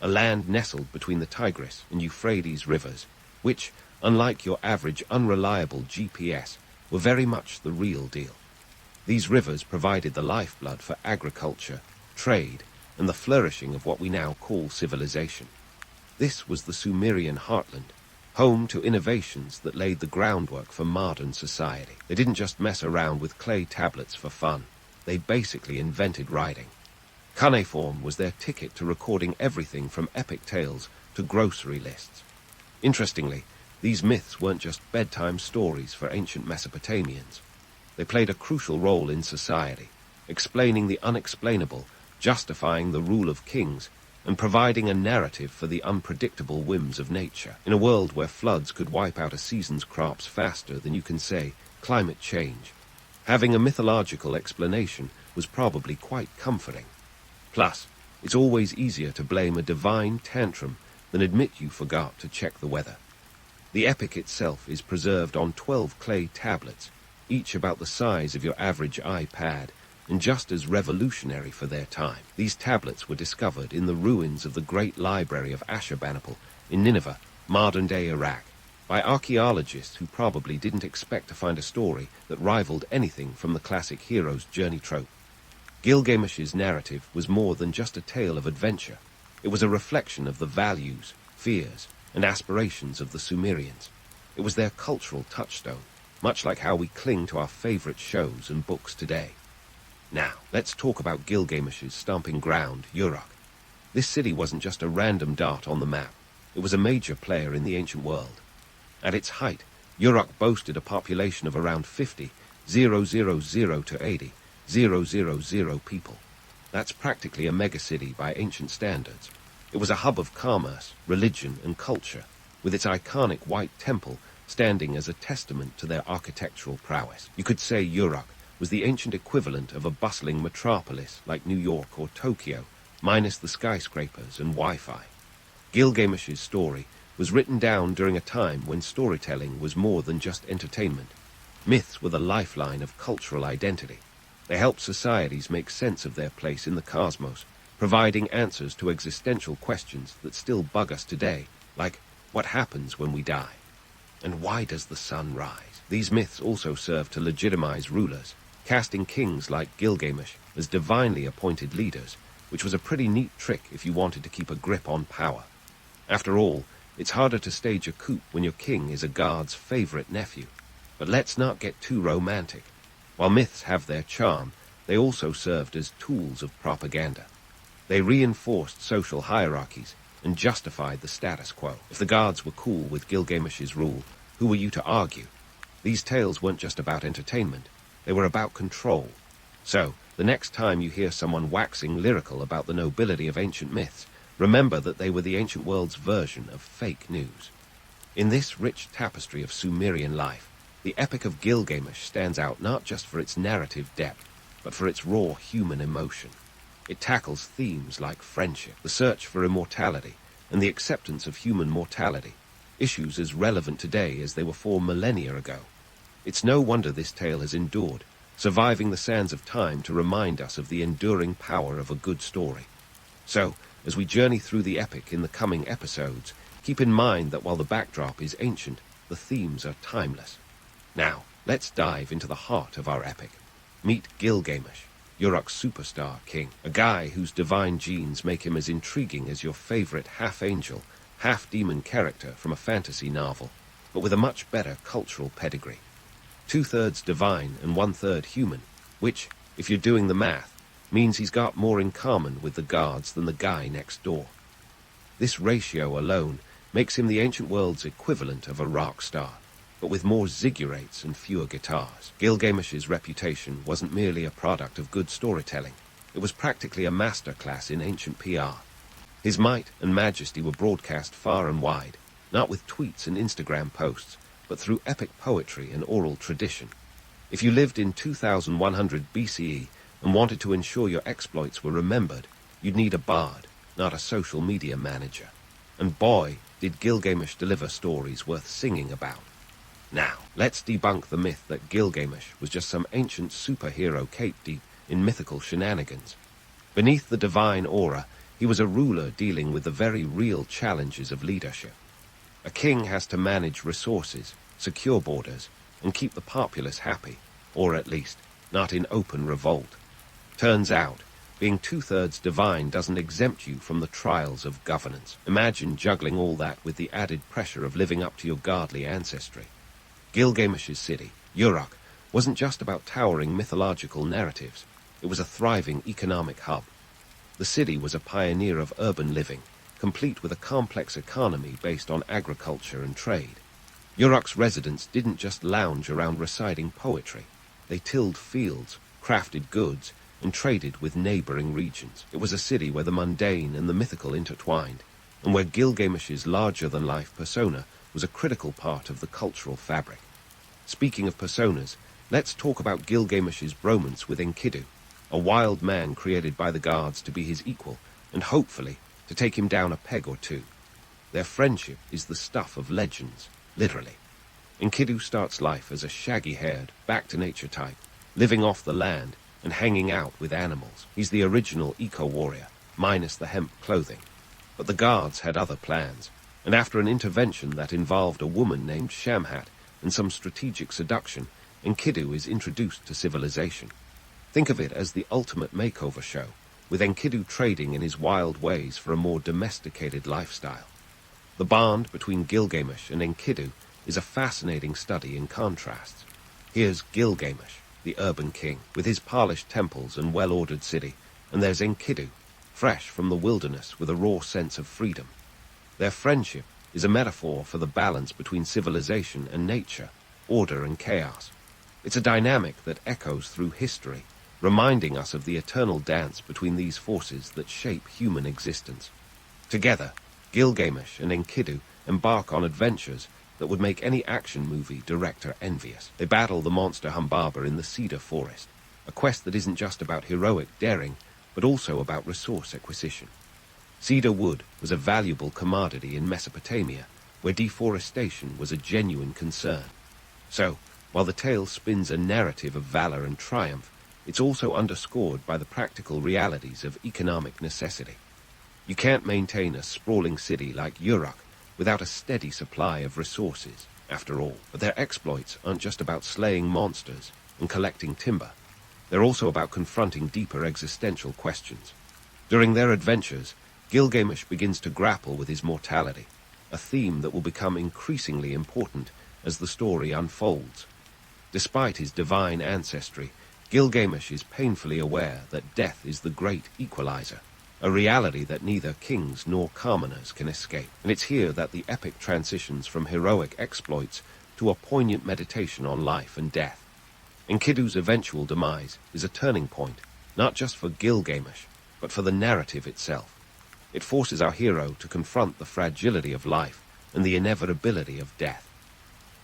a land nestled between the Tigris and Euphrates rivers, which, unlike your average unreliable GPS, were very much the real deal. These rivers provided the lifeblood for agriculture, trade, and the flourishing of what we now call civilization. This was the Sumerian heartland, home to innovations that laid the groundwork for modern society. They didn't just mess around with clay tablets for fun. They basically invented writing. Cuneiform was their ticket to recording everything from epic tales to grocery lists. Interestingly, these myths weren't just bedtime stories for ancient Mesopotamians. They played a crucial role in society, explaining the unexplainable, justifying the rule of kings, and providing a narrative for the unpredictable whims of nature. In a world where floods could wipe out a season's crops faster than you can say climate change, having a mythological explanation was probably quite comforting. Plus, it's always easier to blame a divine tantrum than admit you forgot to check the weather. The epic itself is preserved on 12 clay tablets, each about the size of your average iPad, and just as revolutionary for their time. These tablets were discovered in the ruins of the great library of Ashurbanipal in Nineveh, modern-day Iraq, by archaeologists who probably didn't expect to find a story that rivaled anything from the classic hero's journey trope. Gilgamesh's narrative was more than just a tale of adventure. It was a reflection of the values, fears, and aspirations of the Sumerians. It was their cultural touchstone, much like how we cling to our favorite shows and books today. Now, let's talk about Gilgamesh's stomping ground, Uruk. This city wasn't just a random dot on the map. It was a major player in the ancient world. At its height, Uruk boasted a population of around 50,000 to 80,000 people. That's practically a megacity by ancient standards. It was a hub of commerce, religion, and culture, with its iconic white temple standing as a testament to their architectural prowess. You could say Uruk was the ancient equivalent of a bustling metropolis like New York or Tokyo, minus the skyscrapers and Wi-Fi. Gilgamesh's story was written down during a time when storytelling was more than just entertainment. Myths were the lifeline of cultural identity. They helped societies make sense of their place in the cosmos, providing answers to existential questions that still bug us today, like what happens when we die? And why does the sun rise? These myths also serve to legitimize rulers, casting kings like Gilgamesh as divinely appointed leaders, which was a pretty neat trick if you wanted to keep a grip on power. After all, it's harder to stage a coup when your king is a god's favorite nephew. But let's not get too romantic. While myths have their charm, they also served as tools of propaganda. They reinforced social hierarchies and justified the status quo. If the gods were cool with Gilgamesh's rule, who were you to argue? These tales weren't just about entertainment. They were about control. So, the next time you hear someone waxing lyrical about the nobility of ancient myths, remember that they were the ancient world's version of fake news. In this rich tapestry of Sumerian life, the Epic of Gilgamesh stands out not just for its narrative depth, but for its raw human emotion. It tackles themes like friendship, the search for immortality, and the acceptance of human mortality, issues as relevant today as they were 4 millennia ago. It's no wonder this tale has endured, surviving the sands of time to remind us of the enduring power of a good story. So, as we journey through the epic in the coming episodes, keep in mind that while the backdrop is ancient, the themes are timeless. Now, let's dive into the heart of our epic. Meet Gilgamesh, Uruk's superstar king, a guy whose divine genes make him as intriguing as your favorite half-angel, half-demon character from a fantasy novel, but with a much better cultural pedigree. 2/3 divine and 1/3 human, which, if you're doing the math, means he's got more in common with the gods than the guy next door. This ratio alone makes him the ancient world's equivalent of a rock star, but with more ziggurates and fewer guitars. Gilgamesh's reputation wasn't merely a product of good storytelling. It was practically a masterclass in ancient PR. His might and majesty were broadcast far and wide, not with tweets and Instagram posts, but through epic poetry and oral tradition. If you lived in 2100 BCE and wanted to ensure your exploits were remembered, you'd need a bard, not a social media manager. And boy, did Gilgamesh deliver stories worth singing about. Now, let's debunk the myth that Gilgamesh was just some ancient superhero cape-deep in mythical shenanigans. Beneath the divine aura, he was a ruler dealing with the very real challenges of leadership. A king has to manage resources, secure borders, and keep the populace happy, or at least, not in open revolt. Turns out, being 2/3 divine doesn't exempt you from the trials of governance. Imagine juggling all that with the added pressure of living up to your godly ancestry. Gilgamesh's city, Uruk, wasn't just about towering mythological narratives. It was a thriving economic hub. The city was a pioneer of urban living, complete with a complex economy based on agriculture and trade. Uruk's residents didn't just lounge around reciting poetry. They tilled fields, crafted goods, and traded with neighboring regions. It was a city where the mundane and the mythical intertwined, and where Gilgamesh's larger-than-life persona was a critical part of the cultural fabric. Speaking of personas, let's talk about Gilgamesh's bromance with Enkidu, a wild man created by the gods to be his equal, and hopefully to take him down a peg or two. Their friendship is the stuff of legends, literally. Enkidu starts life as a shaggy-haired, back-to-nature type, living off the land and hanging out with animals. He's the original eco-warrior, minus the hemp clothing. But the gods had other plans, and after an intervention that involved a woman named Shamhat and some strategic seduction, Enkidu is introduced to civilization. Think of it as the ultimate makeover show, with Enkidu trading in his wild ways for a more domesticated lifestyle. The bond between Gilgamesh and Enkidu is a fascinating study in contrasts. Here's Gilgamesh, the urban king, with his polished temples and well-ordered city, and there's Enkidu, fresh from the wilderness with a raw sense of freedom. Their friendship is a metaphor for the balance between civilization and nature, order and chaos. It's a dynamic that echoes through history, reminding us of the eternal dance between these forces that shape human existence. Together, Gilgamesh and Enkidu embark on adventures that would make any action movie director envious. They battle the monster Humbaba in the cedar forest, a quest that isn't just about heroic daring, but also about resource acquisition. Cedar wood was a valuable commodity in Mesopotamia, where deforestation was a genuine concern. So, while the tale spins a narrative of valor and triumph, it's also underscored by the practical realities of economic necessity. You can't maintain a sprawling city like Uruk without a steady supply of resources, after all. But their exploits aren't just about slaying monsters and collecting timber. They're also about confronting deeper existential questions. During their adventures, Gilgamesh begins to grapple with his mortality, a theme that will become increasingly important as the story unfolds. Despite his divine ancestry, Gilgamesh is painfully aware that death is the great equalizer, a reality that neither kings nor commoners can escape. And it's here that the epic transitions from heroic exploits to a poignant meditation on life and death. Enkidu's eventual demise is a turning point, not just for Gilgamesh, but for the narrative itself. It forces our hero to confront the fragility of life and the inevitability of death.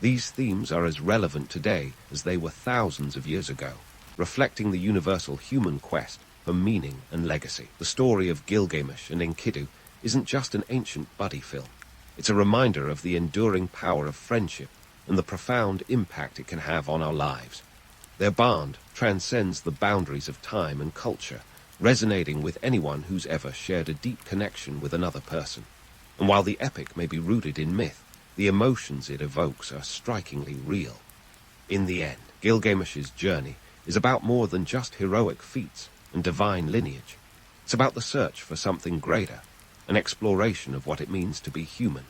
These themes are as relevant today as they were thousands of years ago, reflecting the universal human quest for meaning and legacy. The story of Gilgamesh and Enkidu isn't just an ancient buddy film. It's a reminder of the enduring power of friendship and the profound impact it can have on our lives. Their bond transcends the boundaries of time and culture, resonating with anyone who's ever shared a deep connection with another person. And while the epic may be rooted in myth, the emotions it evokes are strikingly real. In the end, Gilgamesh's journey is about more than just heroic feats and divine lineage. It's about the search for something greater, an exploration of what it means to be human.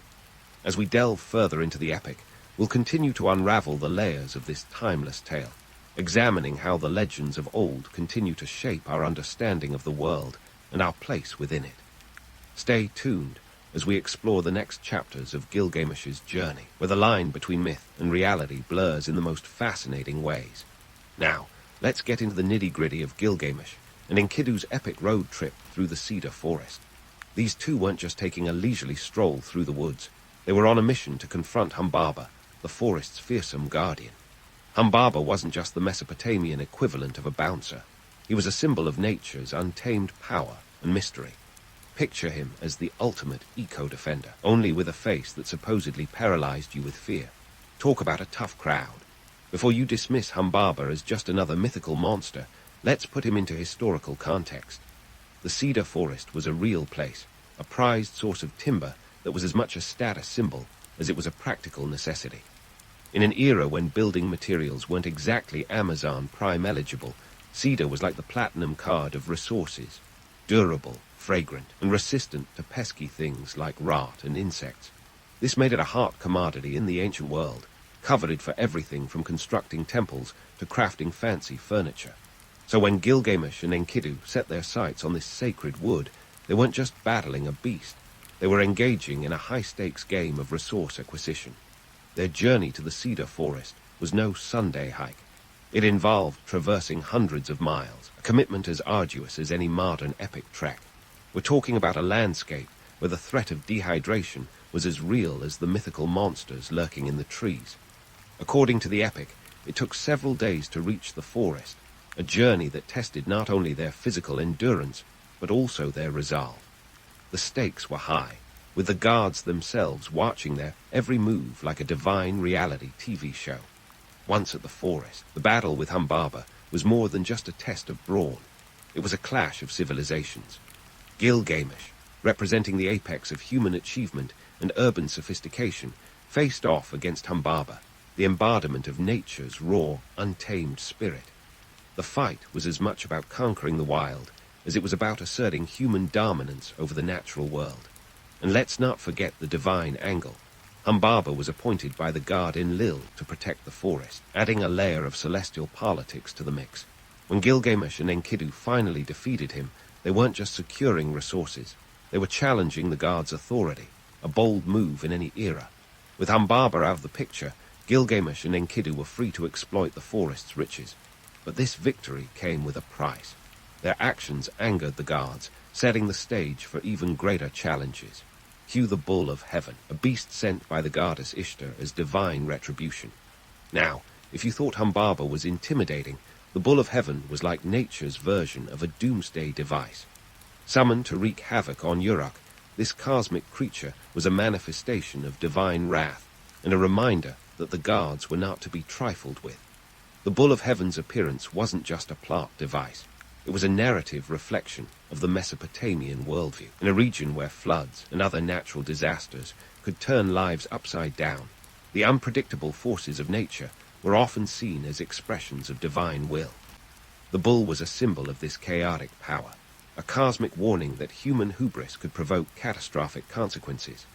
As we delve further into the epic, we'll continue to unravel the layers of this timeless tale, examining how the legends of old continue to shape our understanding of the world and our place within it. Stay tuned as we explore the next chapters of Gilgamesh's journey, where the line between myth and reality blurs in the most fascinating ways. Now, let's get into the nitty-gritty of Gilgamesh and Enkidu's epic road trip through the cedar forest. These two weren't just taking a leisurely stroll through the woods. They were on a mission to confront Humbaba, the forest's fearsome guardian. Humbaba wasn't just the Mesopotamian equivalent of a bouncer. He was a symbol of nature's untamed power and mystery. Picture him as the ultimate eco-defender, only with a face that supposedly paralyzed you with fear. Talk about a tough crowd. Before you dismiss Humbaba as just another mythical monster, let's put him into historical context. The cedar forest was a real place, a prized source of timber that was as much a status symbol as it was a practical necessity. In an era when building materials weren't exactly Amazon Prime eligible, cedar was like the platinum card of resources, durable, fragrant, and resistant to pesky things like rot and insects. This made it a hot commodity in the ancient world, coveted for everything from constructing temples to crafting fancy furniture. So when Gilgamesh and Enkidu set their sights on this sacred wood, they weren't just battling a beast. They were engaging in a high-stakes game of resource acquisition. Their journey to the cedar forest was no Sunday hike. It involved traversing hundreds of miles, a commitment as arduous as any modern epic trek. We're talking about a landscape where the threat of dehydration was as real as the mythical monsters lurking in the trees. According to the epic, it took several days to reach the forest, a journey that tested not only their physical endurance, but also their resolve. The stakes were high, with the guards themselves watching their every move like a divine reality TV show. Once at the forest, the battle with Humbaba was more than just a test of brawn. It was a clash of civilizations. Gilgamesh, representing the apex of human achievement and urban sophistication, faced off against Humbaba, the embodiment of nature's raw, untamed spirit. The fight was as much about conquering the wild as it was about asserting human dominance over the natural world. And let's not forget the divine angle. Humbaba was appointed by the god Enlil to protect the forest, adding a layer of celestial politics to the mix. When Gilgamesh and Enkidu finally defeated him, they weren't just securing resources. They were challenging the god's authority, a bold move in any era. With Humbaba out of the picture, Gilgamesh and Enkidu were free to exploit the forest's riches. But this victory came with a price. Their actions angered the gods, setting the stage for even greater challenges. Cue the Bull of Heaven, a beast sent by the goddess Ishtar as divine retribution. Now, if you thought Humbaba was intimidating, the Bull of Heaven was like nature's version of a doomsday device. Summoned to wreak havoc on Uruk, this cosmic creature was a manifestation of divine wrath and a reminder that the gods were not to be trifled with. The Bull of Heaven's appearance wasn't just a plot device. It was a narrative reflection of the Mesopotamian worldview, in a region where floods and other natural disasters could turn lives upside down. The unpredictable forces of nature were often seen as expressions of divine will. The bull was a symbol of this chaotic power, a cosmic warning that human hubris could provoke catastrophic consequences.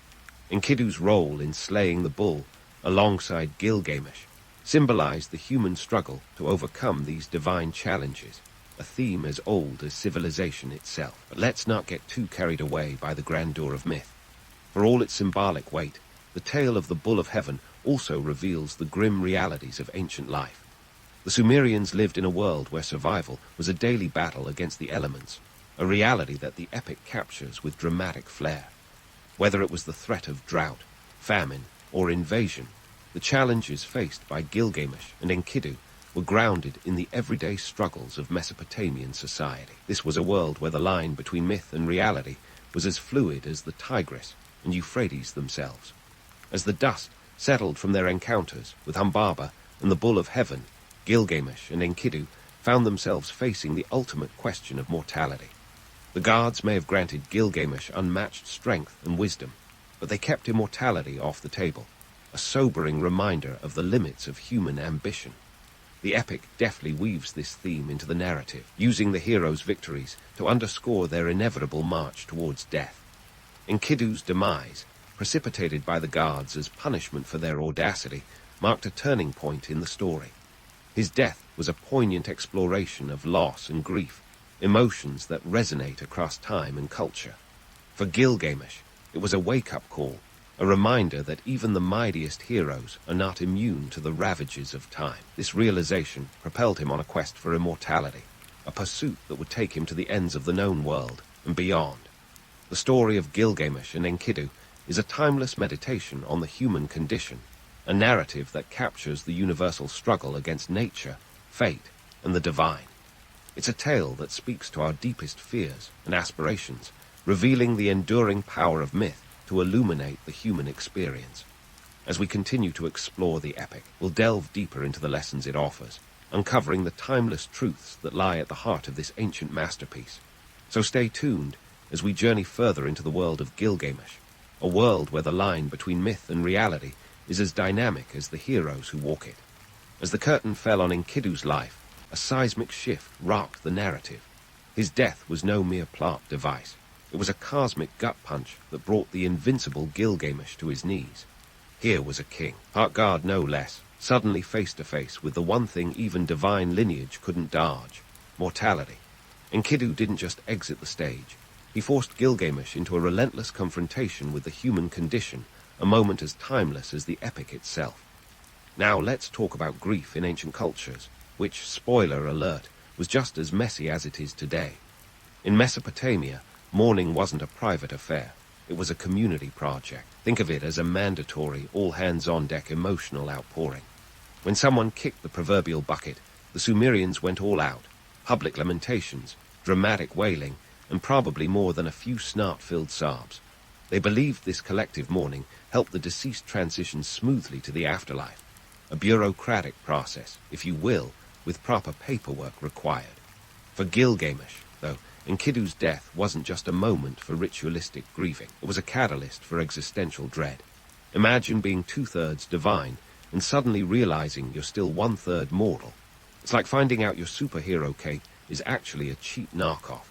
Enkidu's role in slaying the bull, alongside Gilgamesh, symbolized the human struggle to overcome these divine challenges, a theme as old as civilization itself. But let's not get too carried away by the grandeur of myth. For all its symbolic weight, the tale of the Bull of Heaven also reveals the grim realities of ancient life. The Sumerians lived in a world where survival was a daily battle against the elements, a reality that the epic captures with dramatic flair. Whether it was the threat of drought, famine, or invasion, the challenges faced by Gilgamesh and Enkidu were grounded in the everyday struggles of Mesopotamian society. This was a world where the line between myth and reality was as fluid as the Tigris and Euphrates themselves. As the dust settled from their encounters with Humbaba and the Bull of Heaven, Gilgamesh and Enkidu found themselves facing the ultimate question of mortality. The gods may have granted Gilgamesh unmatched strength and wisdom, but they kept immortality off the table, a sobering reminder of the limits of human ambition. The epic deftly weaves this theme into the narrative, using the heroes' victories to underscore their inevitable march towards death. Enkidu's demise, precipitated by the gods as punishment for their audacity, marked a turning point in the story. His death was a poignant exploration of loss and grief, emotions that resonate across time and culture. For Gilgamesh, it was a wake-up call, a reminder that even the mightiest heroes are not immune to the ravages of time. This realization propelled him on a quest for immortality, a pursuit that would take him to the ends of the known world and beyond. The story of Gilgamesh and Enkidu is a timeless meditation on the human condition, a narrative that captures the universal struggle against nature, fate, and the divine. It's a tale that speaks to our deepest fears and aspirations, revealing the enduring power of myth to illuminate the human experience. As we continue to explore the epic, we'll delve deeper into the lessons it offers, uncovering the timeless truths that lie at the heart of this ancient masterpiece. So stay tuned as we journey further into the world of Gilgamesh, a world where the line between myth and reality is as dynamic as the heroes who walk it. As the curtain fell on Enkidu's life, a seismic shift rocked the narrative. His death was no mere plot device. It was a cosmic gut punch that brought the invincible Gilgamesh to his knees. Here was a king, part god no less, suddenly face to face with the one thing even divine lineage couldn't dodge: mortality. Enkidu didn't just exit the stage. He forced Gilgamesh into a relentless confrontation with the human condition, a moment as timeless as the epic itself. Now let's talk about grief in ancient cultures, which, spoiler alert, was just as messy as it is today. In Mesopotamia, mourning wasn't a private affair. It was a community project. Think of it as a mandatory, all-hands-on-deck emotional outpouring. When someone kicked the proverbial bucket, the Sumerians went all out. Public lamentations, dramatic wailing, and probably more than a few snot-filled sobs. They believed this collective mourning helped the deceased transition smoothly to the afterlife. A bureaucratic process, if you will, with proper paperwork required. For Gilgamesh, though, Enkidu's death wasn't just a moment for ritualistic grieving. It was a catalyst for existential dread. Imagine being 2/3 divine and suddenly realizing you're still 1/3 mortal. It's like finding out your superhero cape is actually a cheap knockoff.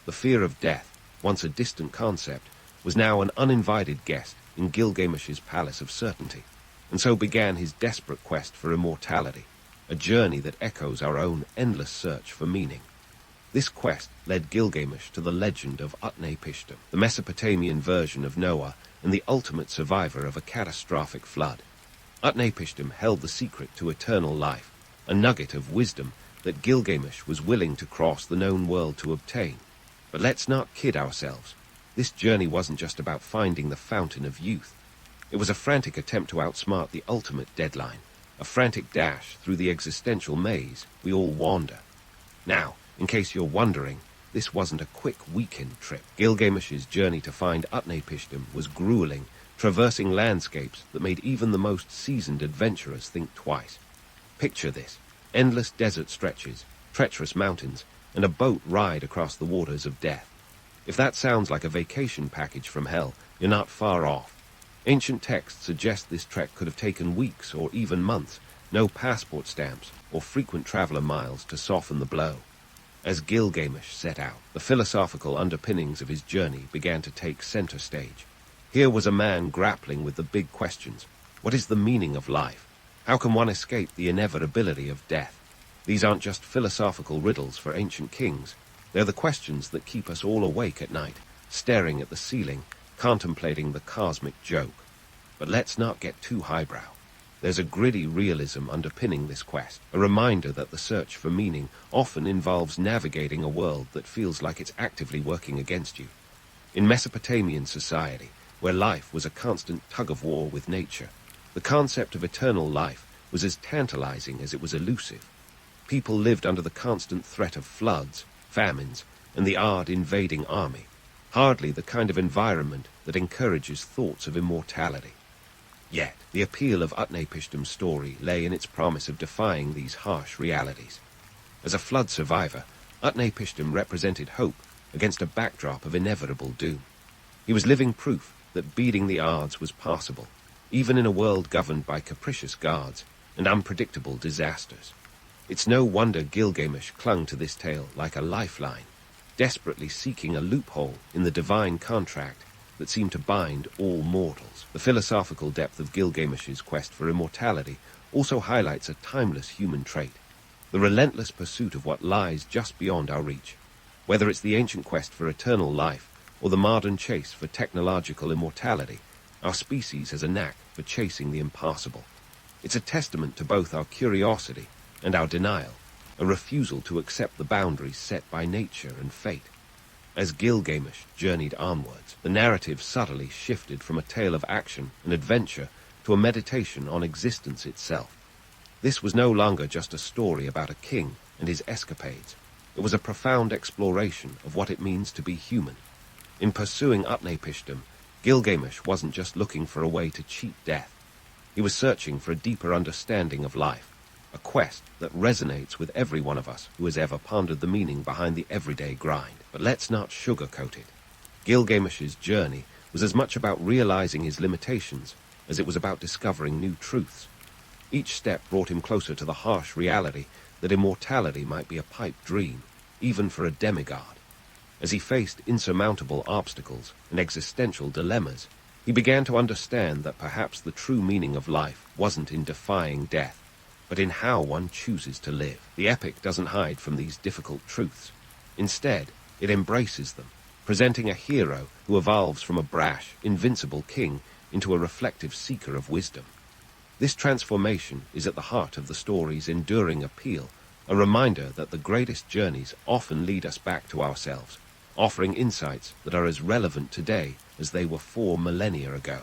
The fear of death, once a distant concept, was now an uninvited guest in Gilgamesh's palace of certainty, and so began his desperate quest for immortality, a journey that echoes our own endless search for meaning. This quest led Gilgamesh to the legend of Utnapishtim, the Mesopotamian version of Noah and the ultimate survivor of a catastrophic flood. Utnapishtim held the secret to eternal life, a nugget of wisdom that Gilgamesh was willing to cross the known world to obtain. But let's not kid ourselves. This journey wasn't just about finding the fountain of youth. It was a frantic attempt to outsmart the ultimate deadline, a frantic dash through the existential maze we all wander. Now, in case you're wondering, this wasn't a quick weekend trip. Gilgamesh's journey to find Utnapishtim was grueling, traversing landscapes that made even the most seasoned adventurers think twice. Picture this: endless desert stretches, treacherous mountains, and a boat ride across the waters of death. If that sounds like a vacation package from hell, you're not far off. Ancient texts suggest this trek could have taken weeks or even months, no passport stamps or frequent traveler miles to soften the blow. As Gilgamesh set out, the philosophical underpinnings of his journey began to take center stage. Here was a man grappling with the big questions. What is the meaning of life? How can one escape the inevitability of death? These aren't just philosophical riddles for ancient kings. They're the questions that keep us all awake at night, staring at the ceiling, contemplating the cosmic joke. But let's not get too highbrow. There's a gritty realism underpinning this quest, a reminder that the search for meaning often involves navigating a world that feels like it's actively working against you. In Mesopotamian society, where life was a constant tug-of-war with nature, the concept of eternal life was as tantalizing as it was elusive. People lived under the constant threat of floods, famines, and the odd invading army, hardly the kind of environment that encourages thoughts of immortality. Yet, the appeal of Utnapishtim's story lay in its promise of defying these harsh realities. As a flood survivor, Utnapishtim represented hope against a backdrop of inevitable doom. He was living proof that beating the odds was possible, even in a world governed by capricious gods and unpredictable disasters. It's no wonder Gilgamesh clung to this tale like a lifeline, desperately seeking a loophole in the divine contract that seemed to bind all mortals. The philosophical depth of Gilgamesh's quest for immortality also highlights a timeless human trait, the relentless pursuit of what lies just beyond our reach. Whether it's the ancient quest for eternal life or the modern chase for technological immortality, our species has a knack for chasing the impossible. It's a testament to both our curiosity and our denial, a refusal to accept the boundaries set by nature and fate. As Gilgamesh journeyed onwards, the narrative subtly shifted from a tale of action and adventure to a meditation on existence itself. This was no longer just a story about a king and his escapades. It was a profound exploration of what it means to be human. In pursuing Utnapishtim, Gilgamesh wasn't just looking for a way to cheat death. He was searching for a deeper understanding of life, a quest that resonates with every one of us who has ever pondered the meaning behind the everyday grind. But let's not sugarcoat it. Gilgamesh's journey was as much about realizing his limitations as it was about discovering new truths. Each step brought him closer to the harsh reality that immortality might be a pipe dream, even for a demigod. As he faced insurmountable obstacles and existential dilemmas, he began to understand that perhaps the true meaning of life wasn't in defying death, but in how one chooses to live. The epic doesn't hide from these difficult truths. Instead, it embraces them, presenting a hero who evolves from a brash, invincible king into a reflective seeker of wisdom. This transformation is at the heart of the story's enduring appeal, a reminder that the greatest journeys often lead us back to ourselves, offering insights that are as relevant today as they were 4 millennia ago.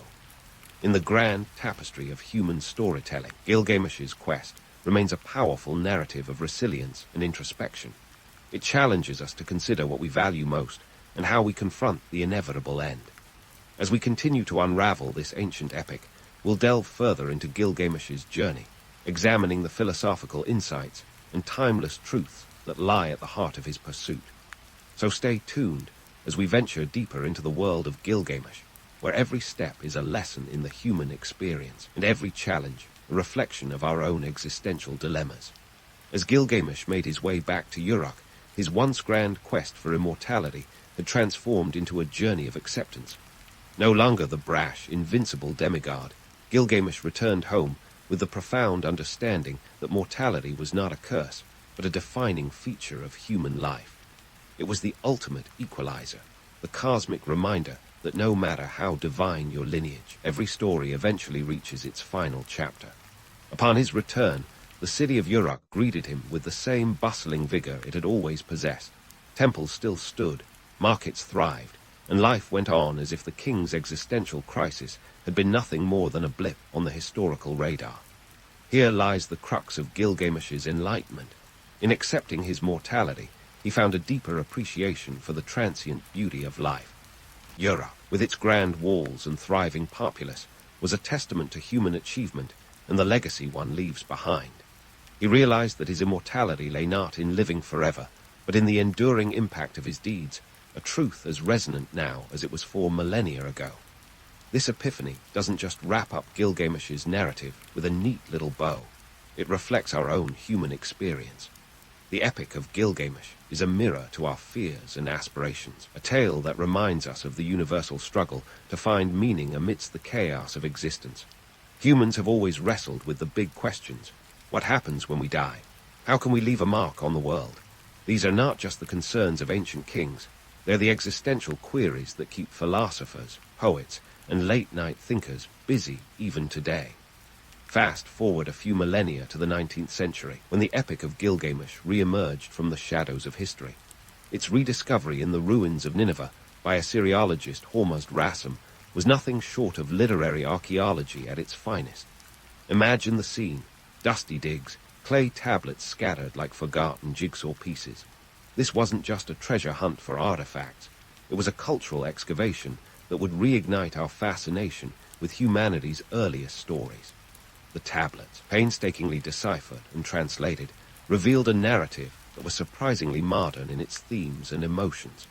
In the grand tapestry of human storytelling, Gilgamesh's quest remains a powerful narrative of resilience and introspection. It challenges us to consider what we value most and how we confront the inevitable end. As we continue to unravel this ancient epic, we'll delve further into Gilgamesh's journey, examining the philosophical insights and timeless truths that lie at the heart of his pursuit. So stay tuned as we venture deeper into the world of Gilgamesh, where every step is a lesson in the human experience, and every challenge a reflection of our own existential dilemmas. As Gilgamesh made his way back to Uruk, his once grand quest for immortality had transformed into a journey of acceptance. No longer the brash, invincible demigod, Gilgamesh returned home with the profound understanding that mortality was not a curse, but a defining feature of human life. It was the ultimate equalizer, the cosmic reminder that no matter how divine your lineage, every story eventually reaches its final chapter. Upon his return, the city of Uruk greeted him with the same bustling vigor it had always possessed. Temples still stood, markets thrived, and life went on as if the king's existential crisis had been nothing more than a blip on the historical radar. Here lies the crux of Gilgamesh's enlightenment. In accepting his mortality, he found a deeper appreciation for the transient beauty of life. Uruk, with its grand walls and thriving populace, was a testament to human achievement and the legacy one leaves behind. He realized that his immortality lay not in living forever, but in the enduring impact of his deeds, a truth as resonant now as it was 4 millennia ago. This epiphany doesn't just wrap up Gilgamesh's narrative with a neat little bow. It reflects our own human experience. The epic of Gilgamesh is a mirror to our fears and aspirations, a tale that reminds us of the universal struggle to find meaning amidst the chaos of existence. Humans have always wrestled with the big questions. What happens when we die? How can we leave a mark on the world? These are not just the concerns of ancient kings. They're the existential queries that keep philosophers, poets, and late-night thinkers busy even today. Fast forward a few millennia to the 19th century, when the epic of Gilgamesh re-emerged from the shadows of history. Its rediscovery in the ruins of Nineveh by Assyriologist Hormuzd Rassam was nothing short of literary archaeology at its finest. Imagine the scene: dusty digs, clay tablets scattered like forgotten jigsaw pieces. This wasn't just a treasure hunt for artifacts. It was a cultural excavation that would reignite our fascination with humanity's earliest stories. The tablets, painstakingly deciphered and translated, revealed a narrative that was surprisingly modern in its themes and emotions.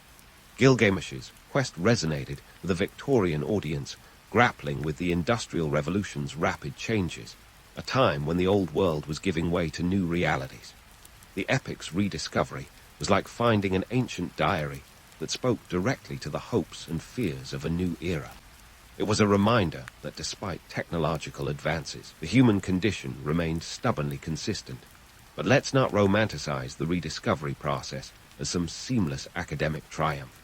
Gilgamesh's quest resonated with a Victorian audience grappling with the Industrial Revolution's rapid changes, a time when the old world was giving way to new realities. The epic's rediscovery was like finding an ancient diary that spoke directly to the hopes and fears of a new era. It was a reminder that despite technological advances, the human condition remained stubbornly consistent. But let's not romanticize the rediscovery process as some seamless academic triumph.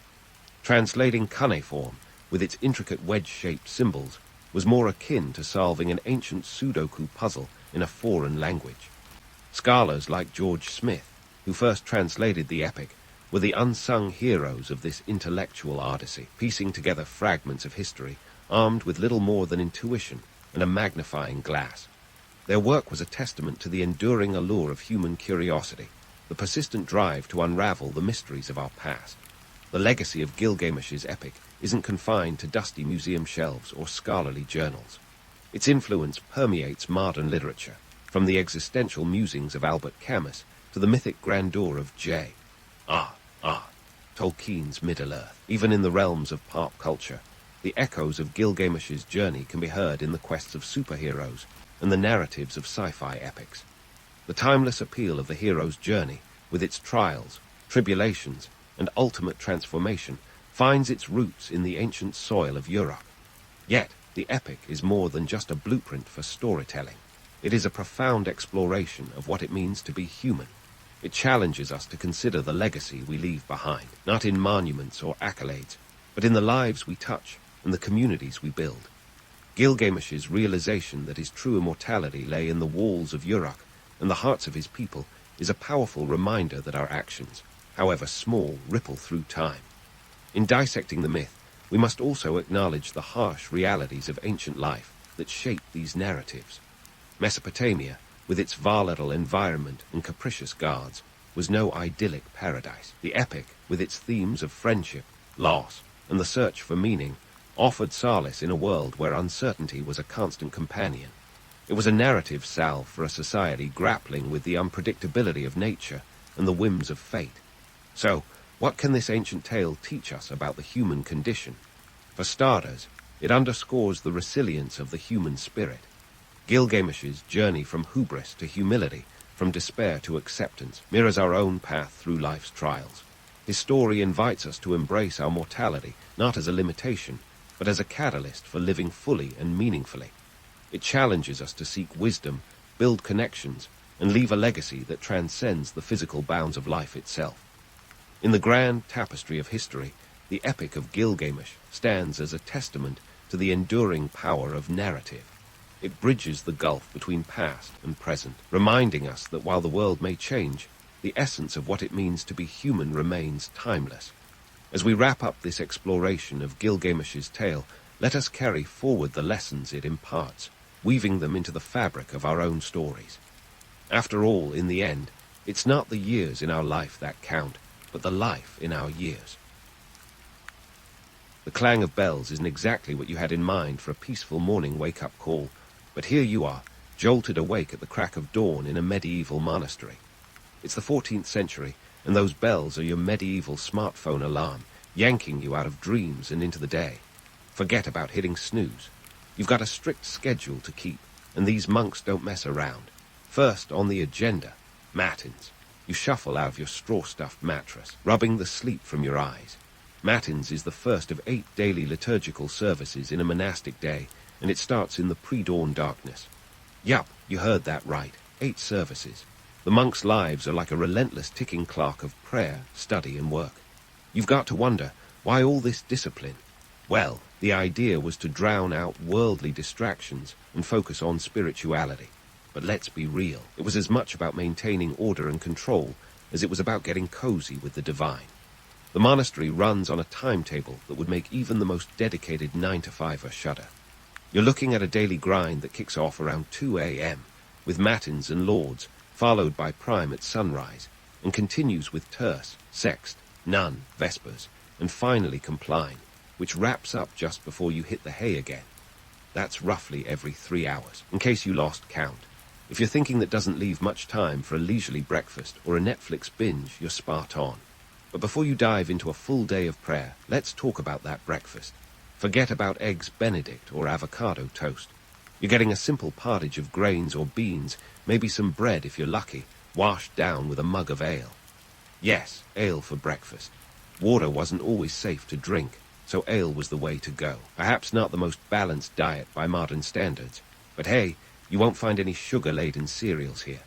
Translating cuneiform, with its intricate wedge-shaped symbols, was more akin to solving an ancient Sudoku puzzle in a foreign language. Scholars like George Smith, who first translated the epic, were the unsung heroes of this intellectual odyssey, piecing together fragments of history, armed with little more than intuition and a magnifying glass. Their work was a testament to the enduring allure of human curiosity, the persistent drive to unravel the mysteries of our past. The legacy of Gilgamesh's epic isn't confined to dusty museum shelves or scholarly journals. Its influence permeates modern literature, from the existential musings of Albert Camus to the mythic grandeur of Tolkien's Middle-earth. Even in the realms of pop culture, the echoes of Gilgamesh's journey can be heard in the quests of superheroes and the narratives of sci-fi epics. The timeless appeal of the hero's journey, with its trials, tribulations, and ultimate transformation, finds its roots in the ancient soil of Europe. Yet, the epic is more than just a blueprint for storytelling. It is a profound exploration of what it means to be human. It challenges us to consider the legacy we leave behind, not in monuments or accolades, but in the lives we touch and the communities we build. Gilgamesh's realization that his true immortality lay in the walls of Uruk and the hearts of his people is a powerful reminder that our actions, however small, ripple through time. In dissecting the myth, we must also acknowledge the harsh realities of ancient life that shape these narratives. Mesopotamia, with its volatile environment and capricious gods, was no idyllic paradise. The epic, with its themes of friendship, loss, and the search for meaning, offered solace in a world where uncertainty was a constant companion. It was a narrative salve for a society grappling with the unpredictability of nature and the whims of fate. So, what can this ancient tale teach us about the human condition? For starters, it underscores the resilience of the human spirit. Gilgamesh's journey from hubris to humility, from despair to acceptance, mirrors our own path through life's trials. His story invites us to embrace our mortality, not as a limitation, but as a catalyst for living fully and meaningfully. It challenges us to seek wisdom, build connections, and leave a legacy that transcends the physical bounds of life itself. In the grand tapestry of history, the epic of Gilgamesh stands as a testament to the enduring power of narrative. It bridges the gulf between past and present, reminding us that while the world may change, the essence of what it means to be human remains timeless. As we wrap up this exploration of Gilgamesh's tale, let us carry forward the lessons it imparts, weaving them into the fabric of our own stories. After all, in the end, it's not the years in our life that count, but the life in our years. The clang of bells isn't exactly what you had in mind for a peaceful morning wake-up call, but here you are, jolted awake at the crack of dawn in a medieval monastery. It's the 14th century, and those bells are your medieval smartphone alarm, yanking you out of dreams and into the day. Forget about hitting snooze. You've got a strict schedule to keep, and these monks don't mess around. First on the agenda, matins. You shuffle out of your straw-stuffed mattress, rubbing the sleep from your eyes. Matins is the first of 8 daily liturgical services in a monastic day, and it starts in the pre-dawn darkness. Yup, you heard that right. 8 services. The monks' lives are like a relentless ticking clock of prayer, study, and work. You've got to wonder, why all this discipline? Well, the idea was to drown out worldly distractions and focus on spirituality. But let's be real. It was as much about maintaining order and control as it was about getting cozy with the divine. The monastery runs on a timetable that would make even the most dedicated 9-to-5er shudder. You're looking at a daily grind that kicks off around 2 a.m., with matins and lauds, followed by prime at sunrise, and continues with terce, sext, nun, vespers, and finally compline, which wraps up just before you hit the hay again. That's roughly every 3 hours, in case you lost count. If you're thinking that doesn't leave much time for a leisurely breakfast or a Netflix binge, you're spot on. But before you dive into a full day of prayer, let's talk about that breakfast. Forget about eggs Benedict or avocado toast. You're getting a simple pottage of grains or beans, maybe some bread if you're lucky, washed down with a mug of ale. Yes, ale for breakfast. Water wasn't always safe to drink, so ale was the way to go. Perhaps not the most balanced diet by modern standards, but hey, you won't find any sugar-laden cereals here.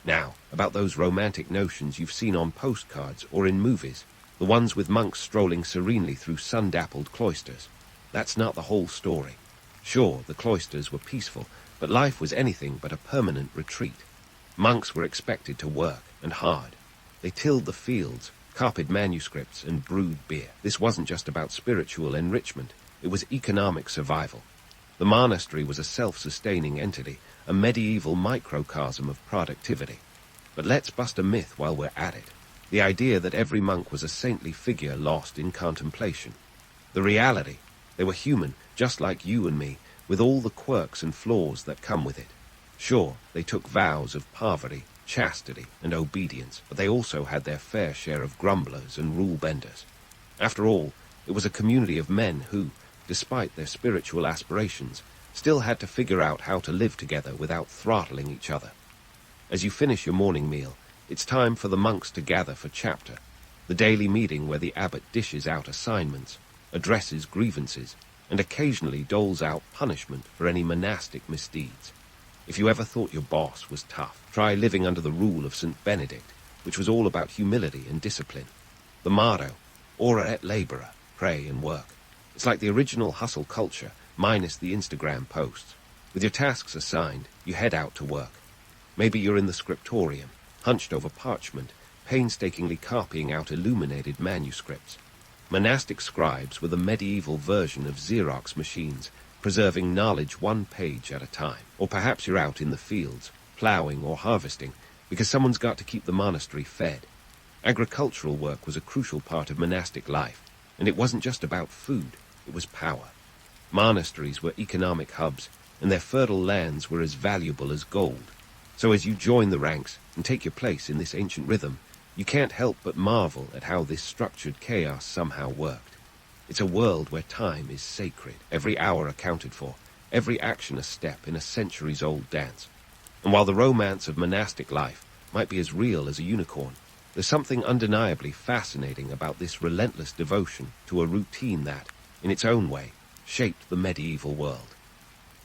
Now, about those romantic notions you've seen on postcards or in movies, the ones with monks strolling serenely through sun-dappled cloisters. That's not the whole story. Sure, the cloisters were peaceful, but life was anything but a permanent retreat. Monks were expected to work, and hard. They tilled the fields, copied manuscripts, and brewed beer. This wasn't just about spiritual enrichment, it was economic survival. The monastery was a self-sustaining entity, a medieval microcosm of productivity. But let's bust a myth while we're at it. The idea that every monk was a saintly figure lost in contemplation. The reality, they were human, just like you and me, with all the quirks and flaws that come with it. Sure, they took vows of poverty, chastity, and obedience, but they also had their fair share of grumblers and rule-benders. After all, it was a community of men who, despite their spiritual aspirations, still had to figure out how to live together without throttling each other. As you finish your morning meal, it's time for the monks to gather for chapter, the daily meeting where the abbot dishes out assignments, addresses grievances, and occasionally doles out punishment for any monastic misdeeds. If you ever thought your boss was tough, try living under the rule of St. Benedict, which was all about humility and discipline. The motto, ora et labora, pray and work. It's like the original hustle culture, minus the Instagram posts. With your tasks assigned, you head out to work. Maybe you're in the scriptorium, hunched over parchment, painstakingly copying out illuminated manuscripts. Monastic scribes were the medieval version of Xerox machines, preserving knowledge one page at a time. Or perhaps you're out in the fields, ploughing or harvesting, because someone's got to keep the monastery fed. Agricultural work was a crucial part of monastic life, and it wasn't just about food, it was power. Monasteries were economic hubs, and their fertile lands were as valuable as gold. So as you join the ranks and take your place in this ancient rhythm, you can't help but marvel at how this structured chaos somehow worked. It's a world where time is sacred, every hour accounted for, every action a step in a centuries-old dance. And while the romance of monastic life might be as real as a unicorn, there's something undeniably fascinating about this relentless devotion to a routine that, in its own way, shaped the medieval world.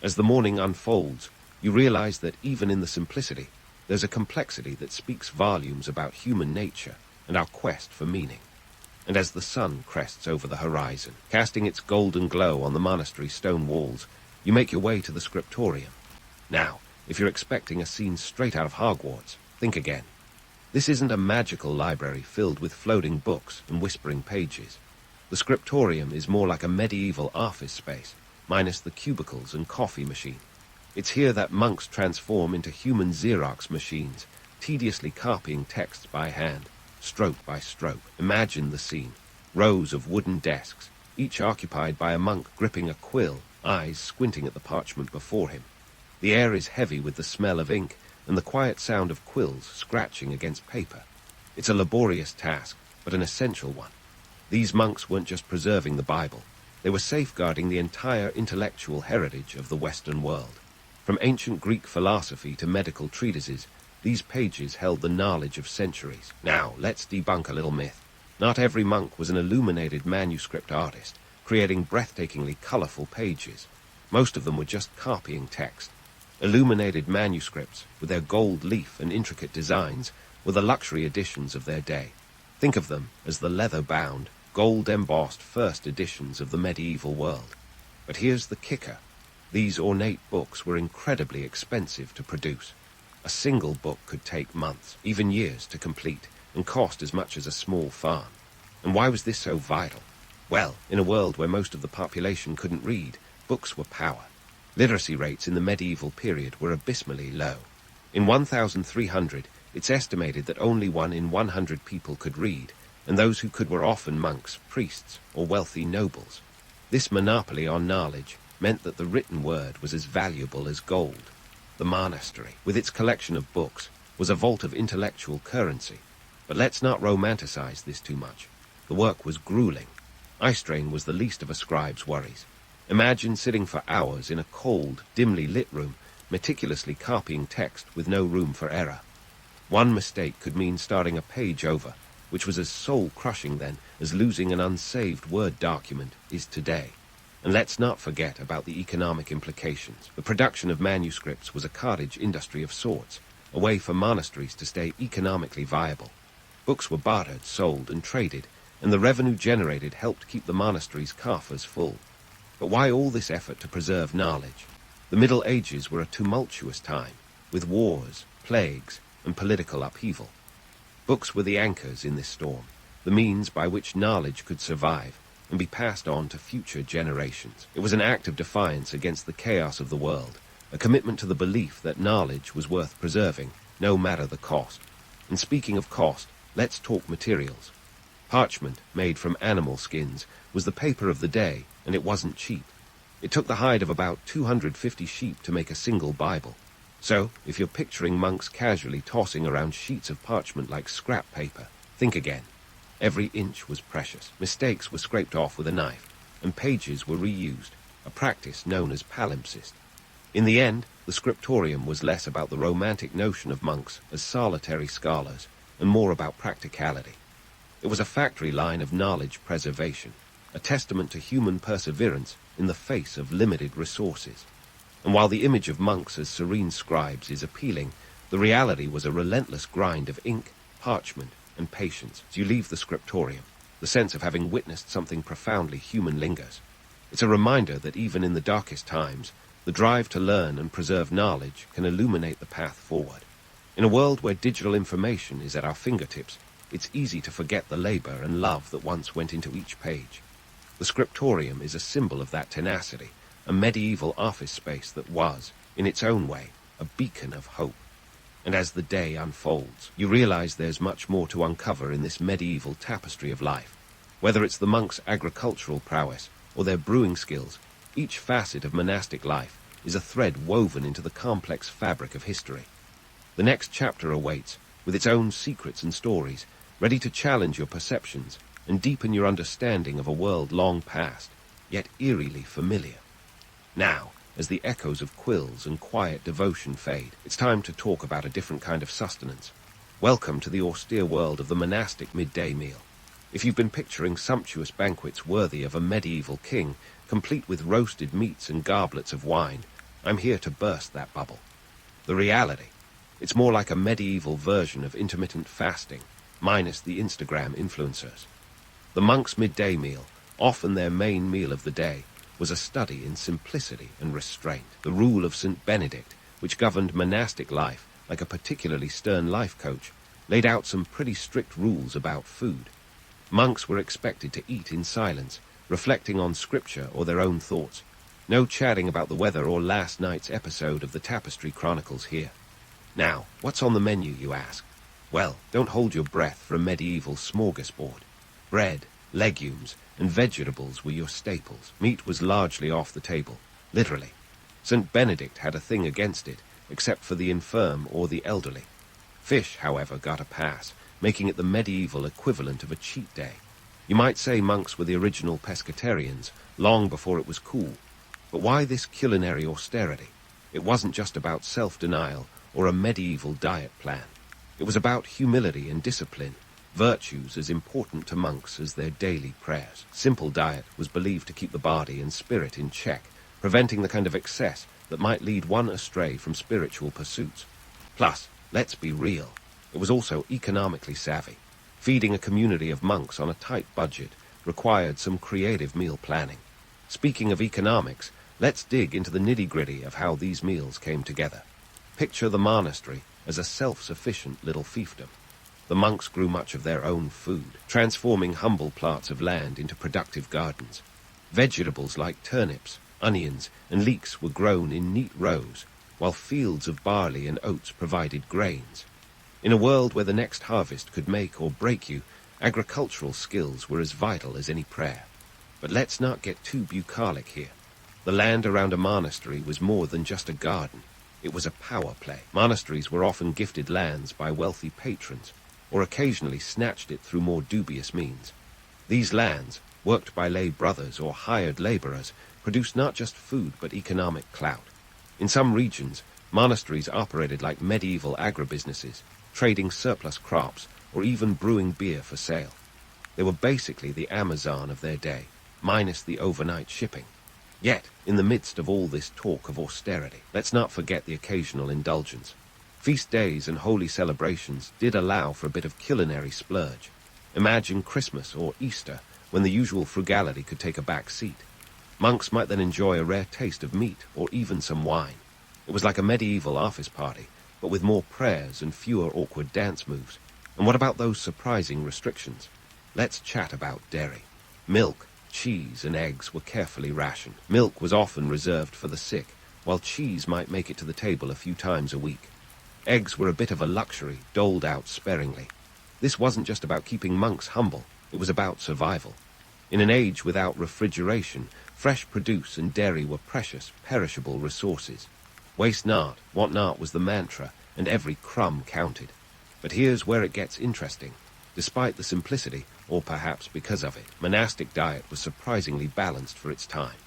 As the morning unfolds, you realize that even in the simplicity, there's a complexity that speaks volumes about human nature and our quest for meaning. And as the sun crests over the horizon, casting its golden glow on the monastery's stone walls, you make your way to the scriptorium. Now, if you're expecting a scene straight out of Hogwarts, think again. This isn't a magical library filled with floating books and whispering pages. The scriptorium is more like a medieval office space, minus the cubicles and coffee machine. It's here that monks transform into human Xerox machines, tediously copying texts by hand, stroke by stroke. Imagine the scene. Rows of wooden desks, each occupied by a monk gripping a quill, eyes squinting at the parchment before him. The air is heavy with the smell of ink and the quiet sound of quills scratching against paper. It's a laborious task, but an essential one. These monks weren't just preserving the Bible. They were safeguarding the entire intellectual heritage of the Western world. From ancient Greek philosophy to medical treatises, these pages held the knowledge of centuries. Now, let's debunk a little myth. Not every monk was an illuminated manuscript artist, creating breathtakingly colorful pages. Most of them were just copying text. Illuminated manuscripts, with their gold leaf and intricate designs, were the luxury editions of their day. Think of them as the leather-bound, gold-embossed first editions of the medieval world. But here's the kicker. These ornate books were incredibly expensive to produce. A single book could take months, even years, to complete, and cost as much as a small farm. And why was this so vital? Well, in a world where most of the population couldn't read, books were power. Literacy rates in the medieval period were abysmally low. In 1300, it's estimated that only 1 in 100 people could read, and those who could were often monks, priests, or wealthy nobles. This monopoly on knowledge meant that the written word was as valuable as gold. The monastery, with its collection of books, was a vault of intellectual currency. But let's not romanticize this too much. The work was grueling. Eye strain was the least of a scribe's worries. Imagine sitting for hours in a cold, dimly lit room, meticulously copying text with no room for error. One mistake could mean starting a page over, which was as soul-crushing then as losing an unsaved Word document is today. And let's not forget about the economic implications. The production of manuscripts was a cottage industry of sorts, a way for monasteries to stay economically viable. Books were bartered, sold, and traded, and the revenue generated helped keep the monasteries' coffers full. But why all this effort to preserve knowledge? The Middle Ages were a tumultuous time, with wars, plagues, and political upheaval. Books were the anchors in this storm, the means by which knowledge could survive and be passed on to future generations. It was an act of defiance against the chaos of the world, a commitment to the belief that knowledge was worth preserving, no matter the cost. And speaking of cost, let's talk materials. Parchment, made from animal skins, was the paper of the day, and it wasn't cheap. It took the hide of about 250 sheep to make a single Bible. So, if you're picturing monks casually tossing around sheets of parchment like scrap paper, think again. Every inch was precious. Mistakes were scraped off with a knife, and pages were reused, a practice known as palimpsest. In the end, the scriptorium was less about the romantic notion of monks as solitary scholars, and more about practicality. It was a factory line of knowledge preservation, a testament to human perseverance in the face of limited resources. And while the image of monks as serene scribes is appealing, the reality was a relentless grind of ink, parchment, and patience. As you leave the scriptorium, the sense of having witnessed something profoundly human lingers. It's a reminder that even in the darkest times, the drive to learn and preserve knowledge can illuminate the path forward. In a world where digital information is at our fingertips, it's easy to forget the labor and love that once went into each page. The scriptorium is a symbol of that tenacity, a medieval office space that was, in its own way, a beacon of hope. And as the day unfolds, you realize there's much more to uncover in this medieval tapestry of life. Whether it's the monks' agricultural prowess or their brewing skills, each facet of monastic life is a thread woven into the complex fabric of history. The next chapter awaits, with its own secrets and stories, ready to challenge your perceptions and deepen your understanding of a world long past, yet eerily familiar. Now, as the echoes of quills and quiet devotion fade, it's time to talk about a different kind of sustenance. Welcome to the austere world of the monastic midday meal. If you've been picturing sumptuous banquets worthy of a medieval king, complete with roasted meats and goblets of wine, I'm here to burst that bubble. The reality, it's more like a medieval version of intermittent fasting, minus the Instagram influencers. The monks' midday meal, often their main meal of the day, was a study in simplicity and restraint. The rule of St. Benedict, which governed monastic life like a particularly stern life coach, laid out some pretty strict rules about food. Monks were expected to eat in silence, reflecting on scripture or their own thoughts. No chatting about the weather or last night's episode of the Tapestry Chronicles here. Now, what's on the menu, you ask? Well, don't hold your breath for a medieval smorgasbord. Bread, legumes, and vegetables were your staples. Meat was largely off the table, literally. St. Benedict had a thing against it, except for the infirm or the elderly. Fish, however, got a pass, making it the medieval equivalent of a cheat day. You might say monks were the original pescatarians, long before it was cool. But why this culinary austerity? It wasn't just about self-denial or a medieval diet plan. It was about humility and discipline, virtues as important to monks as their daily prayers. Simple diet was believed to keep the body and spirit in check, preventing the kind of excess that might lead one astray from spiritual pursuits. Plus, let's be real, it was also economically savvy. Feeding a community of monks on a tight budget required some creative meal planning. Speaking of economics, let's dig into the nitty-gritty of how these meals came together. Picture the monastery as a self-sufficient little fiefdom. The monks grew much of their own food, transforming humble plots of land into productive gardens. Vegetables like turnips, onions, and leeks were grown in neat rows, while fields of barley and oats provided grains. In a world where the next harvest could make or break you, agricultural skills were as vital as any prayer. But let's not get too bucolic here. The land around a monastery was more than just a garden. It was a power play. Monasteries were often gifted lands by wealthy patrons, or occasionally snatched it through more dubious means. These lands, worked by lay brothers or hired laborers, produced not just food but economic clout. In some regions, monasteries operated like medieval agribusinesses, trading surplus crops, or even brewing beer for sale. They were basically the Amazon of their day, minus the overnight shipping. Yet, in the midst of all this talk of austerity, let's not forget the occasional indulgence. Feast days and holy celebrations did allow for a bit of culinary splurge. Imagine Christmas or Easter, when the usual frugality could take a back seat. Monks might then enjoy a rare taste of meat or even some wine. It was like a medieval office party, but with more prayers and fewer awkward dance moves. And what about those surprising restrictions? Let's chat about dairy. Milk, cheese, and eggs were carefully rationed. Milk was often reserved for the sick, while cheese might make it to the table a few times a week. Eggs were a bit of a luxury, doled out sparingly. This wasn't just about keeping monks humble, it was about survival. In an age without refrigeration, fresh produce and dairy were precious, perishable resources. Waste not, want not was the mantra, and every crumb counted. But here's where it gets interesting. Despite the simplicity, or perhaps because of it, monastic diet was surprisingly balanced for its time.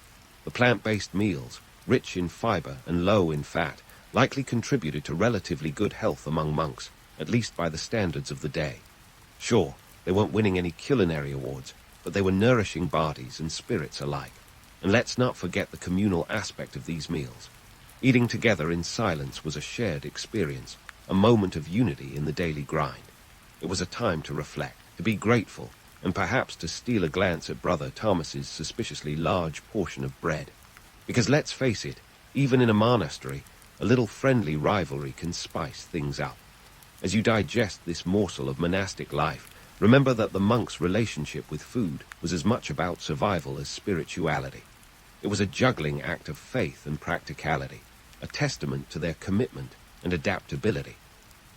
The plant-based meals, rich in fiber and low in fat, likely contributed to relatively good health among monks, at least by the standards of the day. Sure, they weren't winning any culinary awards, but they were nourishing bodies and spirits alike. And let's not forget the communal aspect of these meals. Eating together in silence was a shared experience, a moment of unity in the daily grind. It was a time to reflect, to be grateful, and perhaps to steal a glance at Brother Thomas's suspiciously large portion of bread. Because let's face it, even in a monastery, a little friendly rivalry can spice things up. As you digest this morsel of monastic life, remember that the monk's relationship with food was as much about survival as spirituality. It was a juggling act of faith and practicality, a testament to their commitment and adaptability.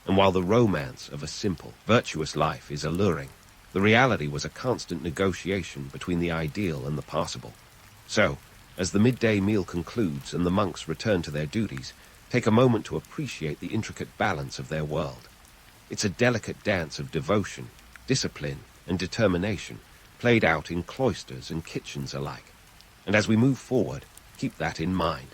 And while the romance of a simple, virtuous life is alluring, the reality was a constant negotiation between the ideal and the possible. So, as the midday meal concludes and the monks return to their duties, take a moment to appreciate the intricate balance of their world. It's a delicate dance of devotion, discipline, and determination, played out in cloisters and kitchens alike. And as we move forward, keep that in mind,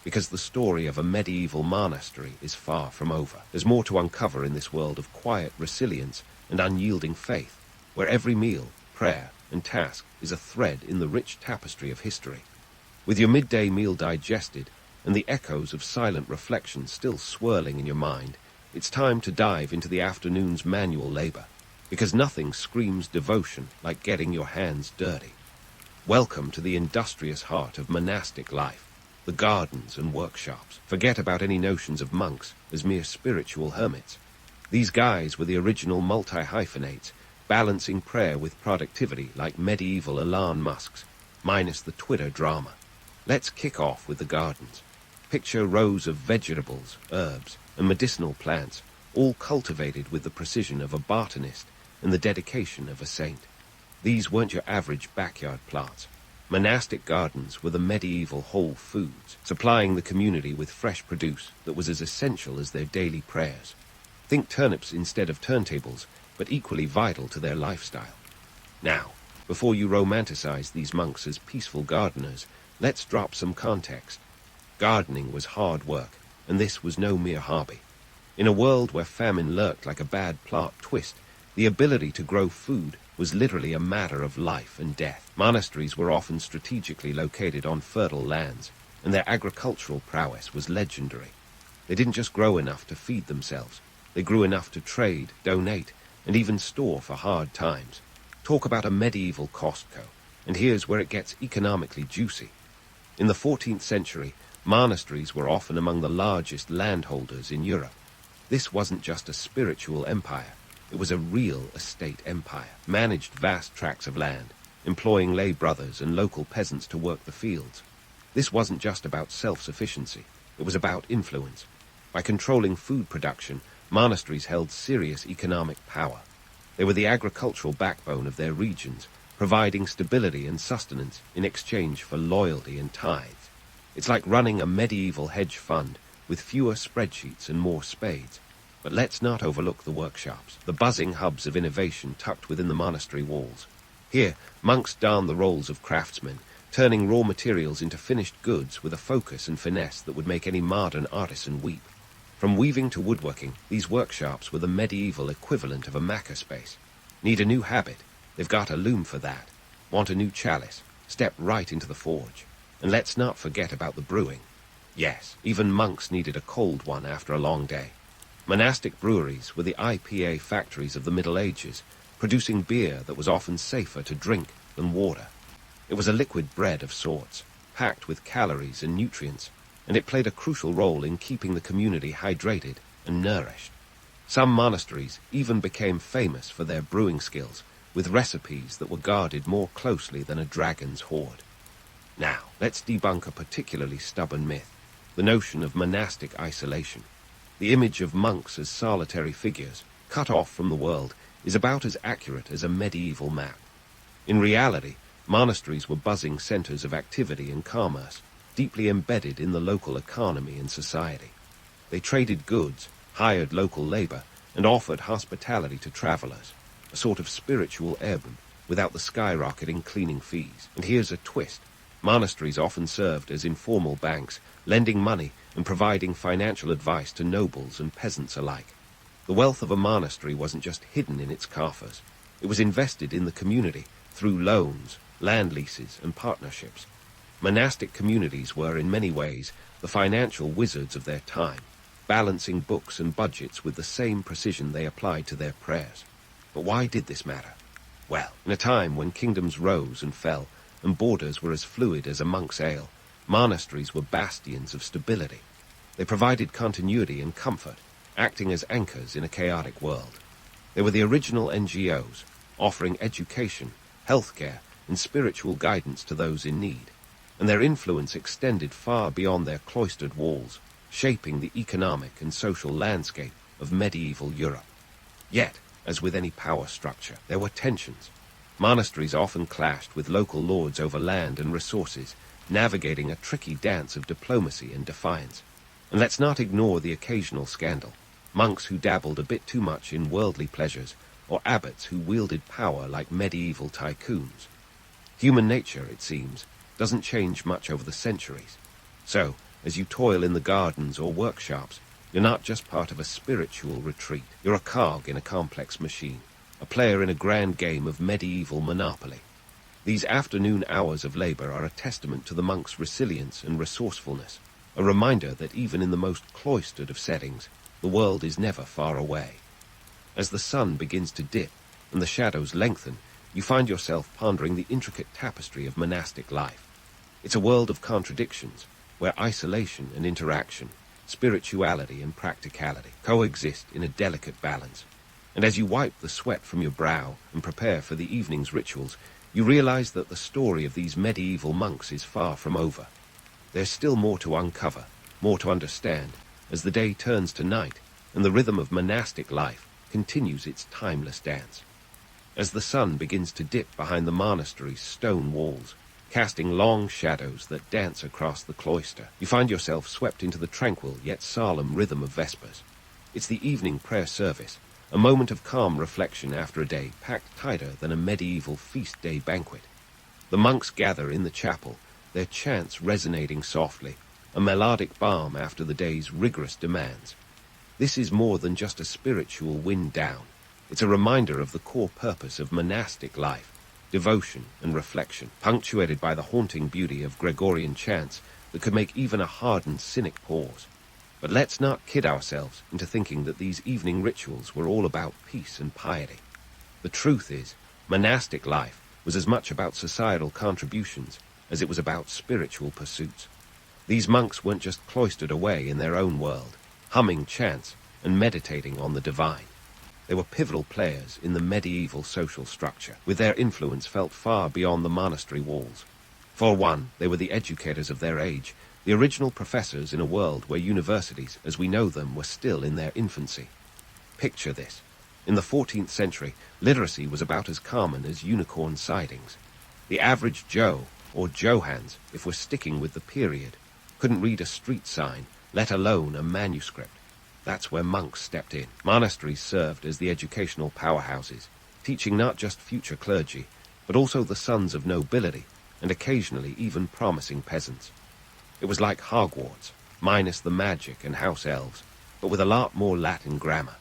because the story of a medieval monastery is far from over. There's more to uncover in this world of quiet resilience and unyielding faith, where every meal, prayer, and task is a thread in the rich tapestry of history. With your midday meal digested, and the echoes of silent reflection still swirling in your mind, it's time to dive into the afternoon's manual labor, because nothing screams devotion like getting your hands dirty. Welcome to the industrious heart of monastic life, the gardens and workshops. Forget about any notions of monks as mere spiritual hermits. These guys were the original multi-hyphenates, balancing prayer with productivity like medieval Elon Musks, minus the Twitter drama. Let's kick off with the gardens. Picture rows of vegetables, herbs, and medicinal plants, all cultivated with the precision of a botanist and the dedication of a saint. These weren't your average backyard plots. Monastic gardens were the medieval Whole Foods, supplying the community with fresh produce that was as essential as their daily prayers. Think turnips instead of turntables, but equally vital to their lifestyle. Now, before you romanticize these monks as peaceful gardeners, let's drop some context. Gardening was hard work, and this was no mere hobby. In a world where famine lurked like a bad plot twist, the ability to grow food was literally a matter of life and death. Monasteries were often strategically located on fertile lands, and their agricultural prowess was legendary. They didn't just grow enough to feed themselves. They grew enough to trade, donate, and even store for hard times. Talk about a medieval Costco, and here's where it gets economically juicy. In the 14th century, monasteries were often among the largest landholders in Europe. This wasn't just a spiritual empire. It was a real estate empire, managed vast tracts of land, employing lay brothers and local peasants to work the fields. This wasn't just about self-sufficiency. It was about influence. By controlling food production, monasteries held serious economic power. They were the agricultural backbone of their regions, providing stability and sustenance in exchange for loyalty and tithes. It's like running a medieval hedge fund with fewer spreadsheets and more spades. But let's not overlook the workshops, the buzzing hubs of innovation tucked within the monastery walls. Here, monks darned the roles of craftsmen, turning raw materials into finished goods with a focus and finesse that would make any modern artisan weep. From weaving to woodworking, these workshops were the medieval equivalent of a makerspace. Need a new habit? They've got a loom for that. Want a new chalice? Step right into the forge. And let's not forget about the brewing. Yes, even monks needed a cold one after a long day. Monastic breweries were the IPA factories of the Middle Ages, producing beer that was often safer to drink than water. It was a liquid bread of sorts, packed with calories and nutrients, and it played a crucial role in keeping the community hydrated and nourished. Some monasteries even became famous for their brewing skills, with recipes that were guarded more closely than a dragon's hoard. Now, let's debunk a particularly stubborn myth, the notion of monastic isolation. The image of monks as solitary figures, cut off from the world, is about as accurate as a medieval map. In reality, monasteries were buzzing centers of activity and commerce, deeply embedded in the local economy and society. They traded goods, hired local labor, and offered hospitality to travelers, a sort of spiritual heirloom without the skyrocketing cleaning fees. And here's a twist. Monasteries often served as informal banks, lending money and providing financial advice to nobles and peasants alike. The wealth of a monastery wasn't just hidden in its coffers. It was invested in the community through loans, land leases, and partnerships. Monastic communities were, in many ways, the financial wizards of their time, balancing books and budgets with the same precision they applied to their prayers. But why did this matter? Well, in a time when kingdoms rose and fell, and borders were as fluid as a monk's ale, monasteries were bastions of stability. They provided continuity and comfort, acting as anchors in a chaotic world. They were the original NGOs, offering education, healthcare, and spiritual guidance to those in need. And their influence extended far beyond their cloistered walls, shaping the economic and social landscape of medieval Europe. Yet, as with any power structure, there were tensions. Monasteries often clashed with local lords over land and resources, navigating a tricky dance of diplomacy and defiance. And let's not ignore the occasional scandal. Monks who dabbled a bit too much in worldly pleasures, or abbots who wielded power like medieval tycoons. Human nature, it seems, doesn't change much over the centuries. So, as you toil in the gardens or workshops, you're not just part of a spiritual retreat. You're a cog in a complex machine, a player in a grand game of medieval monopoly. These afternoon hours of labor are a testament to the monk's resilience and resourcefulness, a reminder that even in the most cloistered of settings, the world is never far away. As the sun begins to dip and the shadows lengthen, you find yourself pondering the intricate tapestry of monastic life. It's a world of contradictions, where isolation and interaction, spirituality and practicality coexist in a delicate balance. And as you wipe the sweat from your brow and prepare for the evening's rituals, you realize that the story of these medieval monks is far from over. There's still more to uncover, more to understand, as the day turns to night and the rhythm of monastic life continues its timeless dance. As the sun begins to dip behind the monastery's stone walls, casting long shadows that dance across the cloister, you find yourself swept into the tranquil yet solemn rhythm of Vespers. It's the evening prayer service, a moment of calm reflection after a day packed tighter than a medieval feast day banquet. The monks gather in the chapel, their chants resonating softly, a melodic balm after the day's rigorous demands. This is more than just a spiritual wind down. It's a reminder of the core purpose of monastic life, devotion and reflection, punctuated by the haunting beauty of Gregorian chants that could make even a hardened cynic pause. But let's not kid ourselves into thinking that these evening rituals were all about peace and piety. The truth is, monastic life was as much about societal contributions as it was about spiritual pursuits. These monks weren't just cloistered away in their own world, humming chants and meditating on the divine. They were pivotal players in the medieval social structure, with their influence felt far beyond the monastery walls. For one, they were the educators of their age, the original professors in a world where universities, as we know them, were still in their infancy. Picture this. In the 14th century, literacy was about as common as unicorn sightings. The average Joe, or Johans, if we're sticking with the period, couldn't read a street sign, let alone a manuscript. That's where monks stepped in. Monasteries served as the educational powerhouses, teaching not just future clergy, but also the sons of nobility, and occasionally even promising peasants. It was like Hogwarts, minus the magic and house elves, but with a lot more Latin grammar.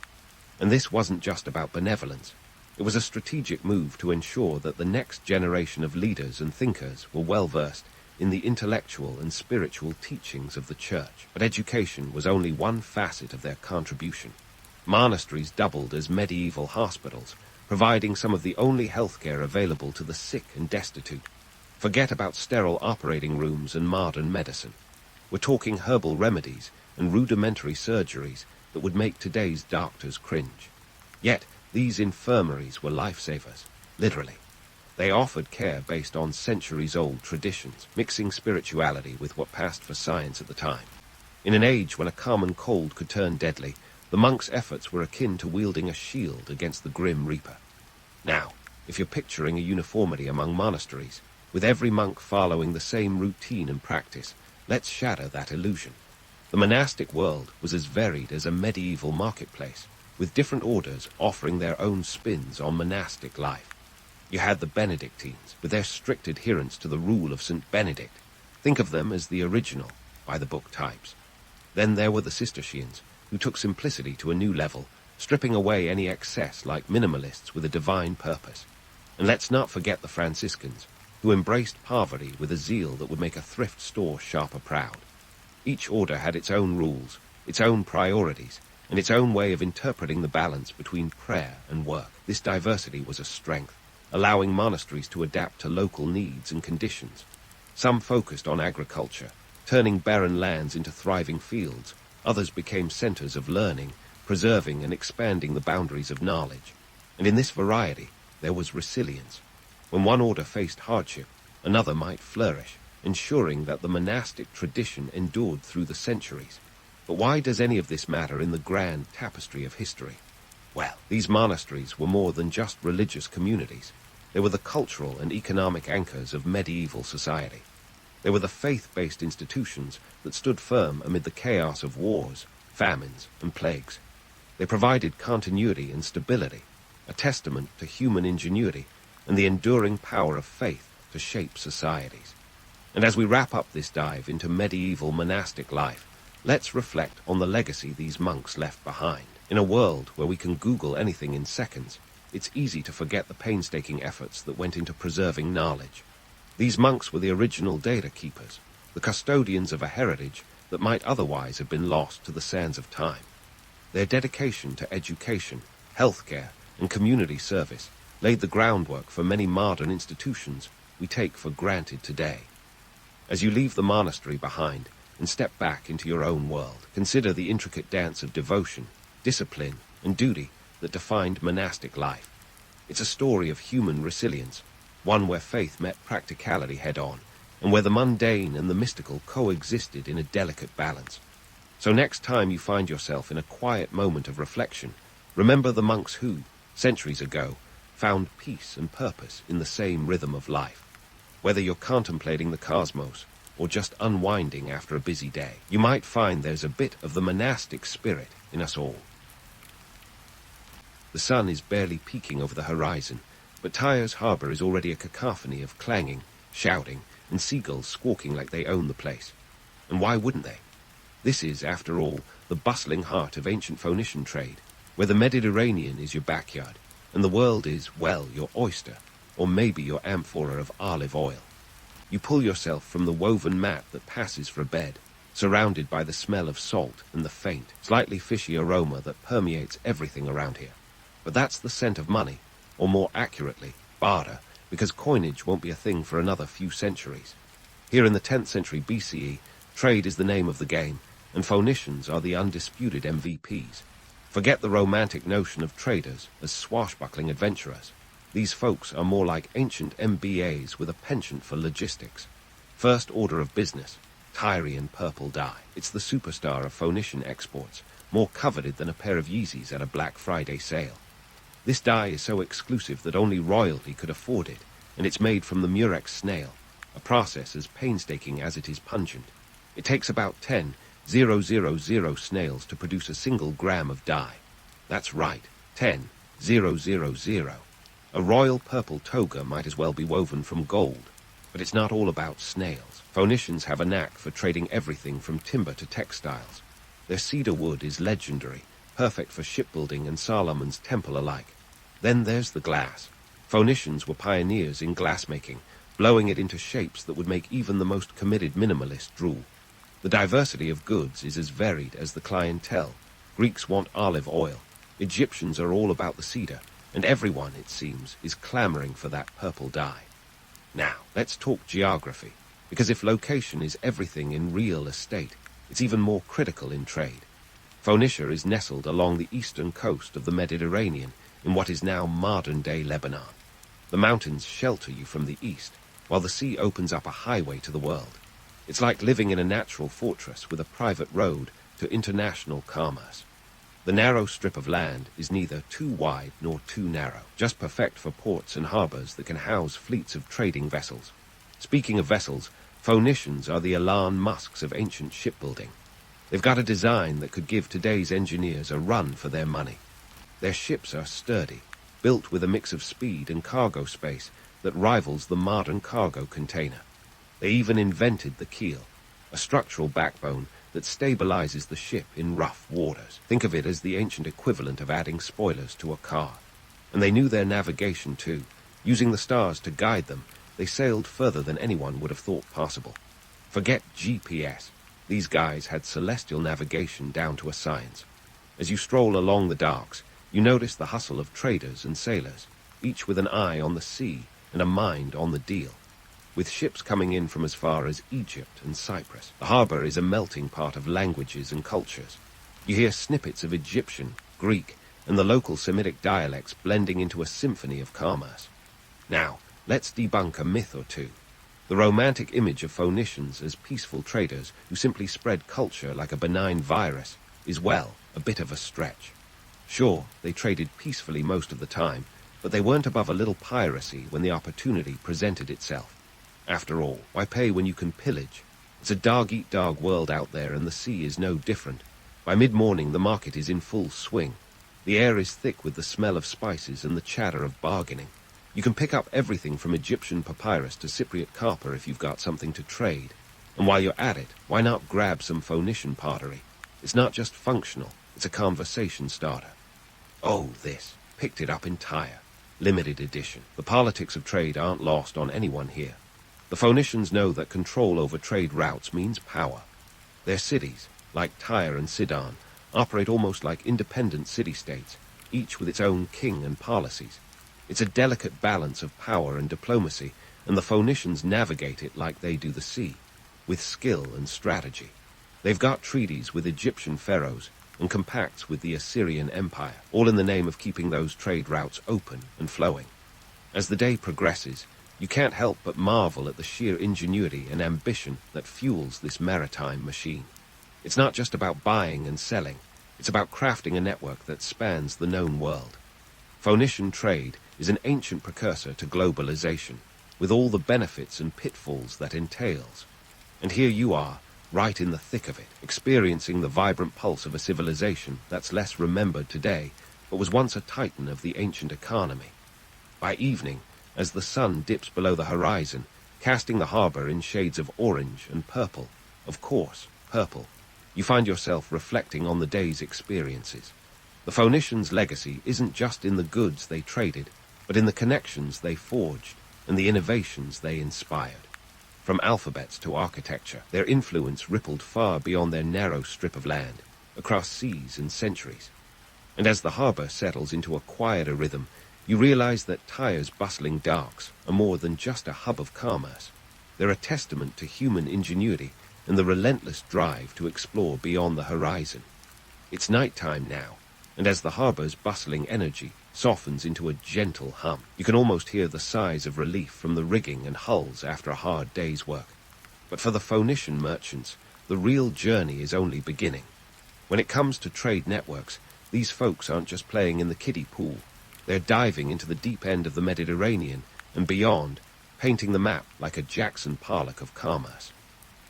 And this wasn't just about benevolence. It was a strategic move to ensure that the next generation of leaders and thinkers were well versed in the intellectual and spiritual teachings of the church. But education was only one facet of their contribution. Monasteries doubled as medieval hospitals, providing some of the only healthcare available to the sick and destitute. Forget about sterile operating rooms and modern medicine. We're talking herbal remedies and rudimentary surgeries that would make today's doctors cringe. Yet, these infirmaries were lifesavers, literally. They offered care based on centuries-old traditions, mixing spirituality with what passed for science at the time. In an age when a common cold could turn deadly, the monks' efforts were akin to wielding a shield against the grim reaper. Now, if you're picturing a uniformity among monasteries, with every monk following the same routine and practice, let's shatter that illusion. The monastic world was as varied as a medieval marketplace, with different orders offering their own spins on monastic life. You had the Benedictines, with their strict adherence to the rule of St. Benedict. Think of them as the original, by-the-book types. Then there were the Cistercians, who took simplicity to a new level, stripping away any excess like minimalists with a divine purpose. And let's not forget the Franciscans, who embraced poverty with a zeal that would make a thrift store sharper proud. Each order had its own rules, its own priorities, and its own way of interpreting the balance between prayer and work. This diversity was a strength, allowing monasteries to adapt to local needs and conditions. Some focused on agriculture, turning barren lands into thriving fields. Others became centers of learning, preserving and expanding the boundaries of knowledge. And in this variety, there was resilience. When one order faced hardship, another might flourish, ensuring that the monastic tradition endured through the centuries. But why does any of this matter in the grand tapestry of history? Well, these monasteries were more than just religious communities. They were the cultural and economic anchors of medieval society. They were the faith-based institutions that stood firm amid the chaos of wars, famines, and plagues. They provided continuity and stability, a testament to human ingenuity and the enduring power of faith to shape societies. And as we wrap up this dive into medieval monastic life, let's reflect on the legacy these monks left behind. In a world where we can Google anything in seconds, it's easy to forget the painstaking efforts that went into preserving knowledge. These monks were the original data keepers, the custodians of a heritage that might otherwise have been lost to the sands of time. Their dedication to education, healthcare, and community service laid the groundwork for many modern institutions we take for granted today. As you leave the monastery behind and step back into your own world, consider the intricate dance of devotion, discipline, and duty that defined monastic life. It's a story of human resilience, one where faith met practicality head-on, and where the mundane and the mystical coexisted in a delicate balance. So next time you find yourself in a quiet moment of reflection, remember the monks who, centuries ago, found peace and purpose in the same rhythm of life. Whether you're contemplating the cosmos or just unwinding after a busy day, you might find there's a bit of the monastic spirit in us all. The sun is barely peeking over the horizon, but Tyre's harbor is already a cacophony of clanging, shouting, and seagulls squawking like they own the place. And why wouldn't they? This is, after all, the bustling heart of ancient Phoenician trade, where the Mediterranean is your backyard, and the world is, well, your oyster, or maybe your amphora of olive oil. You pull yourself from the woven mat that passes for a bed, surrounded by the smell of salt and the faint, slightly fishy aroma that permeates everything around here. But that's the scent of money, or more accurately, barter, because coinage won't be a thing for another few centuries. Here in the 10th century BCE, trade is the name of the game, and Phoenicians are the undisputed MVPs. Forget the romantic notion of traders as swashbuckling adventurers. These folks are more like ancient MBAs with a penchant for logistics. First order of business, Tyrian purple dye. It's the superstar of Phoenician exports, more coveted than a pair of Yeezys at a Black Friday sale. This dye is so exclusive that only royalty could afford it, and it's made from the murex snail, a process as painstaking as it is pungent. It takes about 10,000 snails to produce a single gram of dye. That's right, 10,000. A royal purple toga might as well be woven from gold. But it's not all about snails. Phoenicians have a knack for trading everything from timber to textiles. Their cedar wood is legendary, perfect for shipbuilding and Solomon's temple alike. Then there's the glass. Phoenicians were pioneers in glassmaking, blowing it into shapes that would make even the most committed minimalist drool. The diversity of goods is as varied as the clientele. Greeks want olive oil. Egyptians are all about the cedar, and everyone, it seems, is clamoring for that purple dye. Now, let's talk geography, because if location is everything in real estate, it's even more critical in trade. Phoenicia is nestled along the eastern coast of the Mediterranean in what is now modern-day Lebanon. The mountains shelter you from the east, while the sea opens up a highway to the world. It's like living in a natural fortress with a private road to international commerce. The narrow strip of land is neither too wide nor too narrow, just perfect for ports and harbors that can house fleets of trading vessels. Speaking of vessels, Phoenicians are the Elon Musks of ancient shipbuilding. They've got a design that could give today's engineers a run for their money. Their ships are sturdy, built with a mix of speed and cargo space that rivals the modern cargo container. They even invented the keel, a structural backbone that stabilizes the ship in rough waters. Think of it as the ancient equivalent of adding spoilers to a car. And they knew their navigation too. Using the stars to guide them, they sailed further than anyone would have thought possible. Forget GPS. These guys had celestial navigation down to a science. As you stroll along the docks, you notice the hustle of traders and sailors, each with an eye on the sea and a mind on the deal. With ships coming in from as far as Egypt and Cyprus, the harbor is a melting pot of languages and cultures. You hear snippets of Egyptian, Greek, and the local Semitic dialects blending into a symphony of commerce. Now, let's debunk a myth or two. The romantic image of Phoenicians as peaceful traders who simply spread culture like a benign virus is, well, a bit of a stretch. Sure, they traded peacefully most of the time, but they weren't above a little piracy when the opportunity presented itself. After all, why pay when you can pillage? It's a dog-eat-dog world out there, and the sea is no different. By mid-morning, the market is in full swing. The air is thick with the smell of spices and the chatter of bargaining. You can pick up everything from Egyptian papyrus to Cypriot copper if you've got something to trade. And while you're at it, why not grab some Phoenician pottery? It's not just functional, it's a conversation starter. Oh, this. Picked it up entire. Limited edition. The politics of trade aren't lost on anyone here. The Phoenicians know that control over trade routes means power. Their cities, like Tyre and Sidon, operate almost like independent city-states, each with its own king and policies. It's a delicate balance of power and diplomacy, and the Phoenicians navigate it like they do the sea, with skill and strategy. They've got treaties with Egyptian pharaohs and compacts with the Assyrian Empire, all in the name of keeping those trade routes open and flowing. As the day progresses, you can't help but marvel at the sheer ingenuity and ambition that fuels this maritime machine. It's not just about buying and selling, it's about crafting a network that spans the known world. Phoenician trade is an ancient precursor to globalization, with all the benefits and pitfalls that entails. And here you are, right in the thick of it, experiencing the vibrant pulse of a civilization that's less remembered today, but was once a titan of the ancient economy. By evening, as the sun dips below the horizon, casting the harbor in shades of orange and purple, of course, purple, you find yourself reflecting on the day's experiences. The Phoenicians' legacy isn't just in the goods they traded, but in the connections they forged and the innovations they inspired. From alphabets to architecture, their influence rippled far beyond their narrow strip of land, across seas and centuries. And as the harbor settles into a quieter rhythm, you realize that Tyre's bustling docks are more than just a hub of commerce. They're a testament to human ingenuity and the relentless drive to explore beyond the horizon. It's nighttime now, and as the harbor's bustling energy softens into a gentle hum, you can almost hear the sighs of relief from the rigging and hulls after a hard day's work. But for the Phoenician merchants, the real journey is only beginning. When it comes to trade networks, these folks aren't just playing in the kiddie pool. They're diving into the deep end of the Mediterranean and beyond, painting the map like a Jackson Pollock of commerce.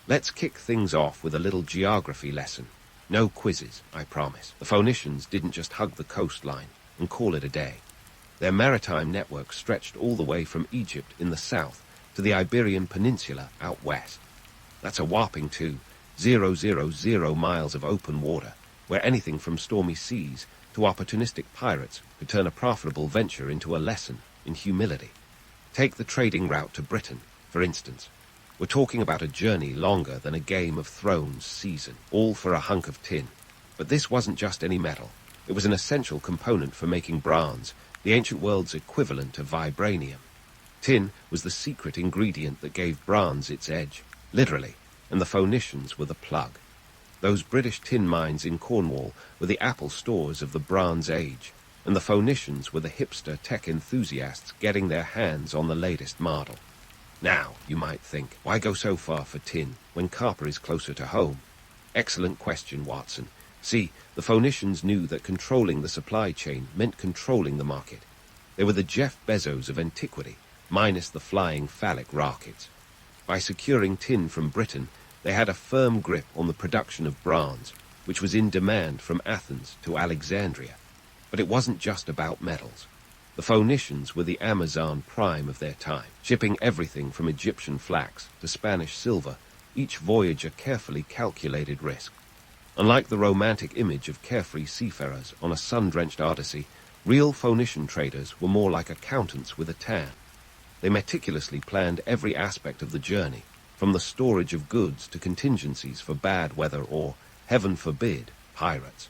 Let's kick things off with a little geography lesson. No quizzes, I promise. The Phoenicians didn't just hug the coastline and call it a day. Their maritime network stretched all the way from Egypt in the south to the Iberian Peninsula out west. That's a whopping 000 miles of open water, where anything from stormy seas to opportunistic pirates could turn a profitable venture into a lesson in humility. Take the trading route to Britain, for instance. We're talking about a journey longer than a Game of Thrones season, all for a hunk of tin. But this wasn't just any metal. It was an essential component for making bronze, the ancient world's equivalent of vibranium. Tin was the secret ingredient that gave bronze its edge, literally, and the Phoenicians were the plug. Those British tin mines in Cornwall were the Apple stores of the Bronze Age, and the Phoenicians were the hipster tech enthusiasts getting their hands on the latest model. Now, you might think, why go so far for tin when copper is closer to home? Excellent question, Watson. See, the Phoenicians knew that controlling the supply chain meant controlling the market. They were the Jeff Bezos of antiquity, minus the flying phallic rockets. By securing tin from Britain, they had a firm grip on the production of bronze, which was in demand from Athens to Alexandria. But it wasn't just about metals. The Phoenicians were the Amazon prime of their time, shipping everything from Egyptian flax to Spanish silver, each voyage a carefully calculated risk. Unlike the romantic image of carefree seafarers on a sun-drenched Odyssey, real Phoenician traders were more like accountants with a tan. They meticulously planned every aspect of the journey, from the storage of goods to contingencies for bad weather or, heaven forbid, pirates.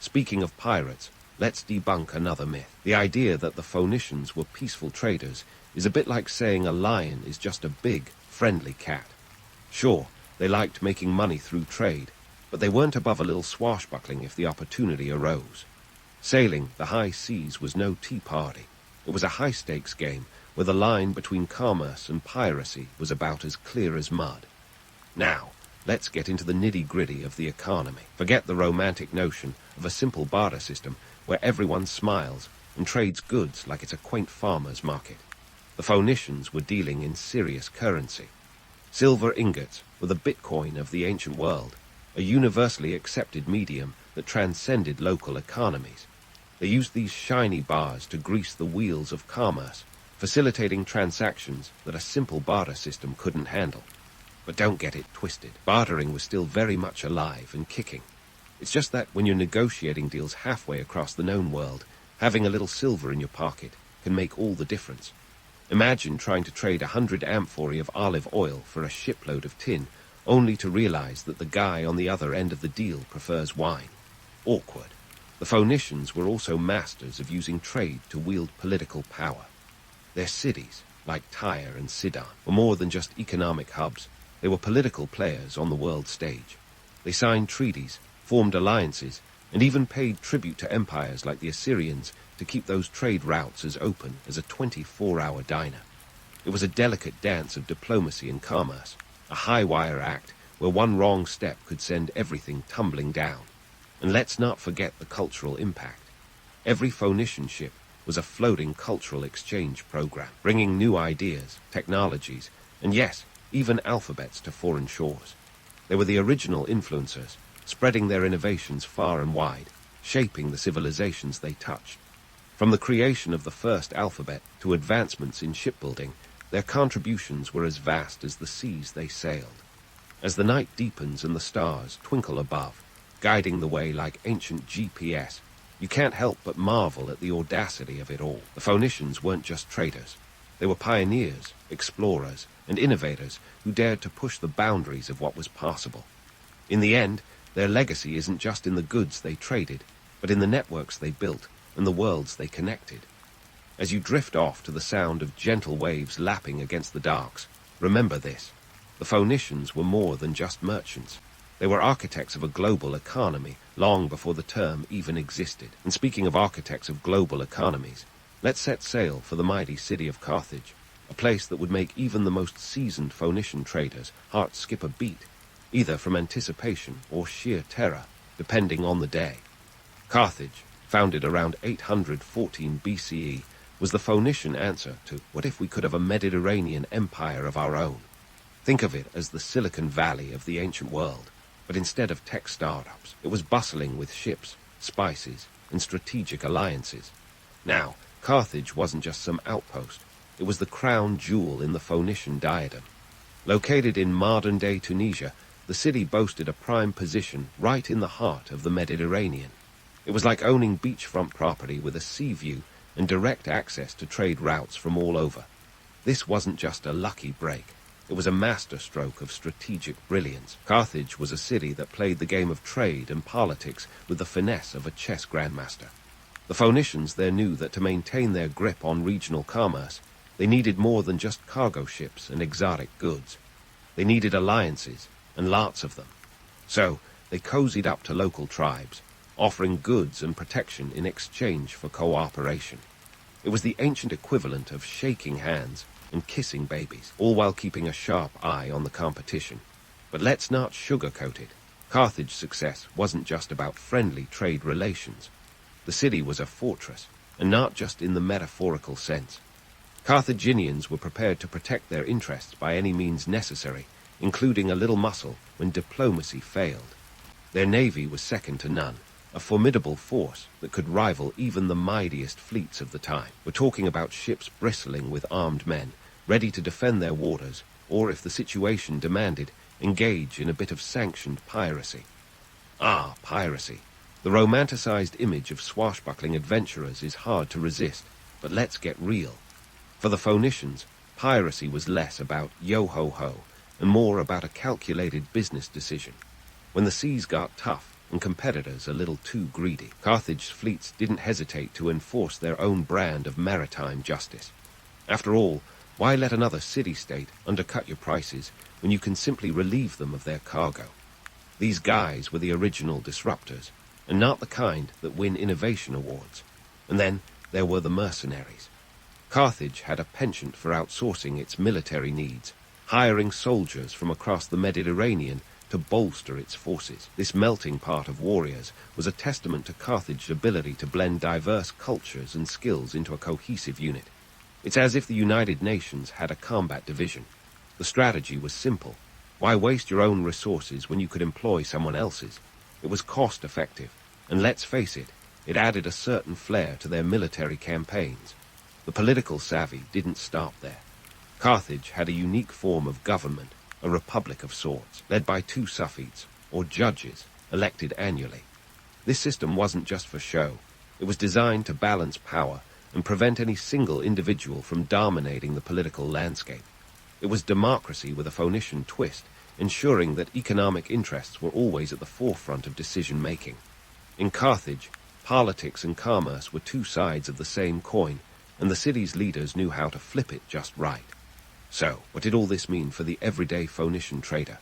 Speaking of pirates, let's debunk another myth. The idea that the Phoenicians were peaceful traders is a bit like saying a lion is just a big, friendly cat. Sure, they liked making money through trade, but they weren't above a little swashbuckling if the opportunity arose. Sailing the high seas was no tea party. It was a high-stakes game where the line between commerce and piracy was about as clear as mud. Now, let's get into the nitty-gritty of the economy. Forget the romantic notion of a simple barter system where everyone smiles and trades goods like it's a quaint farmer's market. The Phoenicians were dealing in serious currency. Silver ingots were the Bitcoin of the ancient world, a universally accepted medium that transcended local economies. They used these shiny bars to grease the wheels of commerce, facilitating transactions that a simple barter system couldn't handle. But don't get it twisted. Bartering was still very much alive and kicking. It's just that when you're negotiating deals halfway across the known world, having a little silver in your pocket can make all the difference. Imagine trying to trade 100 amphorae of olive oil for a shipload of tin, only to realize that the guy on the other end of the deal prefers wine. Awkward. The Phoenicians were also masters of using trade to wield political power. Their cities, like Tyre and Sidon, were more than just economic hubs. They were political players on the world stage. They signed treaties, formed alliances, and even paid tribute to empires like the Assyrians to keep those trade routes as open as a 24-hour diner. It was a delicate dance of diplomacy and commerce, a high-wire act where one wrong step could send everything tumbling down. And let's not forget the cultural impact. Every Phoenician ship was a floating cultural exchange program, bringing new ideas, technologies, and yes, even alphabets to foreign shores. They were the original influencers, spreading their innovations far and wide, shaping the civilizations they touched. From the creation of the first alphabet to advancements in shipbuilding, their contributions were as vast as the seas they sailed. As the night deepens and the stars twinkle above, guiding the way like ancient GPS, you can't help but marvel at the audacity of it all. The Phoenicians weren't just traders. They were pioneers, explorers, and innovators who dared to push the boundaries of what was possible. In the end, their legacy isn't just in the goods they traded, but in the networks they built and the worlds they connected. As you drift off to the sound of gentle waves lapping against the docks, remember this. The Phoenicians were more than just merchants. They were architects of a global economy long before the term even existed. And speaking of architects of global economies, let's set sail for the mighty city of Carthage, a place that would make even the most seasoned Phoenician traders' hearts skip a beat, either from anticipation or sheer terror, depending on the day. Carthage, founded around 814 BCE, was the Phoenician answer to what if we could have a Mediterranean empire of our own. Think of it as the Silicon Valley of the ancient world, but instead of tech startups, it was bustling with ships, spices, and strategic alliances. Now, Carthage wasn't just some outpost. It was the crown jewel in the Phoenician diadem. Located in modern-day Tunisia, the city boasted a prime position right in the heart of the Mediterranean. It was like owning beachfront property with a sea view and direct access to trade routes from all over. This wasn't just a lucky break. It was a masterstroke of strategic brilliance. Carthage was a city that played the game of trade and politics with the finesse of a chess grandmaster. The Phoenicians there knew that to maintain their grip on regional commerce, they needed more than just cargo ships and exotic goods. They needed alliances, and lots of them. So they cozied up to local tribes, offering goods and protection in exchange for cooperation. It was the ancient equivalent of shaking hands and kissing babies, all while keeping a sharp eye on the competition. But let's not sugarcoat it. Carthage's success wasn't just about friendly trade relations. The city was a fortress, and not just in the metaphorical sense. Carthaginians were prepared to protect their interests by any means necessary, including a little muscle when diplomacy failed. Their navy was second to none, a formidable force that could rival even the mightiest fleets of the time. We're talking about ships bristling with armed men, ready to defend their waters, or if the situation demanded, engage in a bit of sanctioned piracy. Ah, piracy. The romanticized image of swashbuckling adventurers is hard to resist, but let's get real. For the Phoenicians, piracy was less about yo-ho-ho and more about a calculated business decision. When the seas got tough and competitors a little too greedy, Carthage's fleets didn't hesitate to enforce their own brand of maritime justice. After all, why let another city-state undercut your prices when you can simply relieve them of their cargo? These guys were the original disruptors, and not the kind that win innovation awards. And then there were the mercenaries. Carthage had a penchant for outsourcing its military needs, hiring soldiers from across the Mediterranean to bolster its forces. This melting pot of warriors was a testament to Carthage's ability to blend diverse cultures and skills into a cohesive unit. It's as if the United Nations had a combat division. The strategy was simple. Why waste your own resources when you could employ someone else's? It was cost-effective, and let's face it, it added a certain flair to their military campaigns. The political savvy didn't stop there. Carthage had a unique form of government, a republic of sorts, led by two suffetes, or judges, elected annually. This system wasn't just for show. It was designed to balance power and prevent any single individual from dominating the political landscape. It was democracy with a Phoenician twist, ensuring that economic interests were always at the forefront of decision-making. In Carthage, politics and commerce were two sides of the same coin, and the city's leaders knew how to flip it just right. So, what did all this mean for the everyday Phoenician trader?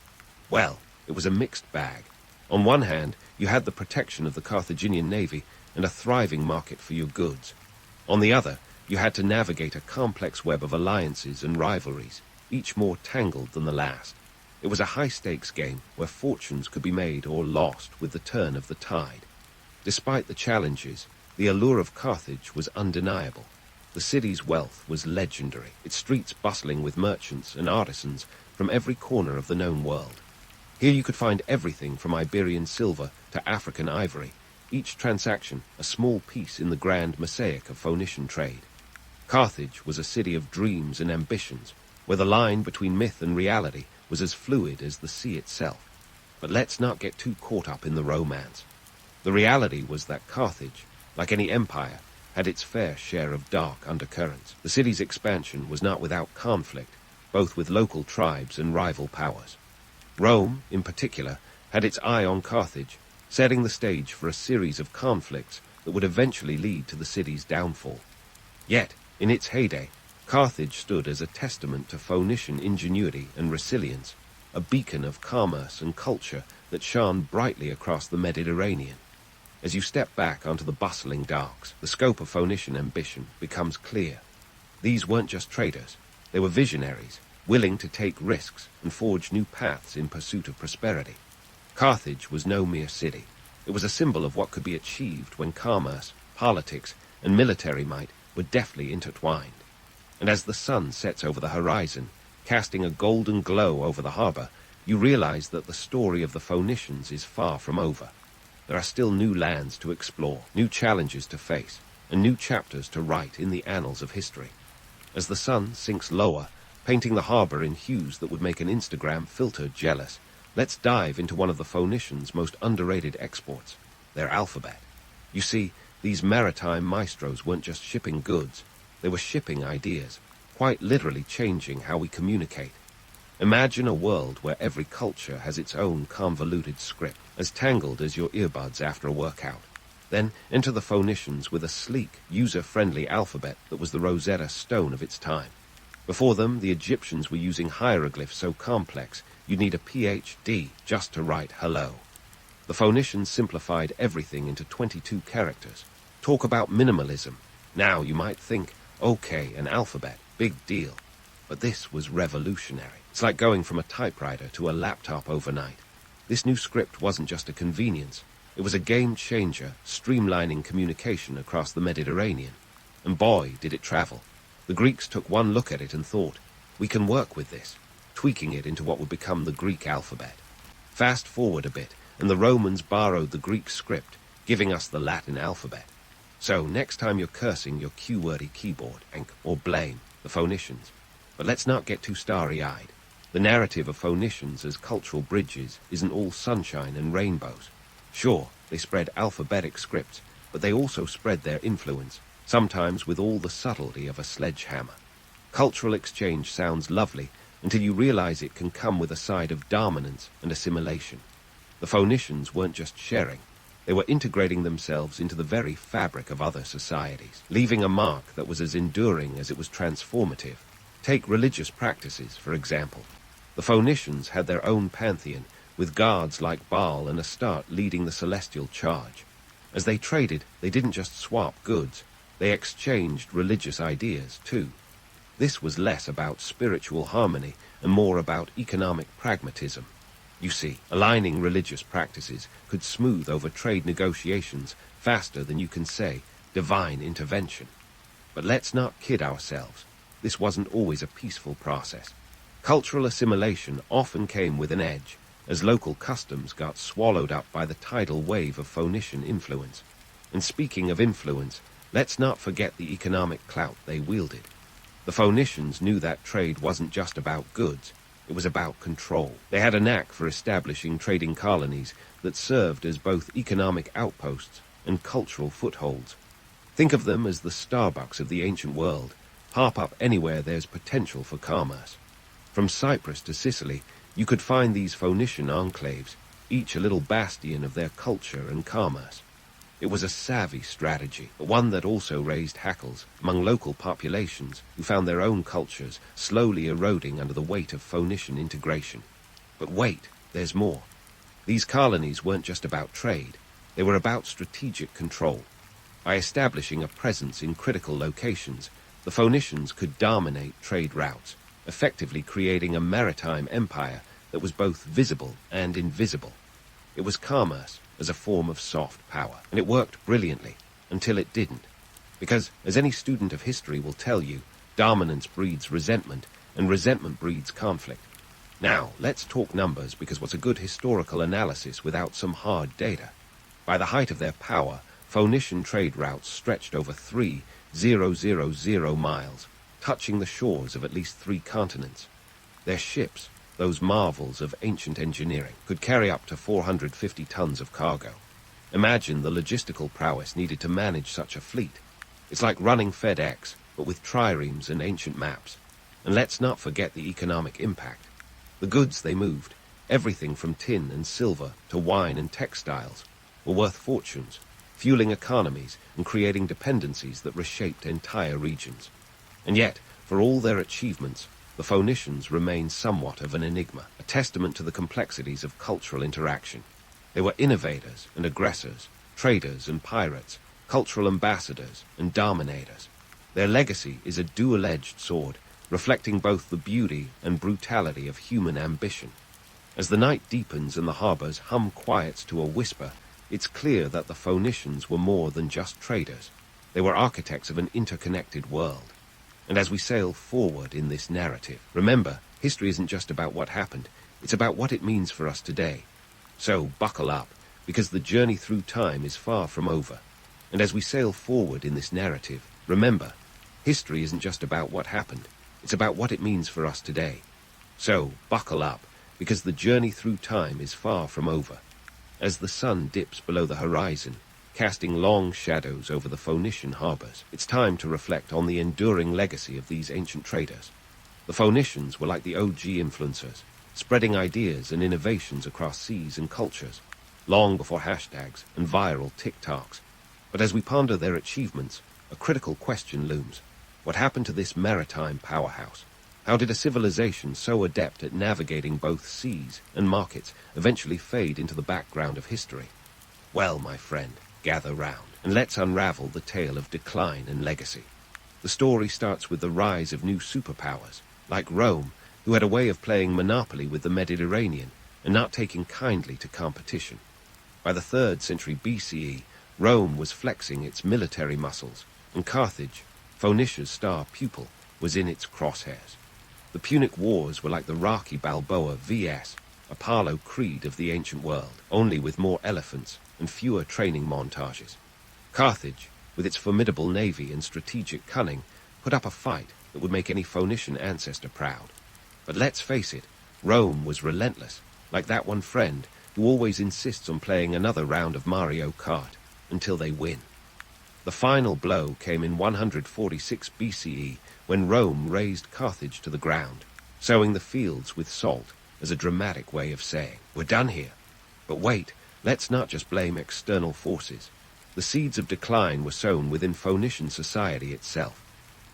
Well, it was a mixed bag. On one hand, you had the protection of the Carthaginian navy and a thriving market for your goods. On the other, you had to navigate a complex web of alliances and rivalries, each more tangled than the last. It was a high-stakes game where fortunes could be made or lost with the turn of the tide. Despite the challenges, the allure of Carthage was undeniable. The city's wealth was legendary, its streets bustling with merchants and artisans from every corner of the known world. Here you could find everything from Iberian silver to African ivory, each transaction a small piece in the grand mosaic of Phoenician trade. Carthage was a city of dreams and ambitions, where the line between myth and reality was as fluid as the sea itself. But let's not get too caught up in the romance. The reality was that Carthage, like any empire, had its fair share of dark undercurrents. The city's expansion was not without conflict, both with local tribes and rival powers. Rome, in particular, had its eye on Carthage, setting the stage for a series of conflicts that would eventually lead to the city's downfall. Yet, in its heyday, Carthage stood as a testament to Phoenician ingenuity and resilience, a beacon of commerce and culture that shone brightly across the Mediterranean. As you step back onto the bustling docks, the scope of Phoenician ambition becomes clear. These weren't just traders. They were visionaries, willing to take risks and forge new paths in pursuit of prosperity. Carthage was no mere city. It was a symbol of what could be achieved when commerce, politics, and military might were deftly intertwined. And as the sun sets over the horizon, casting a golden glow over the harbor, you realize that the story of the Phoenicians is far from over. There are still new lands to explore, new challenges to face, and new chapters to write in the annals of history. As the sun sinks lower, painting the harbor in hues that would make an Instagram filter jealous, Let's dive into one of the Phoenicians' most underrated exports, their alphabet. You see, these maritime maestros weren't just shipping goods, they were shipping ideas, quite literally changing how we communicate. Imagine a world where every culture has its own convoluted script, as tangled as your earbuds after a workout. Then enter the Phoenicians with a sleek, user-friendly alphabet that was the Rosetta Stone of its time. Before them, the Egyptians were using hieroglyphs so complex you'd need a PhD just to write hello. The Phoenicians simplified everything into 22 characters. Talk about minimalism. Now you might think, okay, an alphabet, big deal. But this was revolutionary. It's like going from a typewriter to a laptop overnight. This new script wasn't just a convenience. It was a game changer, streamlining communication across the Mediterranean. And boy, did it travel. The Greeks took one look at it and thought, we can work with this, tweaking it into what would become the Greek alphabet. Fast forward a bit, and the Romans borrowed the Greek script, giving us the Latin alphabet. So next time you're cursing your Q-wordy keyboard, or blame the Phoenicians. But let's not get too starry-eyed. The narrative of Phoenicians as cultural bridges isn't all sunshine and rainbows. Sure, they spread alphabetic scripts, but they also spread their influence, sometimes with all the subtlety of a sledgehammer. Cultural exchange sounds lovely until you realize it can come with a side of dominance and assimilation. The Phoenicians weren't just sharing. They were integrating themselves into the very fabric of other societies, leaving a mark that was as enduring as it was transformative. Take religious practices, for example. The Phoenicians had their own pantheon, with gods like Baal and Astarte leading the celestial charge. As they traded, they didn't just swap goods, they exchanged religious ideas too. This was less about spiritual harmony and more about economic pragmatism. You see, aligning religious practices could smooth over trade negotiations faster than you can say divine intervention. But let's not kid ourselves. This wasn't always a peaceful process. Cultural assimilation often came with an edge, as local customs got swallowed up by the tidal wave of Phoenician influence. And speaking of influence, let's not forget the economic clout they wielded. The Phoenicians knew that trade wasn't just about goods, it was about control. They had a knack for establishing trading colonies that served as both economic outposts and cultural footholds. Think of them as the Starbucks of the ancient world. Pop up anywhere there's potential for commerce. From Cyprus to Sicily, you could find these Phoenician enclaves, each a little bastion of their culture and commerce. It was a savvy strategy, but one that also raised hackles among local populations who found their own cultures slowly eroding under the weight of Phoenician integration. But wait, there's more. These colonies weren't just about trade, they were about strategic control. By establishing a presence in critical locations, the Phoenicians could dominate trade routes, effectively creating a maritime empire that was both visible and invisible. It was commerce as a form of soft power, and it worked brilliantly until it didn't. Because, as any student of history will tell you, dominance breeds resentment, and resentment breeds conflict. Now, let's talk numbers, because what's a good historical analysis without some hard data? By the height of their power, Phoenician trade routes stretched over 3,000 miles, touching the shores of at least 3 continents. Their ships, those marvels of ancient engineering, could carry up to 450 tons of cargo. Imagine the logistical prowess needed to manage such a fleet. It's like running FedEx, but with triremes and ancient maps. And let's not forget the economic impact. The goods they moved, everything from tin and silver to wine and textiles, were worth fortunes, fueling economies and creating dependencies that reshaped entire regions. And yet, for all their achievements, the Phoenicians remain somewhat of an enigma, a testament to the complexities of cultural interaction. They were innovators and aggressors, traders and pirates, cultural ambassadors and dominators. Their legacy is a dual-edged sword, reflecting both the beauty and brutality of human ambition. As the night deepens and the harbors hum quiets to a whisper, it's clear that the Phoenicians were more than just traders. They were architects of an interconnected world. And as we sail forward in this narrative, remember, history isn't just about what happened, it's about what it means for us today. So buckle up, because the journey through time is far from over. And as we sail forward in this narrative, remember, history isn't just about what happened, it's about what it means for us today. So buckle up, because the journey through time is far from over. As the sun dips below the horizon, casting long shadows over the Phoenician harbors, it's time to reflect on the enduring legacy of these ancient traders. The Phoenicians were like the OG influencers, spreading ideas and innovations across seas and cultures, long before hashtags and viral TikToks. But as we ponder their achievements, a critical question looms. What happened to this maritime powerhouse? How did a civilization so adept at navigating both seas and markets eventually fade into the background of history? Well, my friend, gather round, and let's unravel the tale of decline and legacy. The story starts with the rise of new superpowers, like Rome, who had a way of playing Monopoly with the Mediterranean and not taking kindly to competition. By the 3rd century BCE, Rome was flexing its military muscles, and Carthage, Phoenicia's star pupil, was in its crosshairs. The Punic Wars were like the Rocky Balboa vs. Apollo Creed of the ancient world, only with more elephants and fewer training montages. Carthage, with its formidable navy and strategic cunning, put up a fight that would make any Phoenician ancestor proud. But let's face it, Rome was relentless, like that one friend who always insists on playing another round of Mario Kart until they win. The final blow came in 146 BCE when Rome razed Carthage to the ground, sowing the fields with salt as a dramatic way of saying, "We're done here." But wait, let's not just blame external forces. The seeds of decline were sown within Phoenician society itself.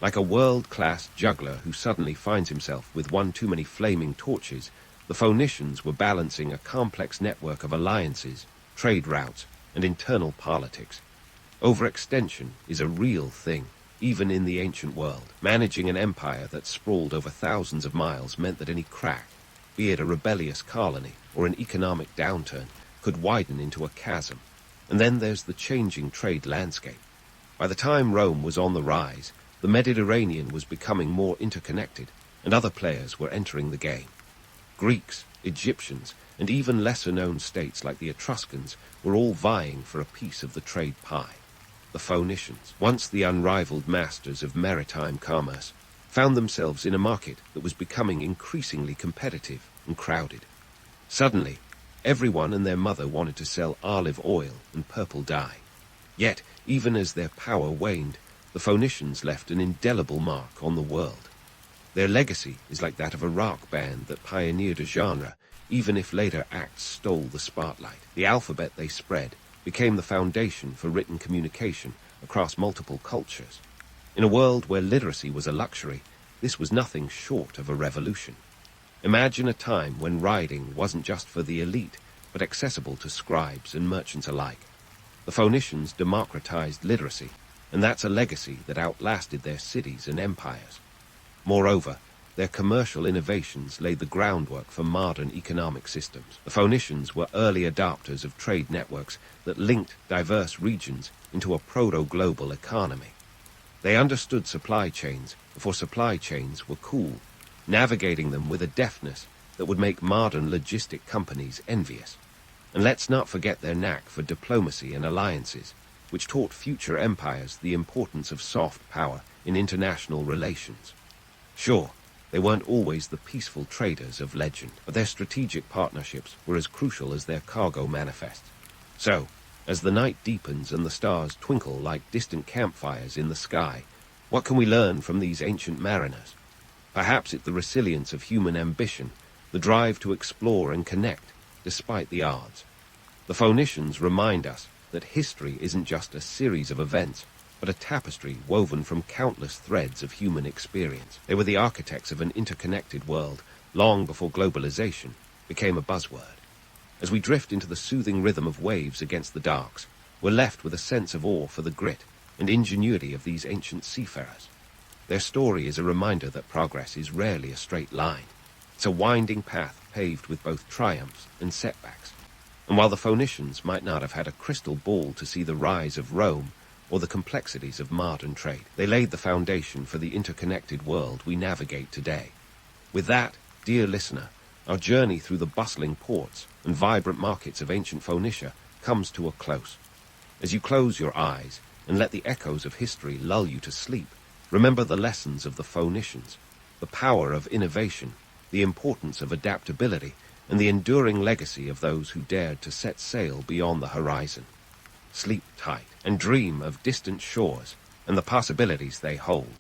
Like a world-class juggler who suddenly finds himself with one too many flaming torches, the Phoenicians were balancing a complex network of alliances, trade routes, and internal politics. Overextension is a real thing, even in the ancient world. Managing an empire that sprawled over thousands of miles meant that any crack, be it a rebellious colony or an economic downturn, could widen into a chasm. And then there's the changing trade landscape. By the time Rome was on the rise, the Mediterranean was becoming more interconnected, and other players were entering the game. Greeks, Egyptians, and even lesser-known states like the Etruscans were all vying for a piece of the trade pie. The Phoenicians, once the unrivaled masters of maritime commerce, found themselves in a market that was becoming increasingly competitive and crowded. Suddenly, everyone and their mother wanted to sell olive oil and purple dye. Yet, even as their power waned, the Phoenicians left an indelible mark on the world. Their legacy is like that of a rock band that pioneered a genre, even if later acts stole the spotlight. The alphabet they spread became the foundation for written communication across multiple cultures. In a world where literacy was a luxury, this was nothing short of a revolution. Imagine a time when writing wasn't just for the elite, but accessible to scribes and merchants alike. The Phoenicians democratized literacy, and that's a legacy that outlasted their cities and empires. Moreover, their commercial innovations laid the groundwork for modern economic systems. The Phoenicians were early adopters of trade networks that linked diverse regions into a proto-global economy. They understood supply chains before supply chains were cool, navigating them with a deftness that would make modern logistic companies envious. And let's not forget their knack for diplomacy and alliances, which taught future empires the importance of soft power in international relations. Sure, they weren't always the peaceful traders of legend, but their strategic partnerships were as crucial as their cargo manifests. So, as the night deepens and the stars twinkle like distant campfires in the sky, what can we learn from these ancient mariners? Perhaps it's the resilience of human ambition, the drive to explore and connect, despite the odds. The Phoenicians remind us that history isn't just a series of events, but a tapestry woven from countless threads of human experience. They were the architects of an interconnected world long before globalization became a buzzword. As we drift into the soothing rhythm of waves against the docks, we're left with a sense of awe for the grit and ingenuity of these ancient seafarers. Their story is a reminder that progress is rarely a straight line. It's a winding path paved with both triumphs and setbacks. And while the Phoenicians might not have had a crystal ball to see the rise of Rome or the complexities of modern trade, they laid the foundation for the interconnected world we navigate today. With that, dear listener, our journey through the bustling ports and vibrant markets of ancient Phoenicia comes to a close. As you close your eyes and let the echoes of history lull you to sleep, remember the lessons of the Phoenicians, the power of innovation, the importance of adaptability, and the enduring legacy of those who dared to set sail beyond the horizon. Sleep tight and dream of distant shores and the possibilities they hold.